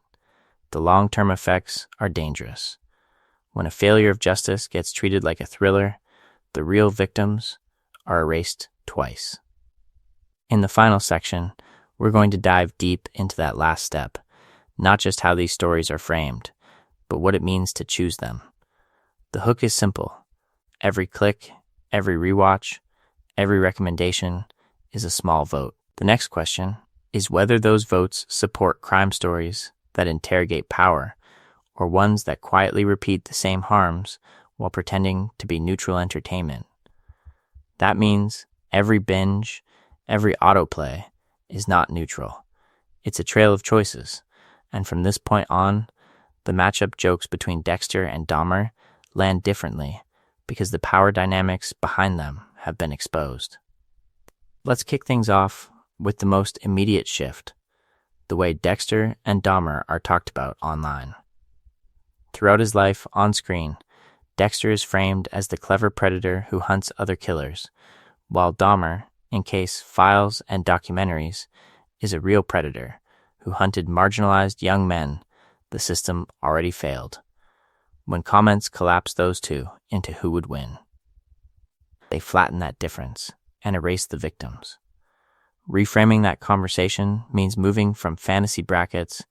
the long-term effects are dangerous. When a failure of justice gets treated like a thriller, the real victims are erased twice. In the final section, we're going to dive deep into that last step, not just how these stories are framed, but what it means to choose them. The hook is simple. Every click, every rewatch, every recommendation is a small vote. The next question is whether those votes support crime stories that interrogate power or ones that quietly repeat the same harms while pretending to be neutral entertainment. That means every binge, every autoplay is not neutral. It's a trail of choices, and from this point on, the matchup jokes between Dexter and Dahmer land differently because the power dynamics behind them have been exposed. Let's kick things off with the most immediate shift, the way Dexter and Dahmer are talked about online. Throughout his life on screen, Dexter is framed as the clever predator who hunts other killers, while Dahmer, in case files and documentaries, is a real predator who hunted marginalized young men the system already failed. When comments collapse those two into who would win, they flatten that difference and erase the victims. Reframing that conversation means moving from fantasy brackets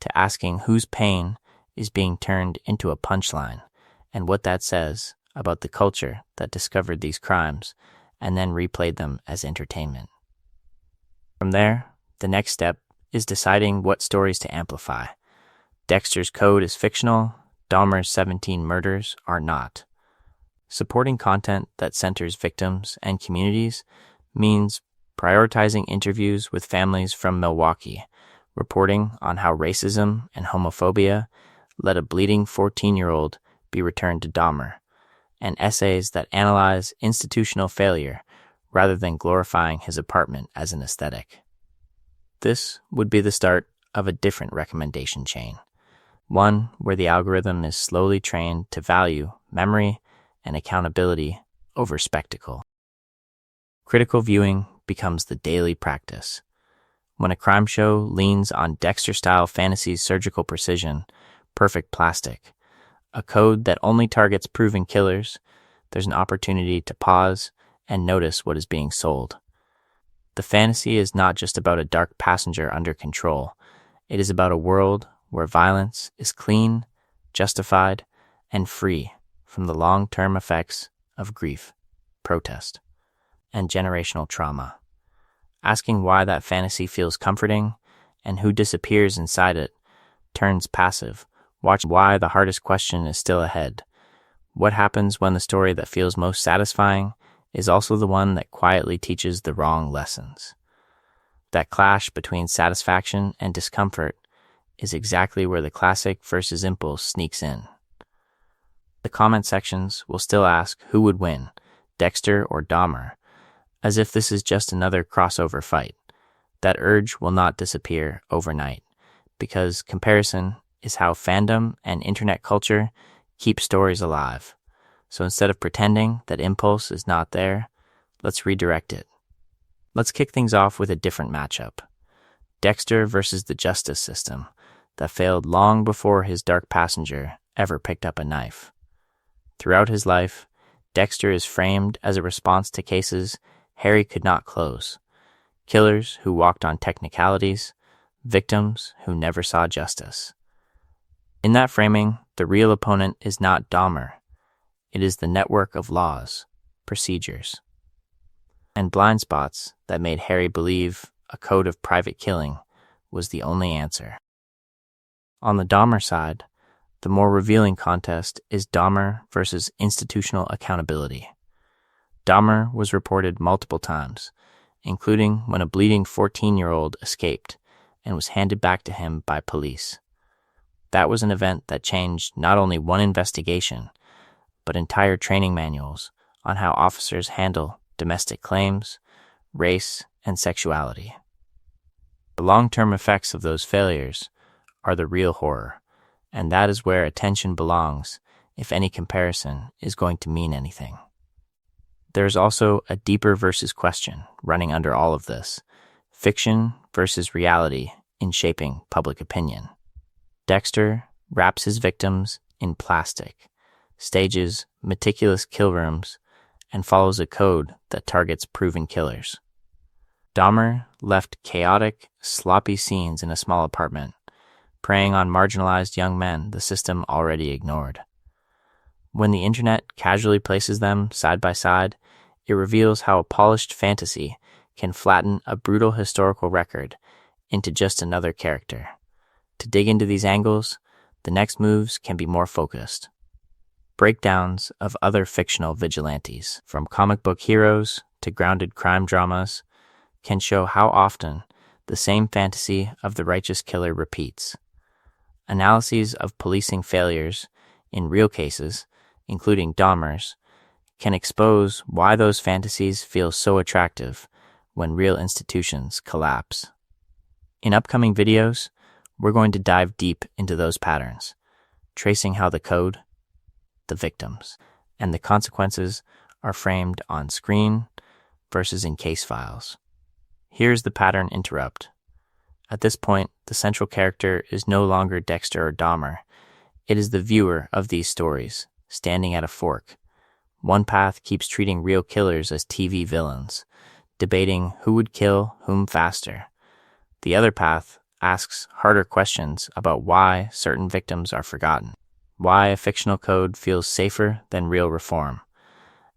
to asking whose pain is being turned into a punchline and what that says about the culture that discovered these crimes and then replayed them as entertainment. From there, the next step is deciding what stories to amplify. Dexter's code is fictional, Dahmer's 17 murders are not. Supporting content that centers victims and communities means prioritizing interviews with families from Milwaukee, reporting on how racism and homophobia let a bleeding 14-year-old be returned to Dahmer, and essays that analyze institutional failure rather than glorifying his apartment as an aesthetic. This would be the start of a different recommendation chain, one where the algorithm is slowly trained to value memory and accountability over spectacle. Critical viewing becomes the daily practice. When a crime show leans on Dexter-style fantasy's surgical precision, perfect plastic, a code that only targets proven killers, there's an opportunity to pause and notice what is being sold. The fantasy is not just about a dark passenger under control. It is about a world where violence is clean, justified, and free from the long-term effects of grief, protest, and generational trauma. Asking why that fantasy feels comforting and who disappears inside it turns passive. Watch why the hardest question is still ahead. What happens when the story that feels most satisfying is also the one that quietly teaches the wrong lessons? That clash between satisfaction and discomfort is exactly where the classic versus impulse sneaks in. The comment sections will still ask who would win, Dexter or Dahmer, as if this is just another crossover fight. That urge will not disappear overnight, because comparison is how fandom and internet culture keep stories alive. So instead of pretending that impulse is not there, let's redirect it. Let's kick things off with a different matchup. Dexter versus the justice system that failed long before his dark passenger ever picked up a knife. Throughout his life, Dexter is framed as a response to cases Harry could not close. Killers who walked on technicalities, victims who never saw justice. In that framing, the real opponent is not Dahmer. It is the network of laws, procedures, and blind spots that made Harry believe a code of private killing was the only answer. On the Dahmer side, the more revealing contest is Dahmer versus institutional accountability. Dahmer was reported multiple times, including when a bleeding 14-year-old escaped and was handed back to him by police. That was an event that changed not only one investigation, but entire training manuals on how officers handle domestic claims, race, and sexuality. The long-term effects of those failures are the real horror, and that is where attention belongs if any comparison is going to mean anything. There is also a deeper versus question running under all of this: fiction versus reality in shaping public opinion. Dexter wraps his victims in plastic, stages meticulous kill rooms, and follows a code that targets proven killers. Dahmer left chaotic, sloppy scenes in a small apartment, preying on marginalized young men the system already ignored. When the internet casually places them side by side, it reveals how a polished fantasy can flatten a brutal historical record into just another character. To dig into these angles, the next moves can be more focused. Breakdowns of other fictional vigilantes, from comic book heroes to grounded crime dramas, can show how often the same fantasy of the righteous killer repeats. Analyses of policing failures in real cases, including Dahmer's, can expose why those fantasies feel so attractive when real institutions collapse. In upcoming videos, we're going to dive deep into those patterns, tracing how the code, the victims, and the consequences are framed on screen versus in case files. Here's the pattern interrupt. At this point, the central character is no longer Dexter or Dahmer. It is the viewer of these stories, standing at a fork. One path keeps treating real killers as TV villains, debating who would kill whom faster. The other path asks harder questions about why certain victims are forgotten, why a fictional code feels safer than real reform,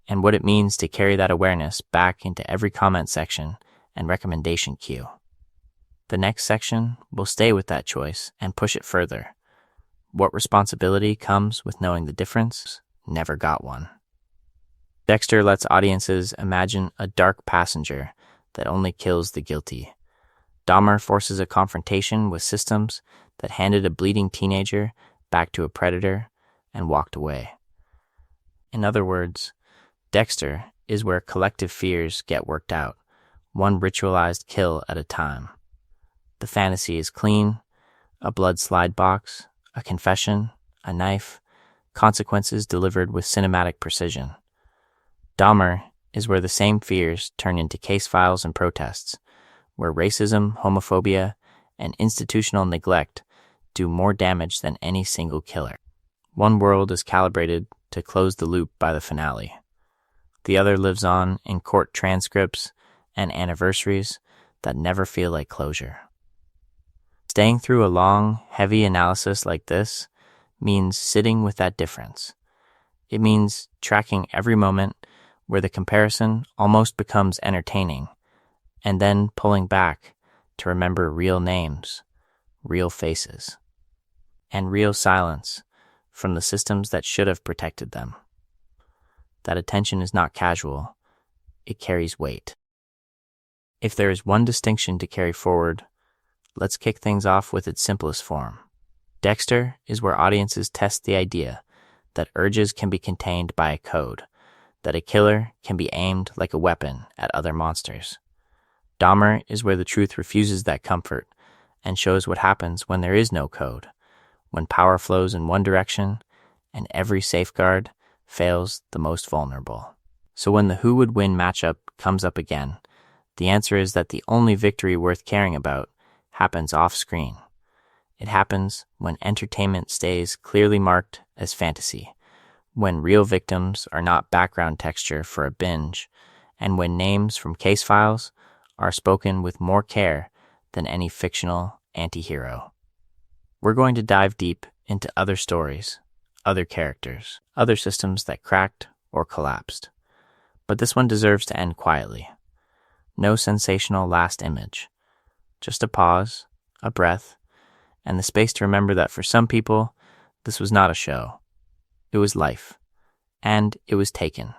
and what it means to carry that awareness back into every comment section and recommendation queue. The next section will stay with that choice and push it further. What responsibility comes with knowing the difference? Never got one. Dexter lets audiences imagine a dark passenger that only kills the guilty. Dahmer forces a confrontation with systems that handed a bleeding teenager back to a predator and walked away. In other words, Dexter is where collective fears get worked out, one ritualized kill at a time. The fantasy is clean: a blood slide box, a confession, a knife, consequences delivered with cinematic precision. Dahmer is where the same fears turn into case files and protests, where racism, homophobia, and institutional neglect do more damage than any single killer. One world is calibrated to close the loop by the finale. The other lives on in court transcripts and anniversaries that never feel like closure. Staying through a long, heavy analysis like this means sitting with that difference. It means tracking every moment where the comparison almost becomes entertaining, and then pulling back to remember real names, real faces, and real silence from the systems that should have protected them. That attention is not casual, it carries weight. If there is one distinction to carry forward, let's kick things off with its simplest form. Dexter is where audiences test the idea that urges can be contained by a code, that a killer can be aimed like a weapon at other monsters. Dahmer is where the truth refuses that comfort and shows what happens when there is no code, when power flows in one direction and every safeguard fails the most vulnerable. So when the who would win matchup comes up again, the answer is that the only victory worth caring about happens off-screen. It happens when entertainment stays clearly marked as fantasy, when real victims are not background texture for a binge, and when names from case files are spoken with more care than any fictional anti-hero. We're going to dive deep into other stories, other characters, other systems that cracked or collapsed. But this one deserves to end quietly. No sensational last image. Just a pause, a breath, and the space to remember that for some people, this was not a show. It was life. And it was taken.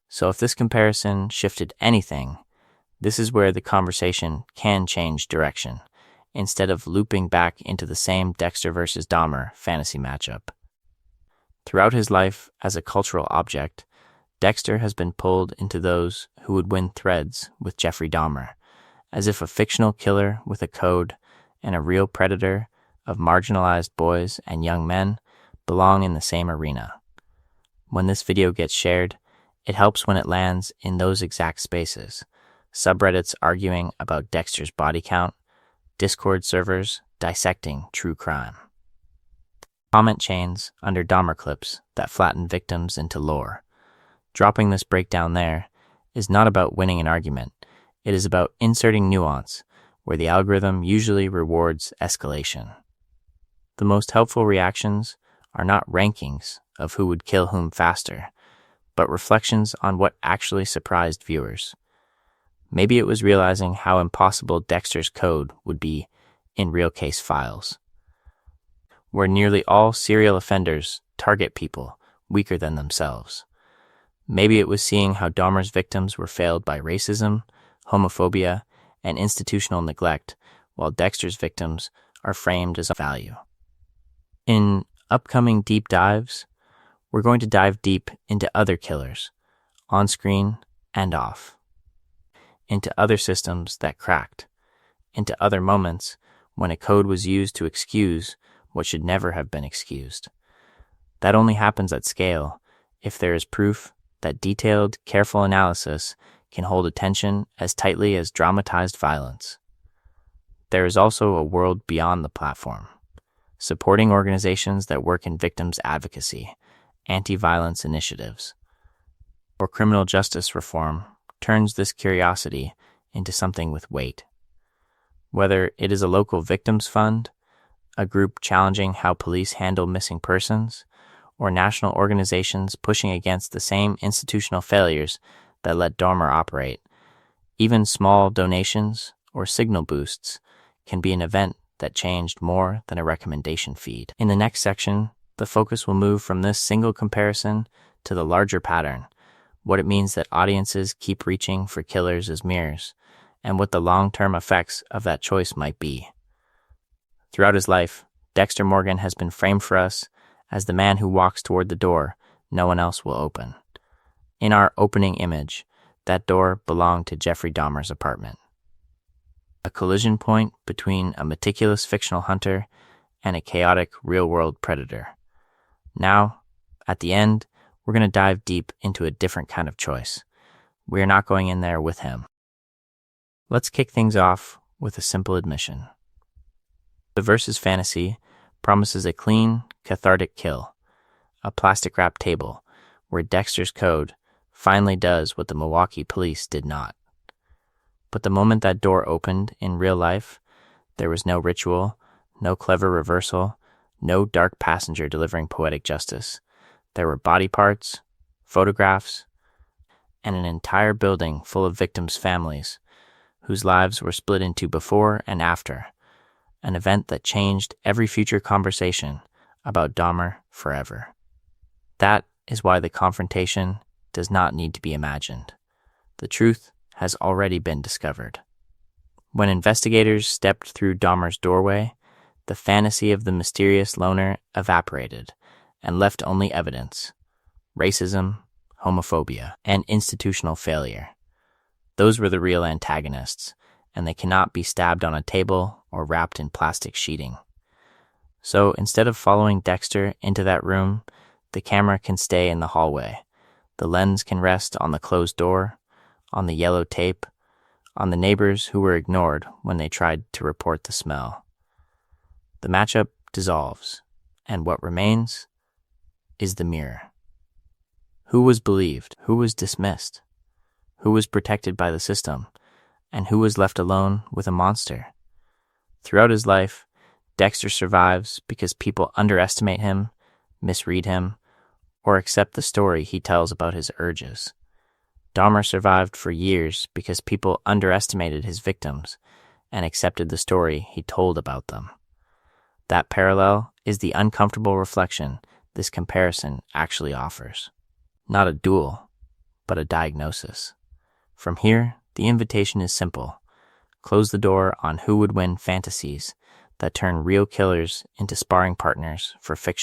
So if this comparison shifted anything, this is where the conversation can change direction instead of looping back into the same Dexter versus Dahmer fantasy matchup. Throughout his life as a cultural object, Dexter has been pulled into those who would win threads with Jeffrey Dahmer, as if a fictional killer with a code and a real predator of marginalized boys and young men belong in the same arena. When this video gets shared, it helps when it lands in those exact spaces. Subreddits arguing about Dexter's body count, Discord servers dissecting true crime. Comment chains under Dahmer clips that flatten victims into lore. Dropping this breakdown there is not about winning an argument. It is about inserting nuance where the algorithm usually rewards escalation. The most helpful reactions are not rankings of who would kill whom faster, but reflections on what actually surprised viewers. Maybe it was realizing how impossible Dexter's code would be in real case files, where nearly all serial offenders target people weaker than themselves. Maybe it was seeing how Dahmer's victims were failed by racism, homophobia, and institutional neglect, while Dexter's victims are framed as a value. In upcoming deep dives, we're going to dive deep into other killers, on screen and off, into other systems that cracked, into other moments when a code was used to excuse what should never have been excused. That only happens at scale if there is proof that detailed, careful analysis can hold attention as tightly as dramatized violence. There is also a world beyond the platform, supporting organizations that work in victims' advocacy, anti-violence initiatives, or criminal justice reform turns this curiosity into something with weight. Whether it is a local victims fund, a group challenging how police handle missing persons, or national organizations pushing against the same institutional failures that let Dahmer operate, even small donations or signal boosts can be an event that changed more than a recommendation feed. In the next section, the focus will move from this single comparison to the larger pattern, what it means that audiences keep reaching for killers as mirrors, and what the long-term effects of that choice might be. Throughout his life, Dexter Morgan has been framed for us as the man who walks toward the door no one else will open. In our opening image, that door belonged to Jeffrey Dahmer's apartment. A collision point between a meticulous fictional hunter and a chaotic real-world predator. Now, at the end, we're going to dive deep into a different kind of choice. We're not going in there with him. Let's kick things off with a simple admission. The Versus Fantasy promises a clean, cathartic kill, a plastic-wrapped table where Dexter's code finally does what the Milwaukee police did not. But the moment that door opened in real life, there was no ritual, no clever reversal, no dark passenger delivering poetic justice. There were body parts, photographs, and an entire building full of victims' families whose lives were split into before and after, an event that changed every future conversation about Dahmer forever. That is why the confrontation does not need to be imagined. The truth has already been discovered. When investigators stepped through Dahmer's doorway, the fantasy of the mysterious loner evaporated and left only evidence: racism, homophobia, and institutional failure. Those were the real antagonists, and they cannot be stabbed on a table or wrapped in plastic sheeting. So instead of following Dexter into that room, the camera can stay in the hallway. The lens can rest on the closed door, on the yellow tape, on the neighbors who were ignored when they tried to report the smell. The matchup dissolves, and what remains is the mirror. Who was believed? Who was dismissed? Who was protected by the system? And who was left alone with a monster? Throughout his life, Dexter survives because people underestimate him, misread him, or accept the story he tells about his urges. Dahmer survived for years because people underestimated his victims and accepted the story he told about them. That parallel is the uncomfortable reflection this comparison actually offers. Not a duel, but a diagnosis. From here, the invitation is simple. close the door on who would win fantasies that turn real killers into sparring partners for fiction.